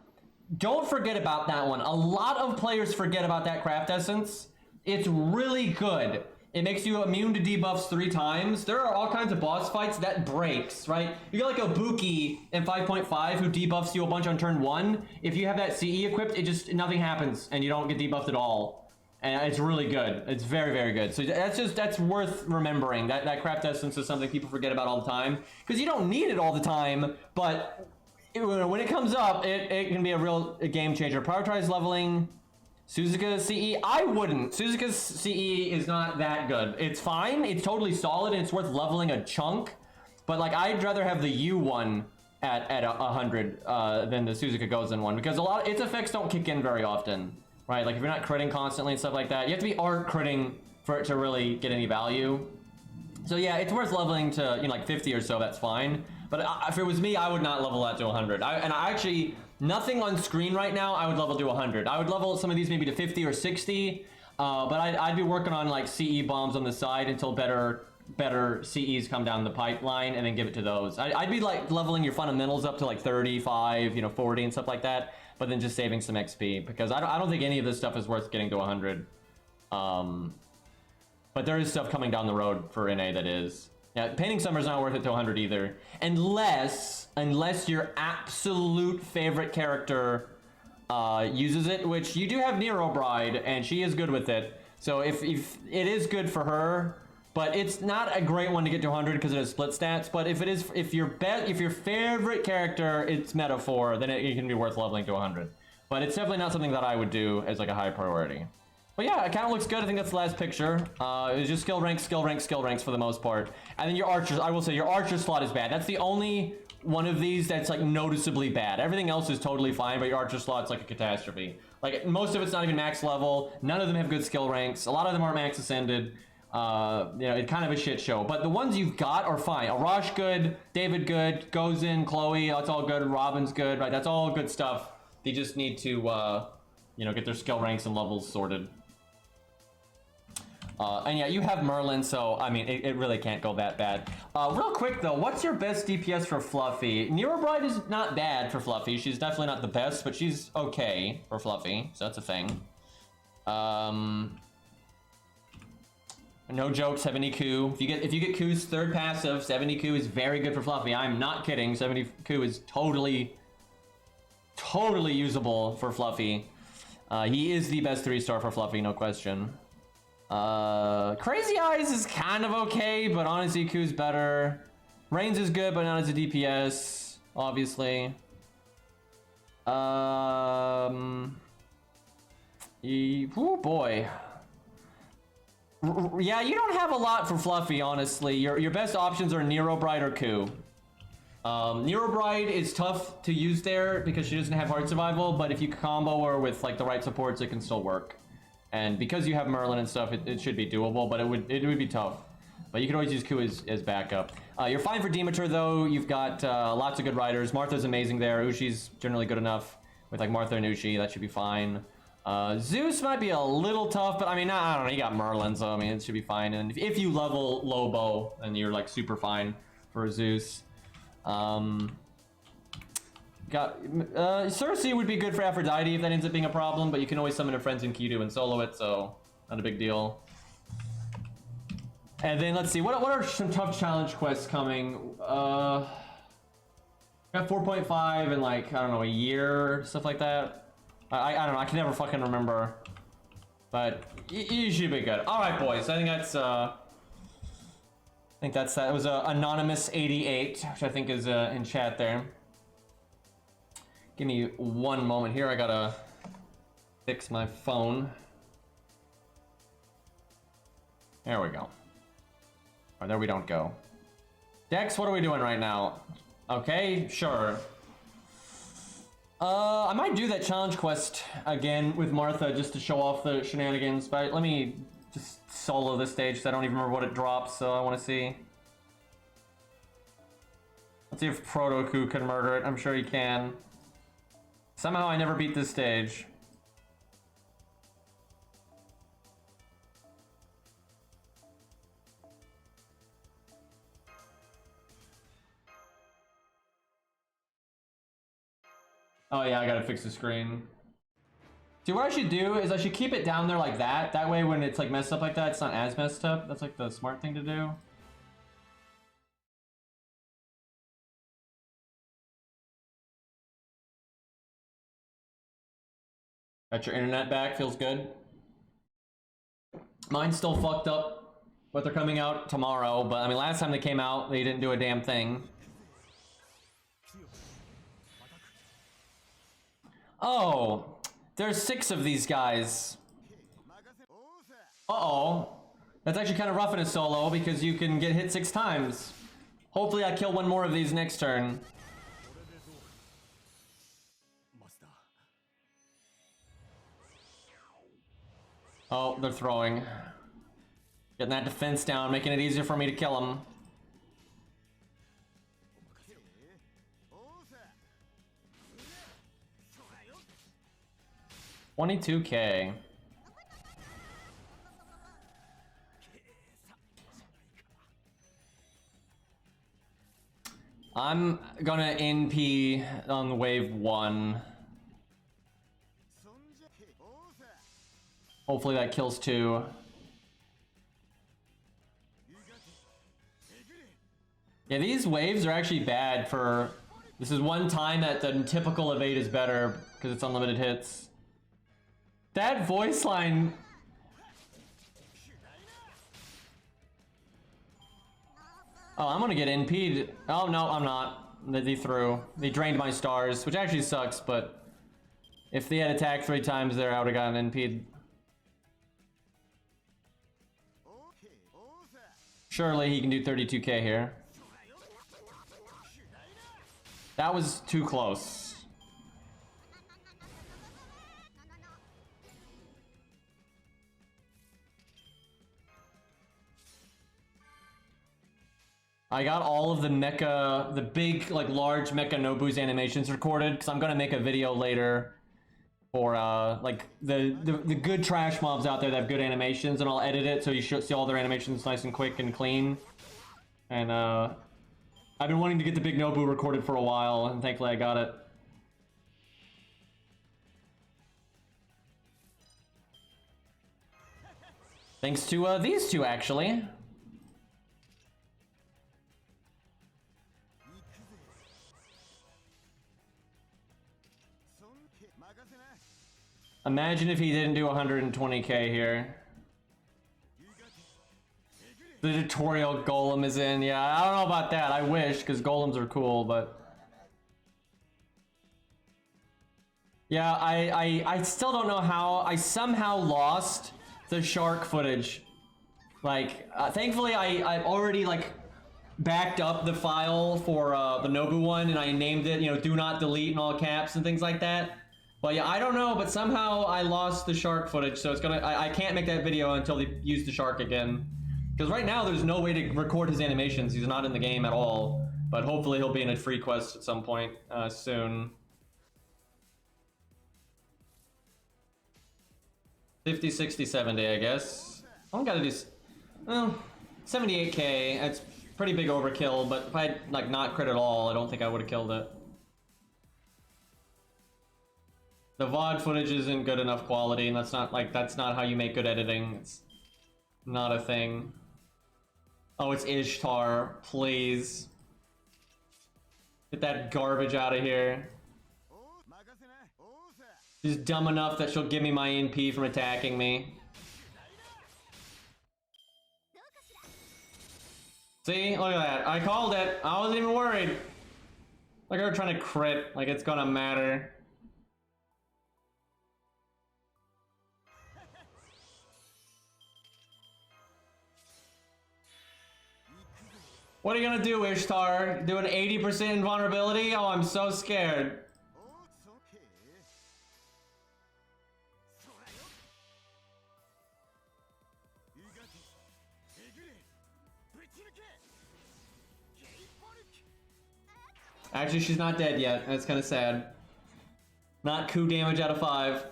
don't forget about that one. A lot of players forget about that Craft Essence. It's really good. It makes you immune to debuffs 3 times. There are all kinds of boss fights that breaks, right? You got like a Buki in 5.5 who debuffs you a bunch on turn 1. If you have that CE equipped, nothing happens and you don't get debuffed at all. And it's really good. It's very, very good. So that's worth remembering. That Craft Essence is something people forget about all the time. Because you don't need it all the time, but when it comes up, it can be a real game changer. Prioritize leveling Suzuka's CE, I wouldn't. Suzuka's CE is not that good. It's fine, it's totally solid, and it's worth leveling a chunk. But like, I'd rather have the U one at 100 than the Suzuka Gozen one, because a lot of its effects don't kick in very often, right? Like if you're not critting constantly and stuff like that, you have to be art critting for it to really get any value. So yeah, it's worth leveling to, you know, like 50 or so, that's fine. But if it was me, I would not level that to 100. And I actually, nothing on screen right now, I would level to 100. I would level some of these maybe to 50 or 60, but I'd be working on like CE bombs on the side until better CEs come down the pipeline, and then give it to those. I'd be like leveling your fundamentals up to like 35, 40 and stuff like that, but then just saving some XP, because I don't think any of this stuff is worth getting to 100. But there is stuff coming down the road for NA that is. Yeah, Painting Summer's not worth it to 100 either. Unless your absolute favorite character uses it, which you do have Nero Bride, and she is good with it. So if it is good for her, but it's not a great one to get to 100 because it has split stats. But if your favorite character it's meta for, then it can be worth leveling to 100. But it's definitely not something that I would do as like a high priority. But yeah, account looks good. I think that's the last picture. It was just skill ranks for the most part. And then your archers, I will say your archer slot is bad. That's the only one of these that's like noticeably bad. Everything else is totally fine, but your archer slot's like a catastrophe. Like most of it's not even max level. None of them have good skill ranks. A lot of them aren't max ascended. It's kind of a shit show. But the ones you've got are fine. Arash good, David good, Gozen, Chloe, that's all good. Robin's good, right? That's all good stuff. They just need to, get their skill ranks and levels sorted. And yeah, you have Merlin, so I mean, it really can't go that bad. Real quick though, what's your best DPS for Fluffy? Nero Bride is not bad for Fluffy. She's definitely not the best, but she's okay for Fluffy, so that's a thing. No joke, 70 Ku. If you get Ku's third passive, 70 Ku is very good for Fluffy. I'm not kidding. 70 Ku is totally usable for Fluffy. He is the best 3-star for Fluffy, no question. Crazy Eyes is kind of okay, but honestly, Ku's better. Reigns is good, but not as a DPS, obviously. Oh boy. Yeah, you don't have a lot for Fluffy, honestly. Your best options are Nero Bride or Ku. Nero Bride is tough to use there because she doesn't have hard survival, but if you combo her with like the right supports, it can still work. And because you have Merlin and stuff, it should be doable, but it would be tough. But you can always use Ku as backup. You're fine for Demeter though. You've got lots of good riders. Martha's amazing there. Ushi's generally good enough with like Martha and Ushi. That should be fine. Zeus might be a little tough, but I mean, I don't know. You got Merlin, so I mean, it should be fine. And if you level Lobo, then you're like super fine for Zeus. Cersei would be good for Aphrodite if that ends up being a problem, but you can always summon a friends in Kidu and solo it, so not a big deal. And then let's see, what are some tough challenge quests coming? Got 4.5 in like, I don't know, a year, stuff like that. I don't know, I can never fucking remember. But you should be good. Alright boys, I think that's that. It was Anonymous 88, which I think is in chat there. Give me one moment here, I gotta fix my phone. There we go. Or there we don't go. Dex, what are we doing right now? Okay, sure. I might do that challenge quest again with Martha just to show off the shenanigans, but let me just solo this stage because I don't even remember what it drops, so I want to see. Let's see if Protoku can murder it. I'm sure he can. Somehow I never beat this stage. Oh yeah, I gotta fix the screen. See, what I should do is I should keep it down there like that. That way when it's like messed up like that, it's not as messed up. That's like the smart thing to do. Got your internet back, feels good. Mine's still fucked up, but they're coming out tomorrow. But I mean, last time they came out, they didn't do a damn thing. Oh, there's 6 of these guys. Uh-oh. That's actually kind of rough in a solo because you can get hit 6 times. Hopefully I kill one more of these next turn. Oh, they're throwing. Getting that defense down, making it easier for me to kill them. $22K. I'm gonna NP on wave 1. Hopefully that kills 2. Yeah, these waves are actually bad for... This is one time that the typical evade is better because it's unlimited hits. That voice line... Oh, I'm gonna get NP'd. Oh, no, I'm not. They threw. They drained my stars, which actually sucks, but... If they had attacked 3 times there, I would've gotten NP'd. Surely he can do 32K here. That was too close. I got all of the mecha, the big, like, large mecha Nobu's animations recorded, because I'm gonna make a video later for, like, the good trash mobs out there that have good animations, and I'll edit it so you should see all their animations nice and quick and clean. And, I've been wanting to get the big Nobu recorded for a while, and thankfully I got it. Thanks to these two, actually. Imagine if he didn't do 120k here. The tutorial golem is in. Yeah, I don't know about that. I wish, because golems are cool, but... Yeah, I still don't know how. I somehow lost the shark footage. Like, thankfully I already, like, backed up the file for the Nobu one, and I named it, you know, do not delete in all caps and things like that. But yeah, I don't know, but somehow I lost the shark footage, so it's gonna, I can't make that video until they use the shark again. Because right now there's no way to record his animations. He's not in the game at all. But hopefully he'll be in a free quest at some point soon. 50, 60, 70, I guess. I'm gonna do, well, 78k. It's pretty big overkill, but if I had, like, not crit at all, I don't think I would have killed it. The VOD footage isn't good enough quality, and that's not, like, that's not how you make good editing. It's not a thing. Oh, it's Ishtar. Please. Get that garbage out of here. She's dumb enough that she'll give me my NP from attacking me. See? Look at that. I called it. I wasn't even worried. Like, her trying to crit. Like, it's gonna matter. What are you gonna do, Ishtar? Do an 80% invulnerability? Oh, I'm so scared. Actually, she's not dead yet. That's kind of sad. Not coup damage out of 5.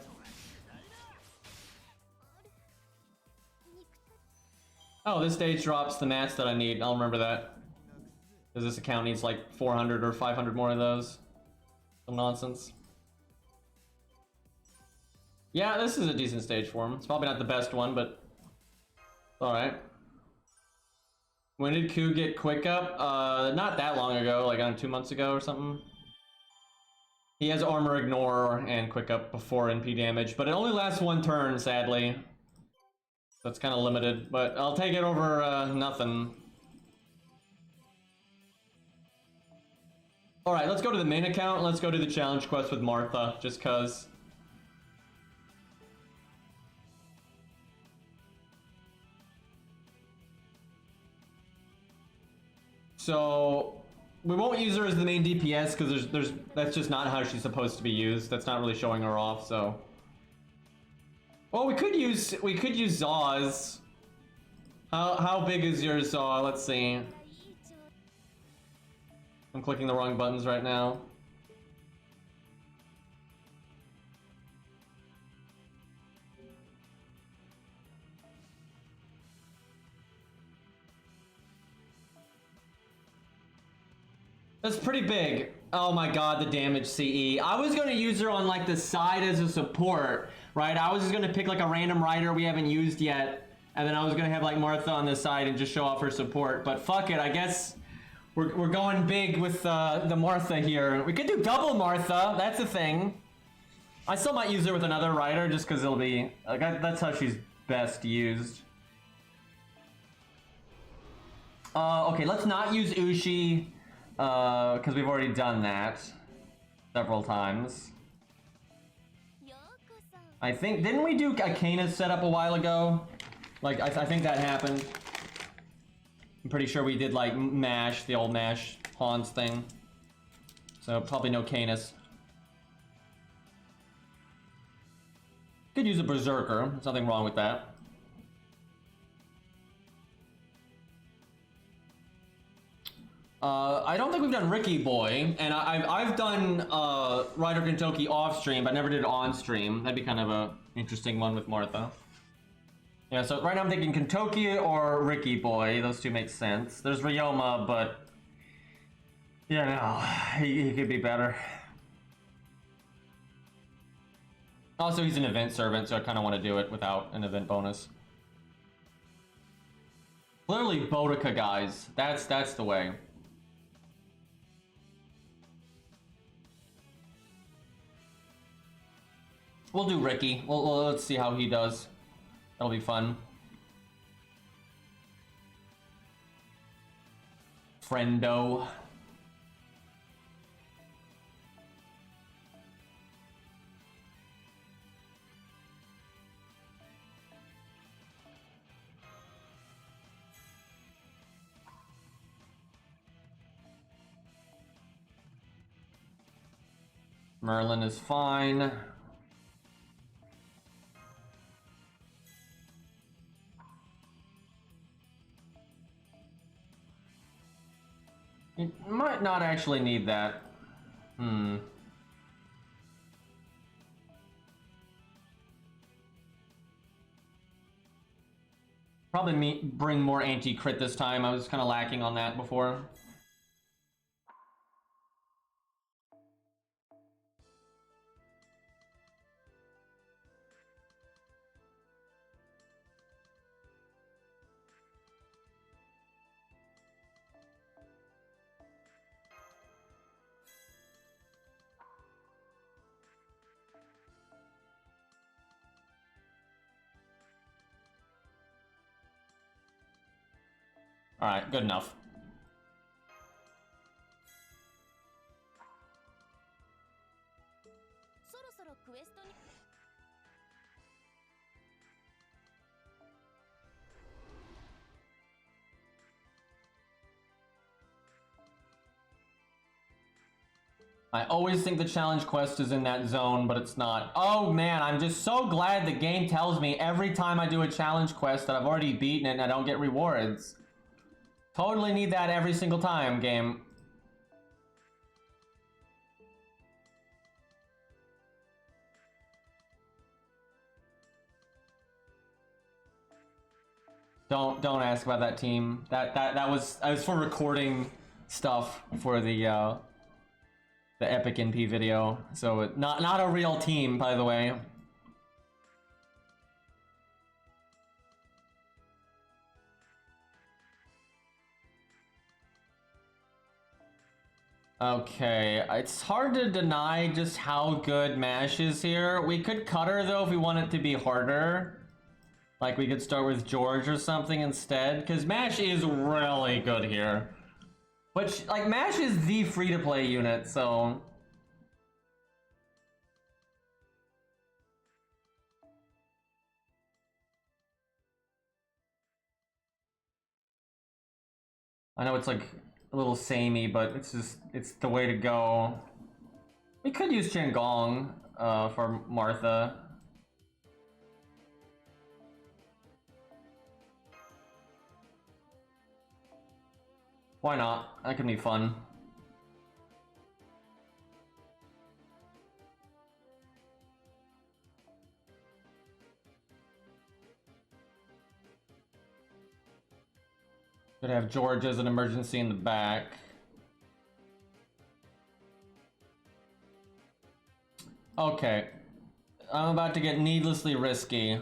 Oh, this stage drops the mats that I need. I'll remember that. Because this account needs like 400 or 500 more of those. Some nonsense. Yeah, this is a decent stage for him. It's probably not the best one, but alright. When did Ku get quick up? Not that long ago, like 2 months ago or something. He has armor ignore and quick up before NP damage, but it only lasts 1 turn, sadly. That's kind of limited, but I'll take it over nothing. Alright, let's go to the main account. Let's go to the challenge quest with Martha, just cause. So, we won't use her as the main DPS because that's just not how she's supposed to be used. That's not really showing her off, so. Well, we could use Zaw's. How big is your Zaw? Let's see. I'm clicking the wrong buttons right now. That's pretty big. Oh my god, the damage CE. I was gonna use her on like the side as a support, right? I was just gonna pick like a random rider we haven't used yet, and then I was gonna have like Martha on the side and just show off her support. But fuck it, I guess we're going big with the Martha here. We could do double Martha, that's a thing. I still might use her with another rider just because it'll be, like, that's how she's best used. Okay, let's not use Ushi. Because we've already done that several times. I think, didn't we do a Canis setup a while ago? Like, I think that happened. I'm pretty sure we did like MASH, the old MASH Hans thing. So probably no Canis. Could use a Berserker, there's nothing wrong with that. I don't think we've done Ricky Boy, and I've done Rider Kentucky off stream, but never did on stream. That'd be kind of a interesting one with Martha. Yeah, so right now I'm thinking Kentucky or Ricky Boy. Those two make sense. There's Ryoma, but yeah, no, he could be better. Also, he's an event servant, so I kind of want to do it without an event bonus. Clearly Boudica, guys. That's the way. We'll do Ricky. Let's see how he does. That'll be fun. Friendo. Merlin is fine. You might not actually need that. Probably bring more anti-crit this time. I was kind of lacking on that before. Alright, good enough. I always think the challenge quest is in that zone, but it's not. Oh man, I'm just so glad the game tells me every time I do a challenge quest that I've already beaten it and I don't get rewards. Totally need that every single time, game. Don't ask about that team. That was for recording stuff for the Epic NP video. So not a real team, by the way. Okay, it's hard to deny just how good Mash is here. We could cut her though if we want it to be harder. Like we could start with George or something instead, because Mash is really good here. But like Mash is the free-to-play unit, so I know it's like a little samey, but it's the way to go. We could use Changong for Martha. Why not? That can be fun. Could have George as an emergency in the back. Okay. I'm about to get needlessly risky.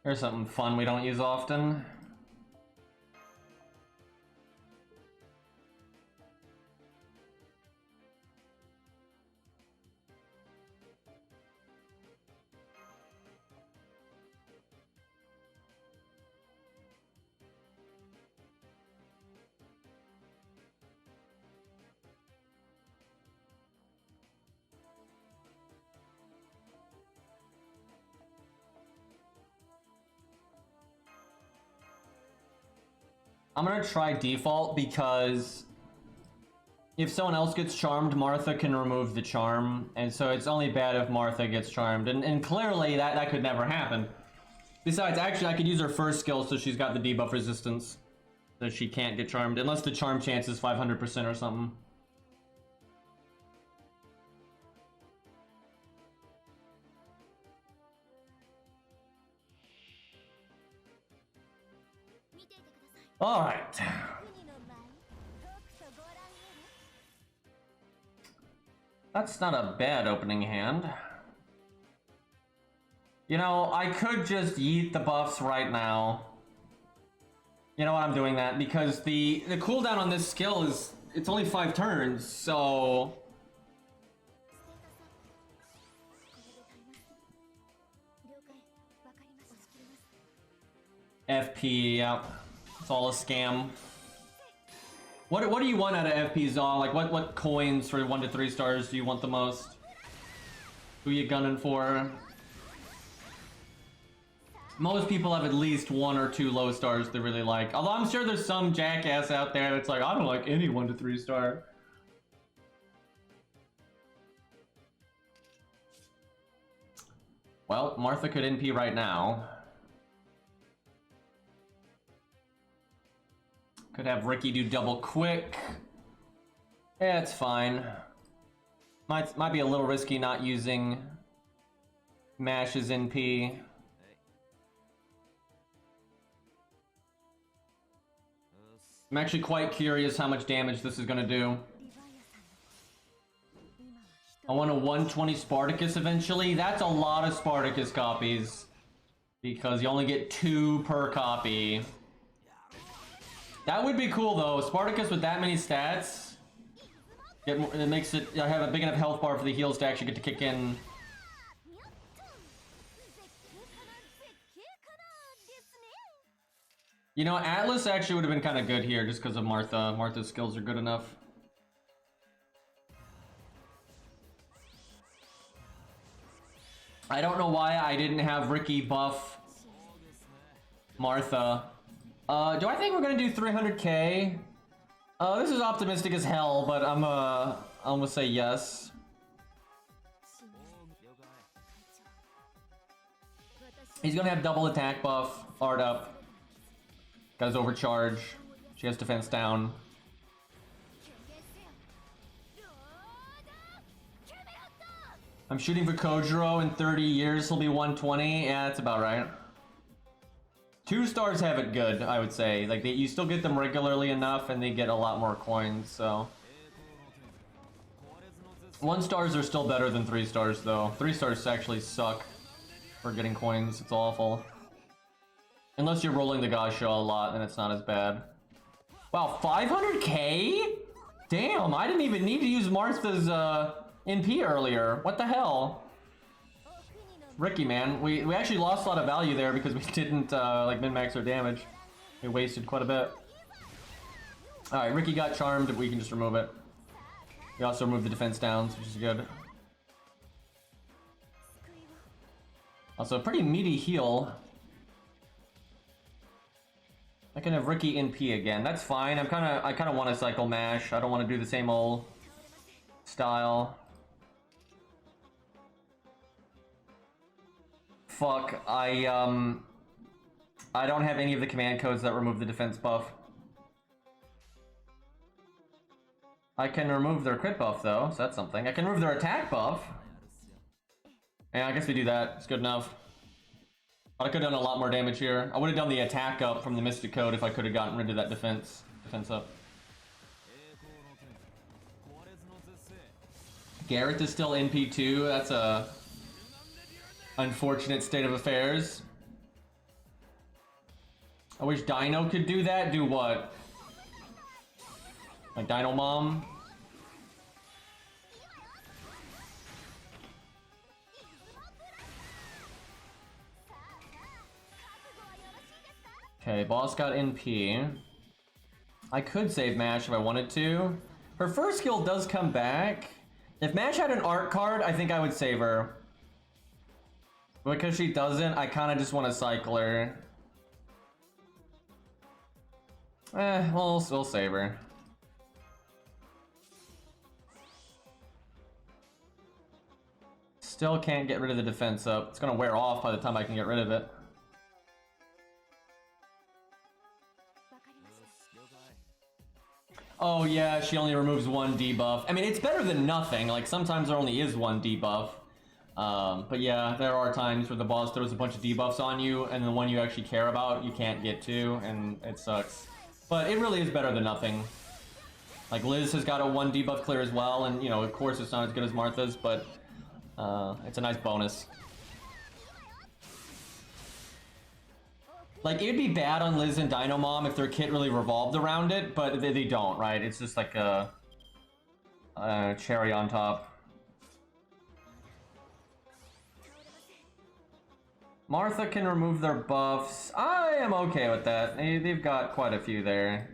Here's something fun we don't use often. I'm gonna try default because if someone else gets charmed, Martha can remove the charm, and so it's only bad if Martha gets charmed, and clearly that could never happen. Besides, actually, I could use her first skill so she's got the debuff resistance, so she can't get charmed, unless the charm chance is 500% or something. Alright. That's not a bad opening hand. You know, I could just yeet the buffs right now. You know what, I'm doing that because the cooldown on this skill is, it's only 5 turns, so... FP, yeah. It's all a scam. What do you want out of FP, Zaw? Like, what coins for 1 to 3 stars do you want the most? Who you gunning for? Most people have at least 1 or 2 low stars they really like. Although I'm sure there's some jackass out there that's like, I don't like any 1 to 3 star. Well, Martha could NP right now. Could have Ricky do double quick. Yeah, it's fine. Might be a little risky not using Mash's NP. I'm actually quite curious how much damage this is gonna do. I want a 120 Spartacus eventually. That's a lot of Spartacus copies. Because you only get 2 per copy. That would be cool though. Spartacus with that many stats. It makes it have a big enough health bar for the heals to actually get to kick in. You know, Atlas actually would have been kind of good here just because of Martha. Martha's skills are good enough. I don't know why I didn't have Ricky buff Martha. Do I think we're gonna do 300k? This is optimistic as hell, but I'm gonna say yes. He's gonna have double attack buff, art up. Got his overcharge. She has defense down. I'm shooting for Kojiro in 30 years. He'll be 120. Yeah, that's about right. 2 stars have it good, I would say. Like, you still get them regularly enough, and they get a lot more coins, so... 1 stars are still better than 3 stars, though. 3 stars actually suck for getting coins. It's awful. Unless you're rolling the Gasha a lot, then it's not as bad. Wow, 500k? Damn, I didn't even need to use Martha's NP earlier. What the hell? Ricky, man, we actually lost a lot of value there because we didn't like min-max our damage. We wasted quite a bit. Alright, Ricky got charmed, we can just remove it. We also removed the defense downs, which is good. Also, a pretty meaty heal. I can have Ricky NP again. That's fine. I kind of want to cycle mash. I don't want to do the same old style. Fuck, I don't have any of the command codes that remove the defense buff. I can remove their crit buff though, so that's something. I can remove their attack buff. Yeah, I guess we do that. It's good enough. I could have done a lot more damage here. I would have done the attack up from the Mystic Code if I could have gotten rid of that defense up. Garrett is still NP2. That's a unfortunate state of affairs. I wish Dino could do that. Do what? Like Dino Mom? Okay, boss got NP. I could save Mash if I wanted to. Her first skill does come back. If Mash had an art card, I think I would save her. Because she doesn't, I kind of just want to cycle her. We'll save her. Still can't get rid of the defense up. It's gonna wear off by the time I can get rid of it. Oh yeah, she only removes 1 debuff. I mean, it's better than nothing. Like, sometimes there only is 1 debuff. But yeah, there are times where the boss throws a bunch of debuffs on you, and the one you actually care about, you can't get to, and it sucks. But it really is better than nothing. Like, Liz has got a 1 debuff clear as well, and, you know, of course it's not as good as Martha's, but it's a nice bonus. Like, it'd be bad on Liz and Dino Mom if their kit really revolved around it, but they don't, right? It's just like a cherry on top. Martha can remove their buffs. I am okay with that. They've got quite a few there.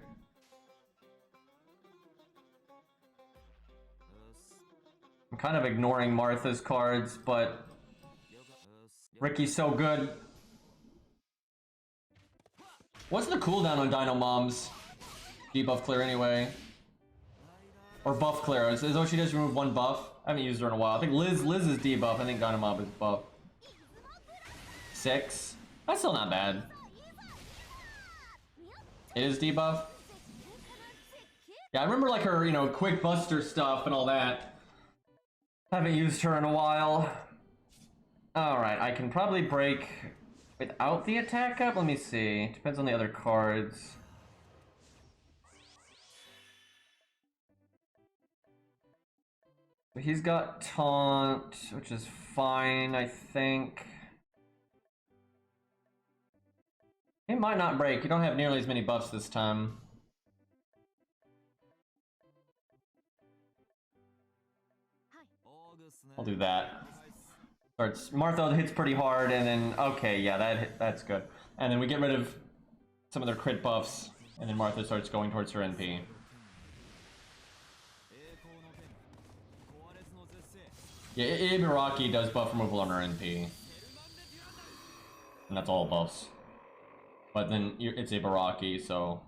I'm kind of ignoring Martha's cards, but Ricky's so good. What's the cooldown on Dino Mom's debuff clear anyway? Or buff clear? Is what she does remove 1 buff? I haven't used her in a while. I think Liz is debuff. I think Dino Mom is buff. 6? That's still not bad. It is debuff? Yeah, I remember like her, you know, quick buster stuff and all that. Haven't used her in a while. Alright, I can probably break without the attack up? Let me see. Depends on the other cards. He's got taunt, which is fine, I think. It might not break. You don't have nearly as many buffs this time. I'll do that. Starts, Martha hits pretty hard, and then okay, yeah, that's good. And then we get rid of some of their crit buffs, and then Martha starts going towards her NP. Yeah, Ibaraki does buff removal on her NP, and that's all buffs. But then it's Ibaraki, so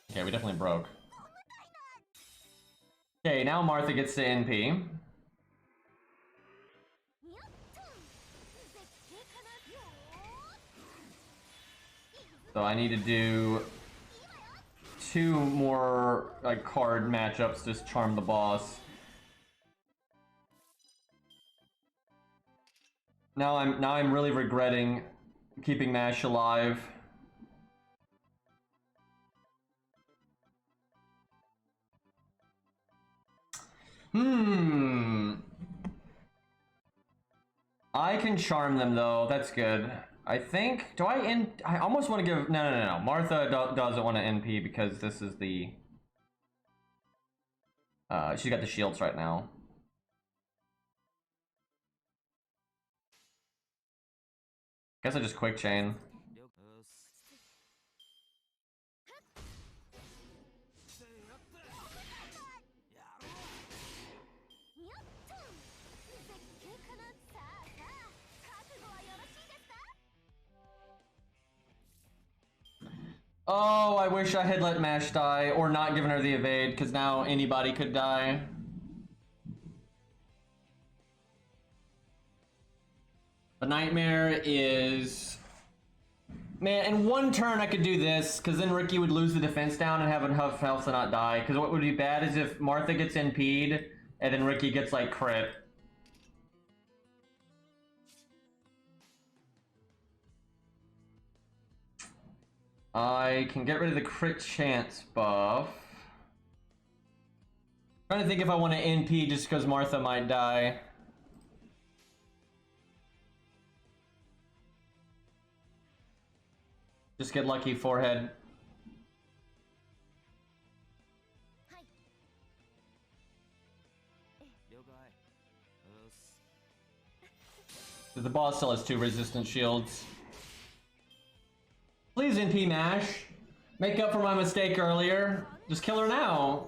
okay, we definitely broke. Okay, now Martha gets to NP. So I need to do 2 more like card matchups to charm the boss. Now I'm really regretting keeping Mash alive. I can charm them though. That's good. I think. I almost want to give. No. Martha doesn't want to NP because this is the. She's got the shields right now. Guess I just quick chain. Oh, I wish I had let Mash die, or not given her the evade, because now anybody could die. The nightmare is... Man, in 1 turn I could do this, because then Ricky would lose the defense down and have enough health to not die. Because what would be bad is if Martha gets NP'd, and then Ricky gets, like, crit. I can get rid of the crit chance buff. I'm trying to think if I want to NP just because Martha might die. Just get lucky forehead. The boss still has 2 resistant shields. Please NP Mash. Make up for my mistake earlier. Just kill her now.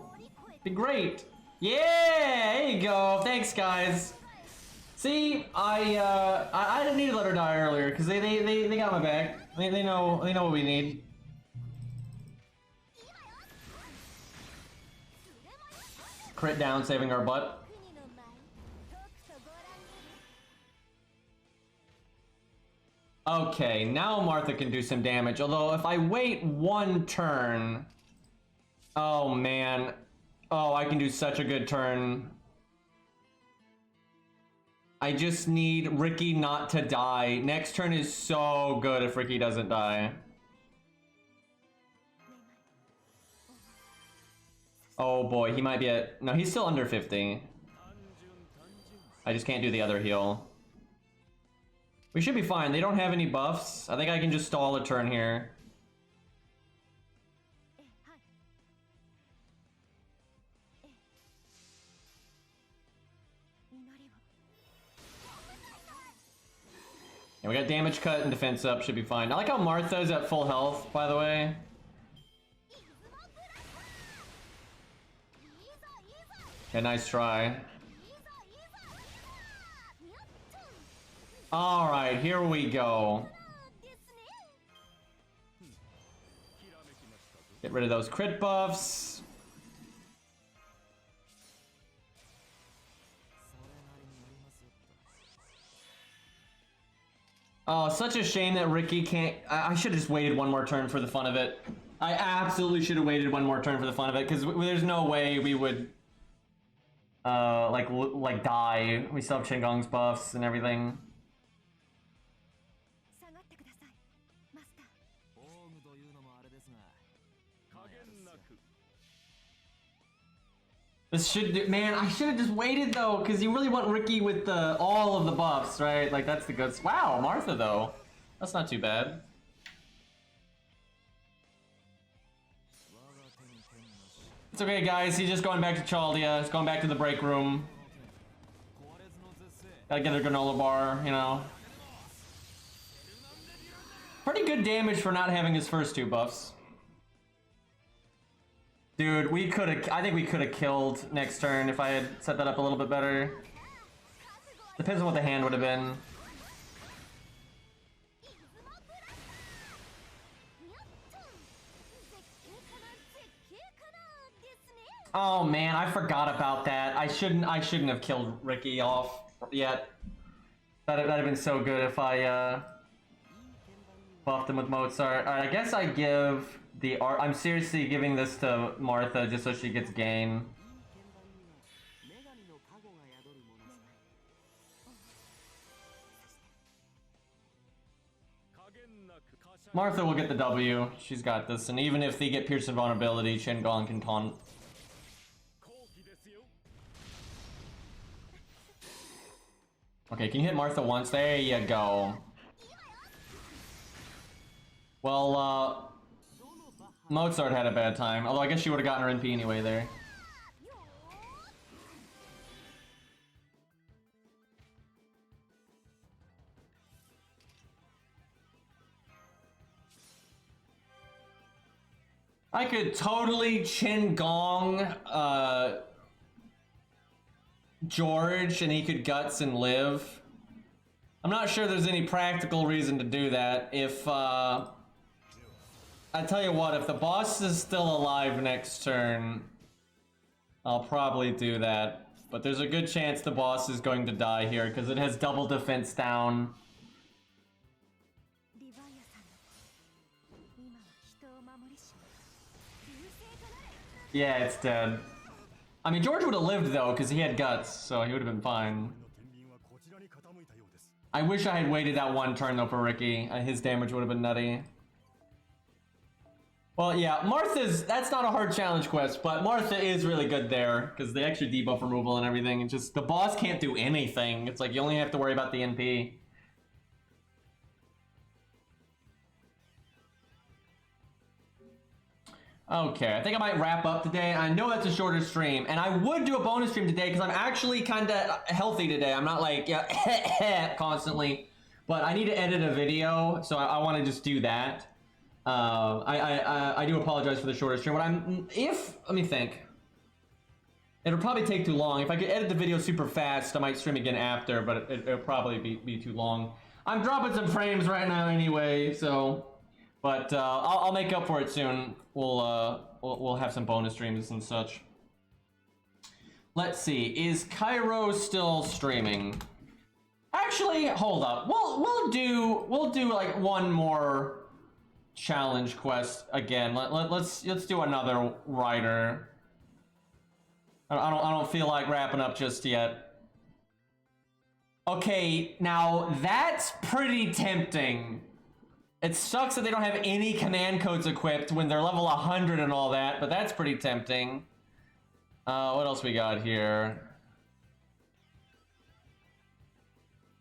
Be great. Yeah, there you go. Thanks, guys. See, I didn't need to let her die earlier because they got my back. They know what we need. Crit down, saving our butt. Okay, now Martha can do some damage, although if I wait 1 turn... Oh, man. Oh, I can do such a good turn. I just need Ricky not to die. Next turn is so good if Ricky doesn't die. Oh boy, he might be at... No, he's still under 50. I just can't do the other heal. We should be fine. They don't have any buffs. I think I can just stall a turn here. And we got damage cut and defense up, should be fine. I like how Martha's at full health, by the way. Okay, nice try. Alright, here we go. Get rid of those crit buffs. Oh, such a shame that Ricky can't... I should have just waited one more turn for the fun of it. I absolutely should have waited one more turn for the fun of it, because there's no way we would... like die. We still have Qingong's buffs and everything. This should do, man, I should have just waited though, because you really want Ricky with all of the buffs, right? Like that's the good. Wow, Martha though. That's not too bad. It's okay guys, he's just going back to Chaldia. He's going back to the break room. Gotta get a granola bar, you know. Pretty good damage for not having his first two buffs. Dude, we could have... I think we could have killed next turn if I had set that up a little bit better. Depends on what the hand would have been. Oh man, I forgot about that. I shouldn't have killed Ricky off yet. That'd have been so good if I buffed him with Mozart. Alright, I guess I give the art. I'm seriously giving this to Martha just so she gets gain. Martha will get the W. She's got this. And even if they get Pierce Invulnerability, Qingong can taunt. Okay, can you hit Martha once? There you go. Well, Mozart had a bad time. Although I guess she would have gotten her NP anyway there. I could totally Qingong George and he could guts and live. I'm not sure there's any practical reason to do that. If I tell you what, if the boss is still alive next turn, I'll probably do that. But there's a good chance the boss is going to die here because it has double defense down. Yeah, it's dead. I mean, George would have lived though, because he had guts, so he would have been fine. I wish I had waited that one turn though for Ricky. His damage would have been nutty. Well, yeah, Martha's... That's not a hard challenge quest, but Martha is really good there, because the extra debuff removal and everything. It's just, the boss can't do anything. It's like, you only have to worry about the NP. Okay, I think I might wrap up today. I know that's a shorter stream, and I would do a bonus stream today because I'm actually kind of healthy today. I'm not like constantly, but I need to edit a video, so I want to just do that. I do apologize for the shorter stream. Let me think. It'll probably take too long. If I could edit the video super fast, I might stream again after, but it'll probably be too long. I'm dropping some frames right now anyway, so. But I'll make up for it soon. We'll have some bonus streams and such. Let's see. Is Cairo still streaming? Actually, hold up. We'll do like one more challenge quest again. Let's do another rider. I don't feel like wrapping up just yet. Okay, now that's pretty tempting. It sucks that they don't have any command codes equipped when they're level 100 and all that, but that's pretty tempting. What else we got here?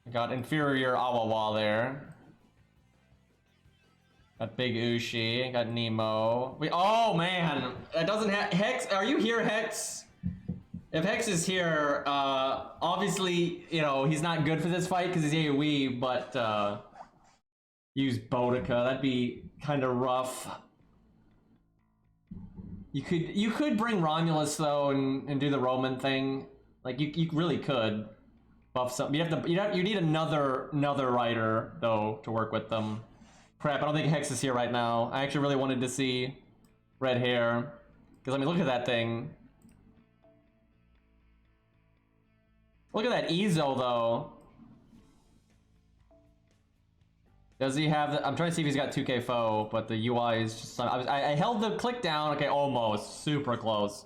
We got inferior Awawa there. Got Big Ushi. Got Nemo. Oh man, that doesn't have Hex. Are you here, Hex? If Hex is here, obviously, you know, he's not good for this fight because he's AoE, but use Boudica. That'd be kind of rough. You could bring Romulus though and do the Roman thing. Like you really could buff some. You need another rider though to work with them. Crap, I don't think Hex is here right now. I actually really wanted to see red hair because I mean look at that thing. Look at that Ezo though. Does he have the, I'm trying to see if he's got 2K foe, but the UI is just, I held the click down, okay, almost, super close.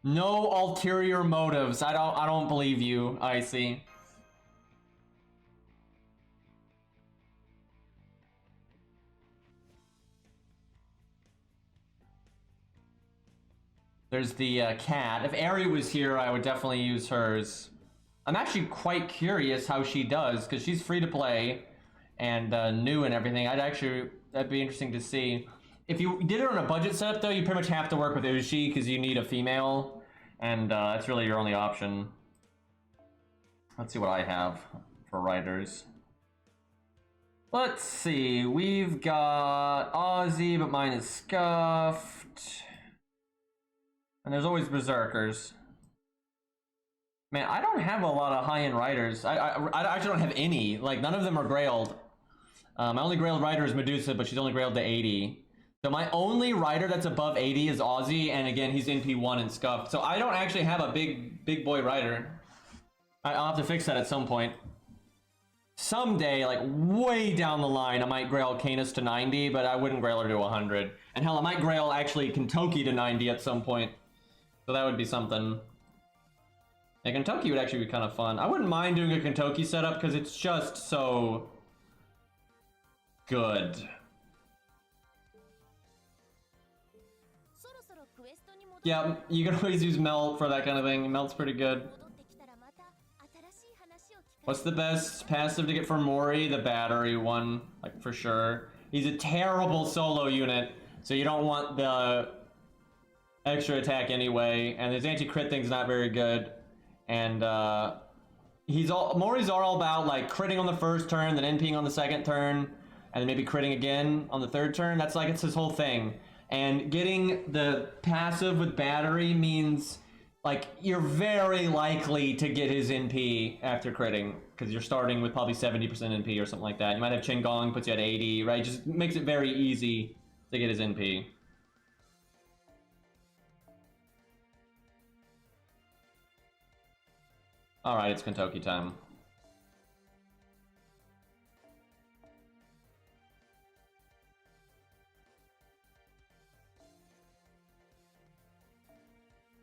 No ulterior motives. I don't believe you, Icy. There's the cat. If Ari was here, I would definitely use hers. I'm actually quite curious how she does, because she's free to play and new and everything. That'd be interesting to see. If you did it on a budget setup, though, you pretty much have to work with Ushi, because you need a female, and that's really your only option. Let's see what I have for writers. Let's see, we've got Ozzy, but mine is scuffed. And there's always Berserkers. Man, I don't have a lot of high-end riders. I actually don't have any. Like, none of them are grailed. My only grailed rider is Medusa, but she's only grailed to 80. So my only rider that's above 80 is Ozzy, and again, he's NP1 and scuffed. So I don't actually have a big boy rider. I'll have to fix that at some point. Someday, like way down the line, I might grail Canis to 90, but I wouldn't grail her to 100. And hell, I might grail actually Kentucky to 90 at some point. So that would be something. Yeah, Kentucky would actually be kind of fun. I wouldn't mind doing a Kentucky setup because it's just so good. Yeah, you can always use Melt for that kind of thing. Melt's pretty good. What's the best passive to get for Mori? The battery one, like for sure. He's a terrible solo unit, so you don't want the extra attack anyway, and his anti-crit thing's not very good. And Mori's all about like critting on the first turn, then NPing on the second turn, and then maybe critting again on the third turn. That's like, it's his whole thing. And getting the passive with battery means like you're very likely to get his NP after critting, because you're starting with probably 70% NP or something like that. You might have Qinggong, puts you at 80, right? Just makes it very easy to get his NP. Alright, it's Kentucky time.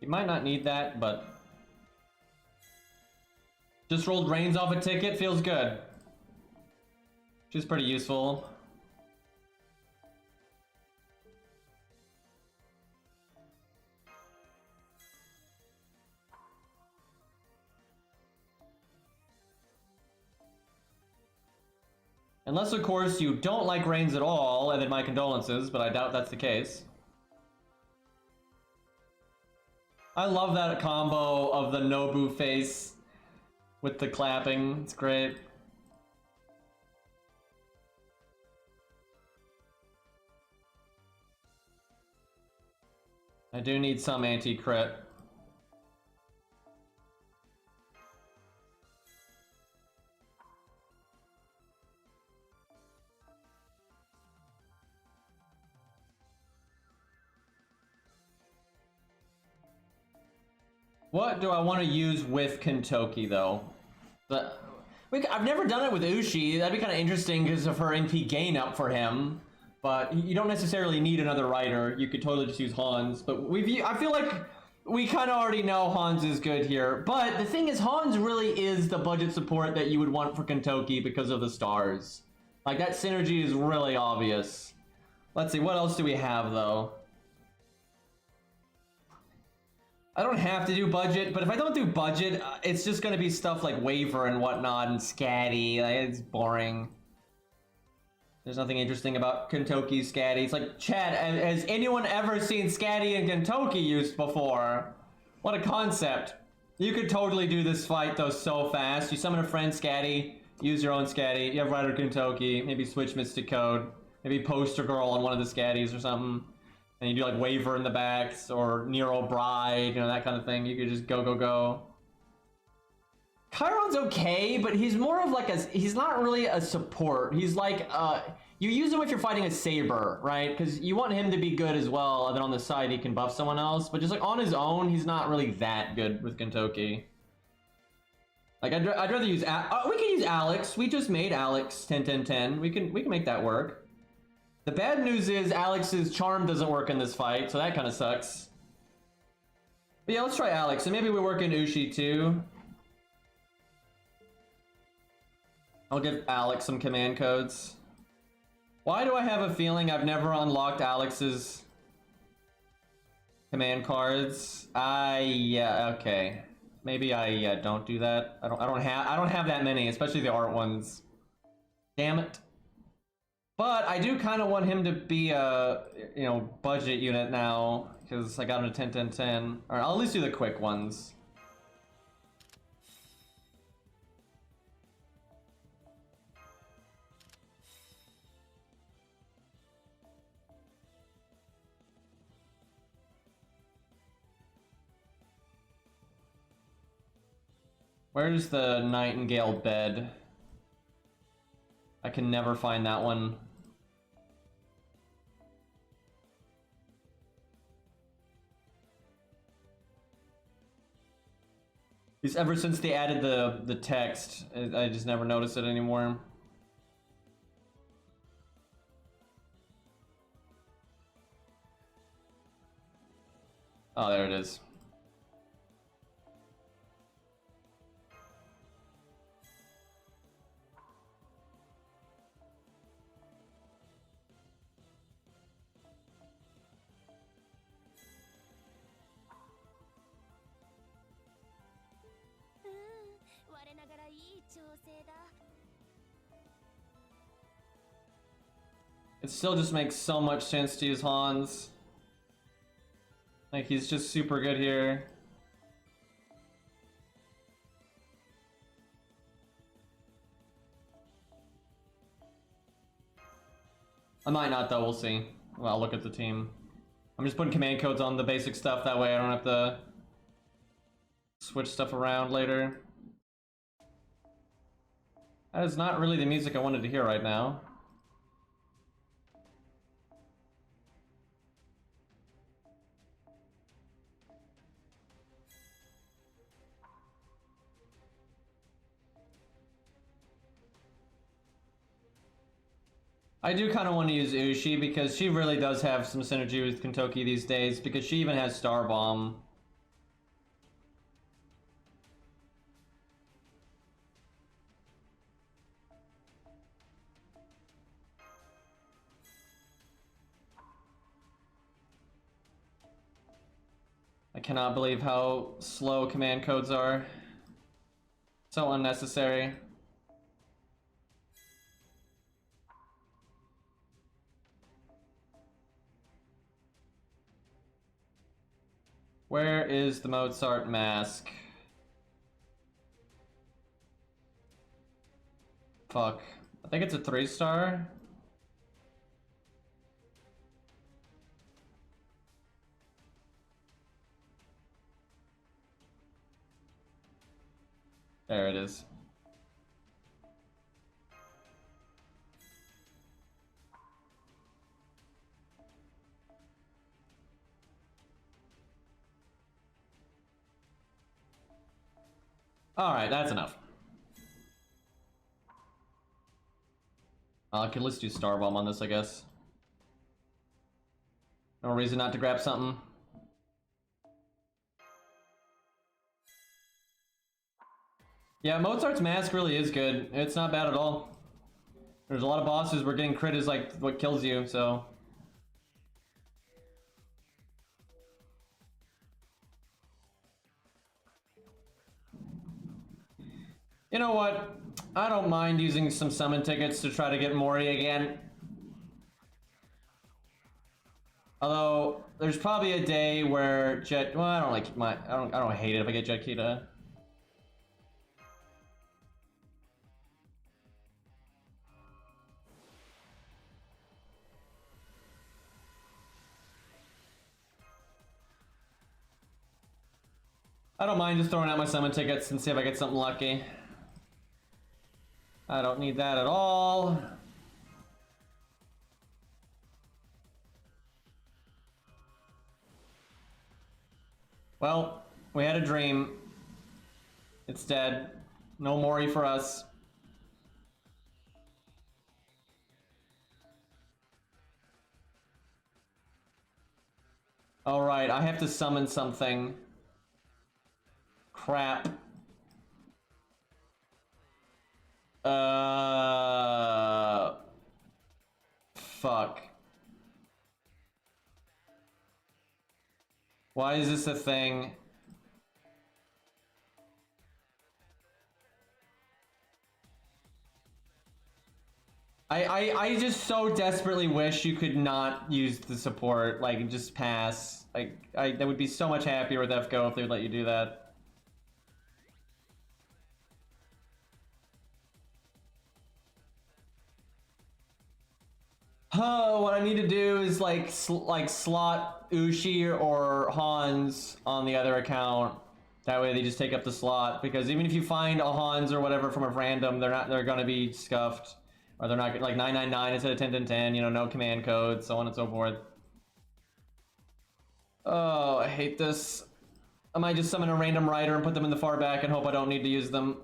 You might not need that, but just rolled Reigns off a ticket, feels good. She's pretty useful. Unless, of course, you don't like Reigns at all, and then my condolences, but I doubt that's the case. I love that combo of the Nobu face with the clapping. It's great. I do need some anti-crit. What do I want to use with Kentucky, though? I've never done it with Ushi. That'd be kind of interesting because of her NP gain up for him. But you don't necessarily need another rider. You could totally just use Hans. But I feel like we kind of already know Hans is good here, but the thing is, Hans really is the budget support that you would want for Kentucky because of the stars. Like, that synergy is really obvious. Let's see, what else do we have, though? I don't have to do budget, but if I don't do budget, it's just gonna be stuff like Waver and whatnot and Scatty. Like, it's boring. There's nothing interesting about Kentucky Scatty. It's like, Chad, has anyone ever seen Scatty and Kentucky used before? What a concept. You could totally do this fight, though, so fast. You summon a friend Scatty, use your own Scatty, you have Rider Kentucky, maybe switch Mystic Code, maybe Poster Girl on one of the Scatties or something. And you do like Waver in the backs or Nero Bride, you know, that kind of thing. You could just go. Chiron's okay, but he's more of like he's not really a support. He's like, you use him if you're fighting a Saber, right? Because you want him to be good as well, and then on the side he can buff someone else. But just like on his own, he's not really that good with Kentucky. Like, I'd rather use, we can use Alex. We just made Alex 10-10-10. We can make that work. The bad news is Alex's charm doesn't work in this fight, so that kind of sucks. But yeah, let's try Alex, and maybe we work in Ushi too. I'll give Alex some command codes. Why do I have a feeling I've never unlocked Alex's command cards? Yeah, okay. Maybe I don't do that. I don't have that many, especially the art ones. Damn it. But I do kind of want him to be a, you know, budget unit now, because I got him to 10-10-10. Alright, I'll at least do the quick ones. Where's the Nightingale bed? I can never find that one. Because ever since they added the text, I just never noticed it anymore. Oh, there it is. It still just makes so much sense to use Hans. Like, he's just super good here. I might not though, we'll see. Well, I'll look at the team. I'm just putting command codes on the basic stuff, that way I don't have to switch stuff around later. That is not really the music I wanted to hear right now. I do kind of want to use Ushi because she really does have some synergy with Kentucky these days, because she even has Star Bomb. I cannot believe how slow command codes are. So unnecessary. Where is the Mozart mask? Fuck. I think it's a 3-star. There it is. Alright, that's enough. Okay, let's do Star Bomb on this, I guess. No reason not to grab something. Yeah, Mozart's Mask really is good. It's not bad at all. There's a lot of bosses where getting crit is like what kills you, so. You know what? I don't mind using some summon tickets to try to get Mori again. Although there's probably a day where Jet. Well, I don't like my. I don't hate it if I get Jet Kita. I don't mind just throwing out my summon tickets and see if I get something lucky. I don't need that at all. Well, we had a dream. It's dead. No Mori for us. Alright, I have to summon something. Crap. Fuck. Why is this a thing? I just so desperately wish you could not use the support, like, just pass. Like, I would be so much happier with FGO if they would let you do that. Oh, what I need to do is like slot Ushi or Hans on the other account. That way they just take up the slot, because even if you find a Hans or whatever from a random, they're gonna be scuffed, or they're not like 999 instead of 1010. You know, no command code, so on and so forth. Oh, I hate this. I might just summon a random rider and put them in the far back and hope I don't need to use them.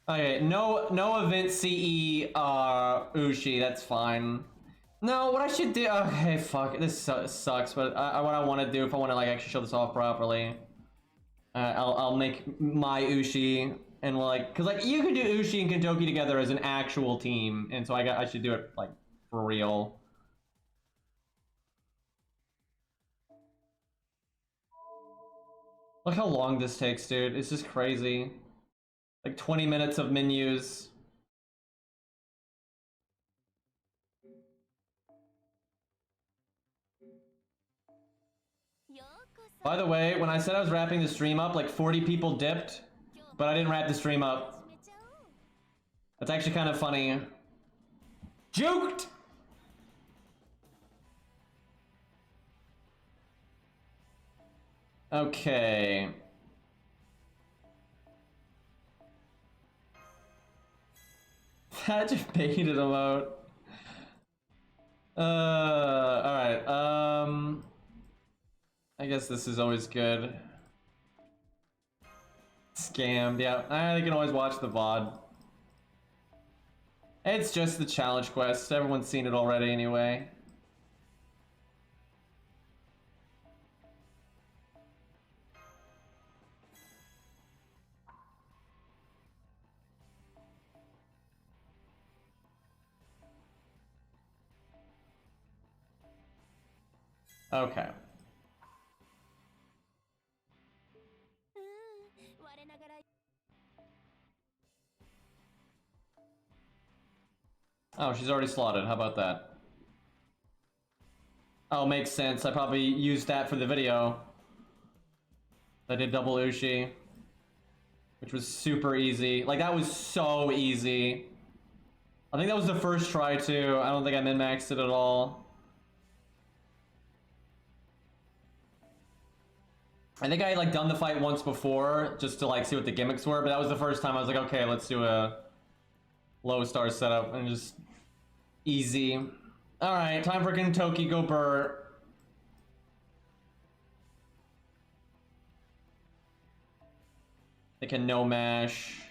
Okay, no event CE Ushi, that's fine. No, what I should do, okay, fuck, this sucks, but what I want to do, if I want to like actually show this off properly, I'll make my Ushi, and like, cause like you can do Ushi and Kentucky together as an actual team, and so I should do it like for real. Look how long this takes, dude. It's just crazy. Like 20 minutes of menus. By the way, when I said I was wrapping the stream up, like 40 people dipped, but I didn't wrap the stream up. That's actually kind of funny. Juked! Okay. That just baited him out. Alright, I guess this is always good. Scammed, yeah. I can always watch the VOD. It's just the challenge quest. Everyone's seen it already anyway. Okay. Oh, she's already slotted. How about that? Oh, makes sense. I probably used that for the video. I did double Ushi, which was super easy. Like, that was so easy. I think that was the first try, too. I don't think I min-maxed it at all. I think I had, like, done the fight once before, just to, like, see what the gimmicks were, but that was the first time I was like, okay, let's do a low star setup, and just easy. Alright, time for Kentucky go Burr. They can no mash.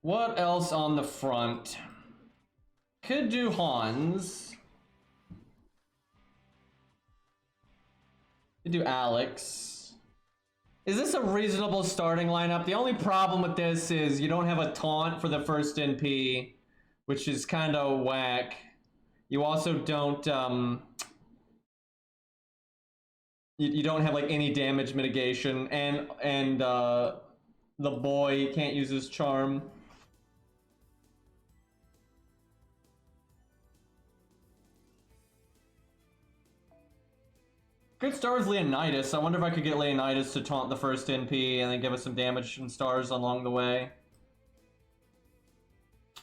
What else on the front? Could do Hans. We do Alex. Is this a reasonable starting lineup? The only problem with this is you don't have a taunt for the first NP, which is kind of whack. You also don't, you don't have like any damage mitigation, and the boy can't use his charm. Good start with Leonidas. I wonder if I could get Leonidas to taunt the first NP and then give us some damage and stars along the way.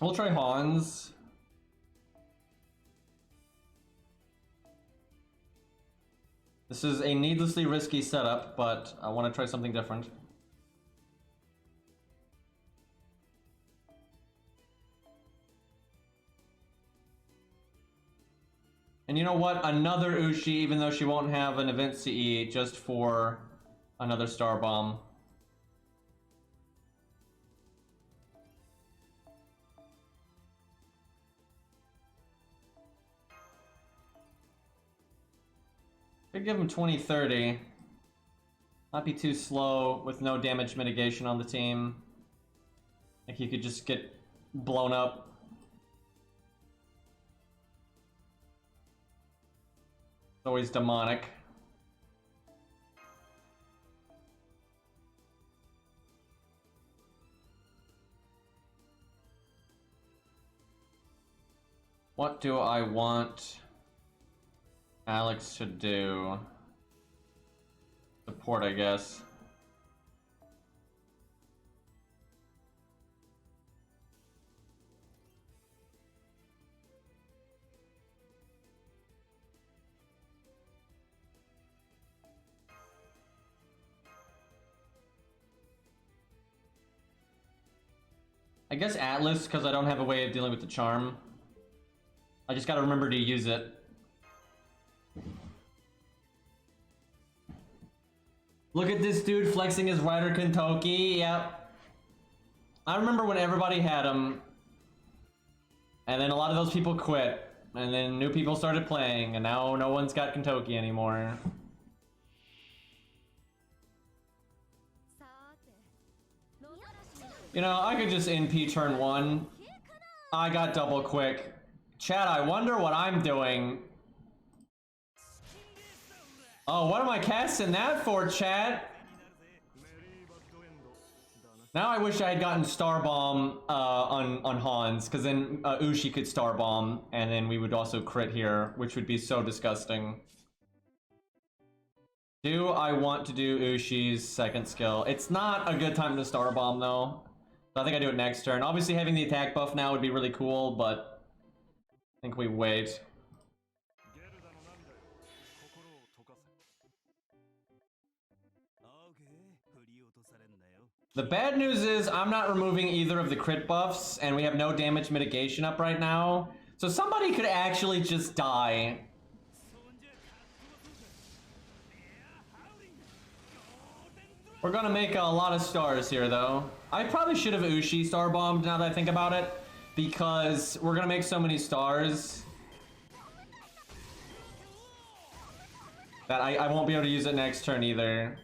We'll try Hans. This is a needlessly risky setup, but I want to try something different. And you know what? Another Ushi, even though she won't have an event CE, just for another Star Bomb. Could give him 20-30. Not be too slow with no damage mitigation on the team. Like he could just get blown up. Always demonic. What do I want Alex to do? Support, I guess. I guess Atlas, because I don't have a way of dealing with the charm. I just gotta remember to use it. Look at this dude flexing his Rider Kentucky, yep. I remember when everybody had him, and then a lot of those people quit, and then new people started playing, and now no one's got Kentucky anymore. You know, I could just NP turn 1. I got double quick. Chat, I wonder what I'm doing. Oh, what am I casting that for, chat? Now I wish I had gotten Star Bomb on Hans, because then Ushi could Star Bomb, and then we would also crit here, which would be so disgusting. Do I want to do Ushi's second skill? It's not a good time to Star Bomb, though. So I think I do it next turn. Obviously, having the attack buff now would be really cool, but I think we wait. The bad news is I'm not removing either of the crit buffs, and we have no damage mitigation up right now. So somebody could actually just die. We're gonna make a lot of stars here, though. I probably should have Ushi Star Bombed now that I think about it, because we're gonna make so many stars that I won't be able to use it next turn either.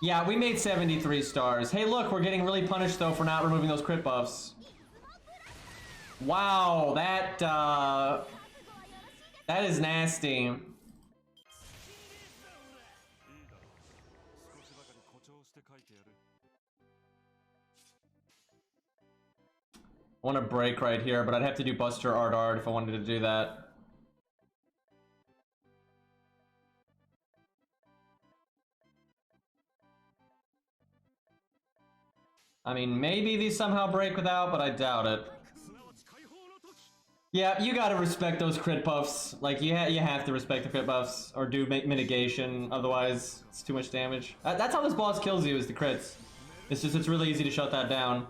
Yeah, we made 73 stars. Hey, look, we're getting really punished, though, for not removing those crit buffs. Wow, that is nasty. I want to break right here, but I'd have to do Buster Art if I wanted to do that. I mean, maybe these somehow break without, but I doubt it. Yeah, you gotta respect those crit buffs. Like, you have to respect the crit buffs, or do mitigation, otherwise it's too much damage. That's how this boss kills you, is the crits. It's just, it's really easy to shut that down.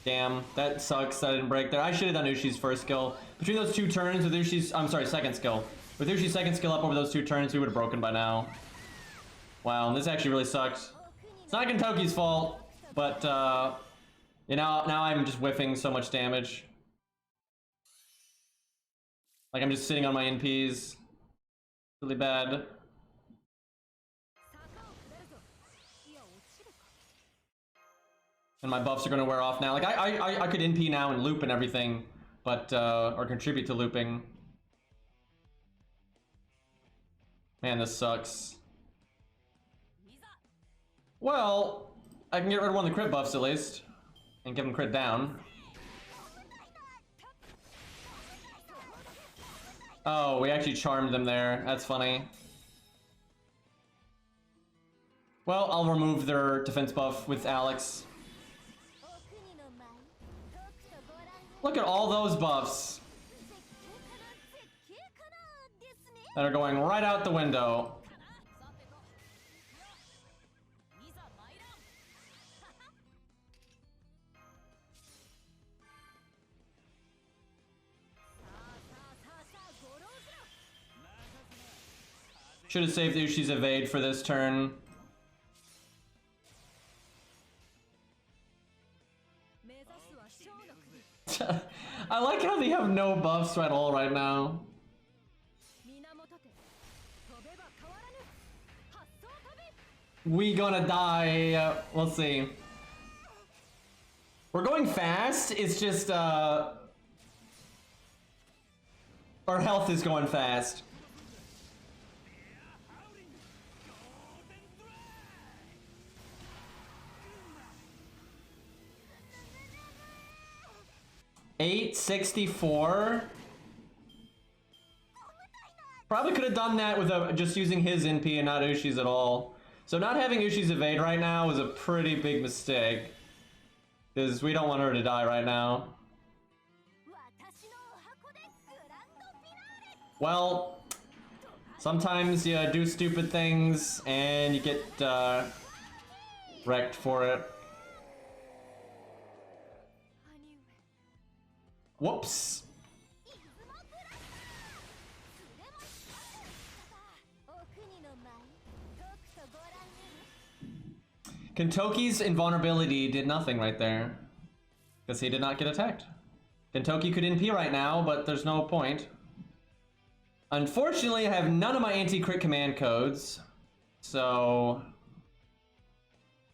Damn, that sucks that I didn't break there. I should have done Ushi's first skill. Between those two turns with Ushi's, I'm sorry, second skill. With Ushi's second skill up over those two turns, we would have broken by now. Wow, this actually really sucks. It's not Kentucky's fault, but, you know, now I'm just whiffing so much damage. Like I'm just sitting on my NPs. Really bad. And my buffs are gonna wear off now. Like I could NP now and loop and everything, but or contribute to looping. Man, this sucks. Well, I can get rid of one of the crit buffs at least, and give him crit down. Oh, we actually charmed them there. That's funny. Well, I'll remove their defense buff with Alex. Look at all those buffs that are going right out the window. Should have saved Ushi's evade for this turn. I like how they have no buffs at all right now. We gonna die. We'll see. We're going fast. It's just our health is going fast. $864. Probably could have done that with just using his NP and not Ushi's at all. So not having Ushi's evade right now is a pretty big mistake, because we don't want her to die right now. Well, sometimes you do stupid things and you get wrecked for it. Whoops. Kentoki's invulnerability did nothing right there, because he did not get attacked. Kentoki could NP right now, but there's no point. Unfortunately, I have none of my anti-crit command codes, so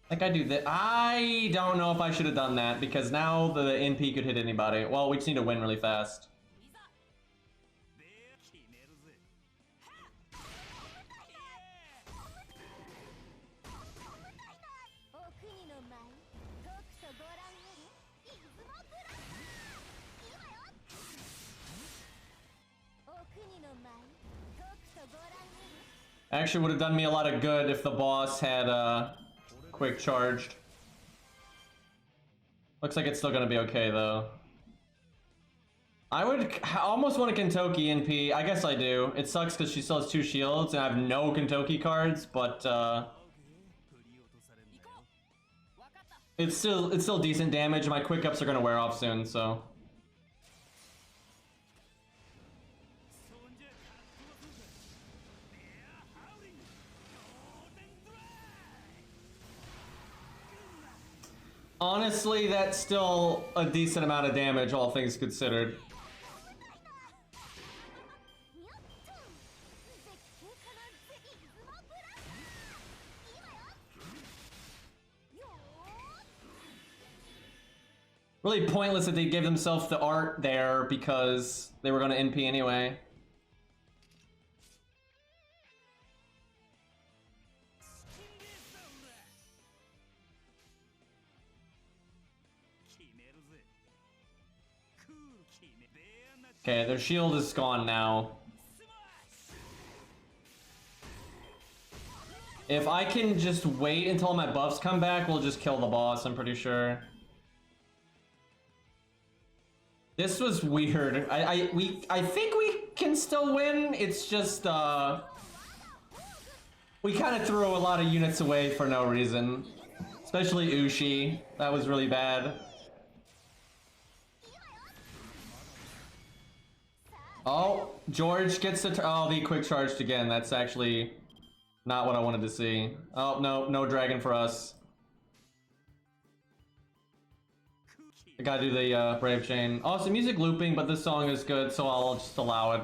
I think I do that. I don't know if I should have done that, because now the NP could hit anybody. Well, we just need to win really fast. Actually would have done me a lot of good if the boss had quick charged. Looks like it's still gonna be okay though. I would almost want a Kentoki NP. I guess I do. It sucks because she still has 2 shields and I have no Kentoki cards, but it's still decent damage. My quick ups are gonna wear off soon, so. Honestly, that's still a decent amount of damage, all things considered. Really pointless that they gave themselves the art there because they were going to NP anyway. Okay, their shield is gone now. If I can just wait until my buffs come back, we'll just kill the boss, I'm pretty sure. This was weird. I think we can still win. It's just we kind of threw a lot of units away for no reason. Especially Ushi. That was really bad. Oh, George gets to oh, he quick charged again. That's actually not what I wanted to see. Oh, no dragon for us. I gotta do the Brave Chain. Oh, it's the music looping, but this song is good, so I'll just allow it.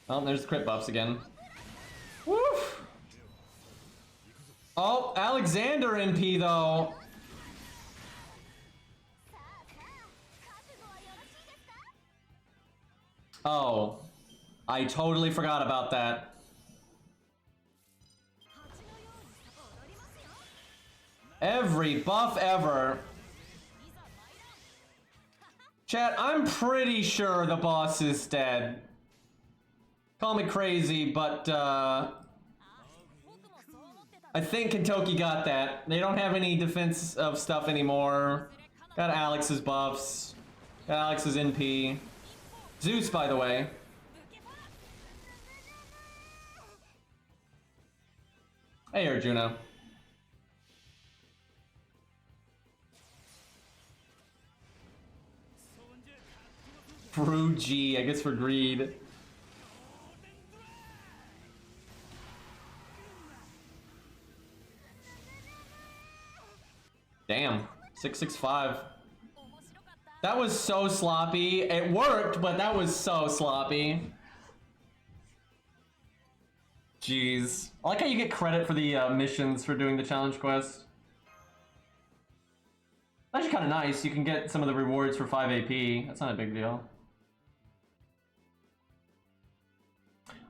Oh, there's crit buffs again. Woof! Oh, Alexander MP though. Oh, I totally forgot about that. Every buff ever. Chat, I'm pretty sure the boss is dead. Call me crazy, but I think Kentucky got that. They don't have any defense of stuff anymore. Got Alex's buffs. Got Alex's NP. Zeus, by the way. Hey, Arjuna. Brew G, I guess for greed. Damn, 665. That was so sloppy. It worked, but that was so sloppy. Jeez. I like how you get credit for the missions for doing the challenge quest. Actually kind of nice. You can get some of the rewards for 5 AP. That's not a big deal.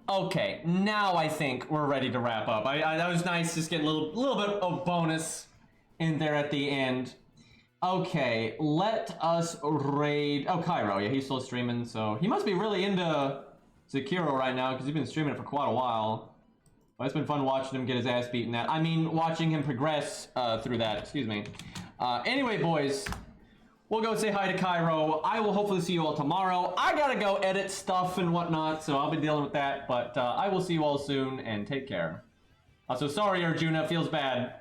Okay, now I think we're ready to wrap up. That was nice, just getting a little bit of bonus in there at the end. Okay, let us raid. Oh, Cairo, yeah, he's still streaming, so he must be really into Sekiro right now because he's been streaming it for quite a while. But it's been fun watching him get his ass beaten. That I mean, watching him progress through that. Excuse me. Anyway, boys, we'll go say hi to Cairo. I will hopefully see you all tomorrow. I gotta go edit stuff and whatnot, so I'll be dealing with that. But I will see you all soon, and take care. Also, sorry, Arjuna, feels bad.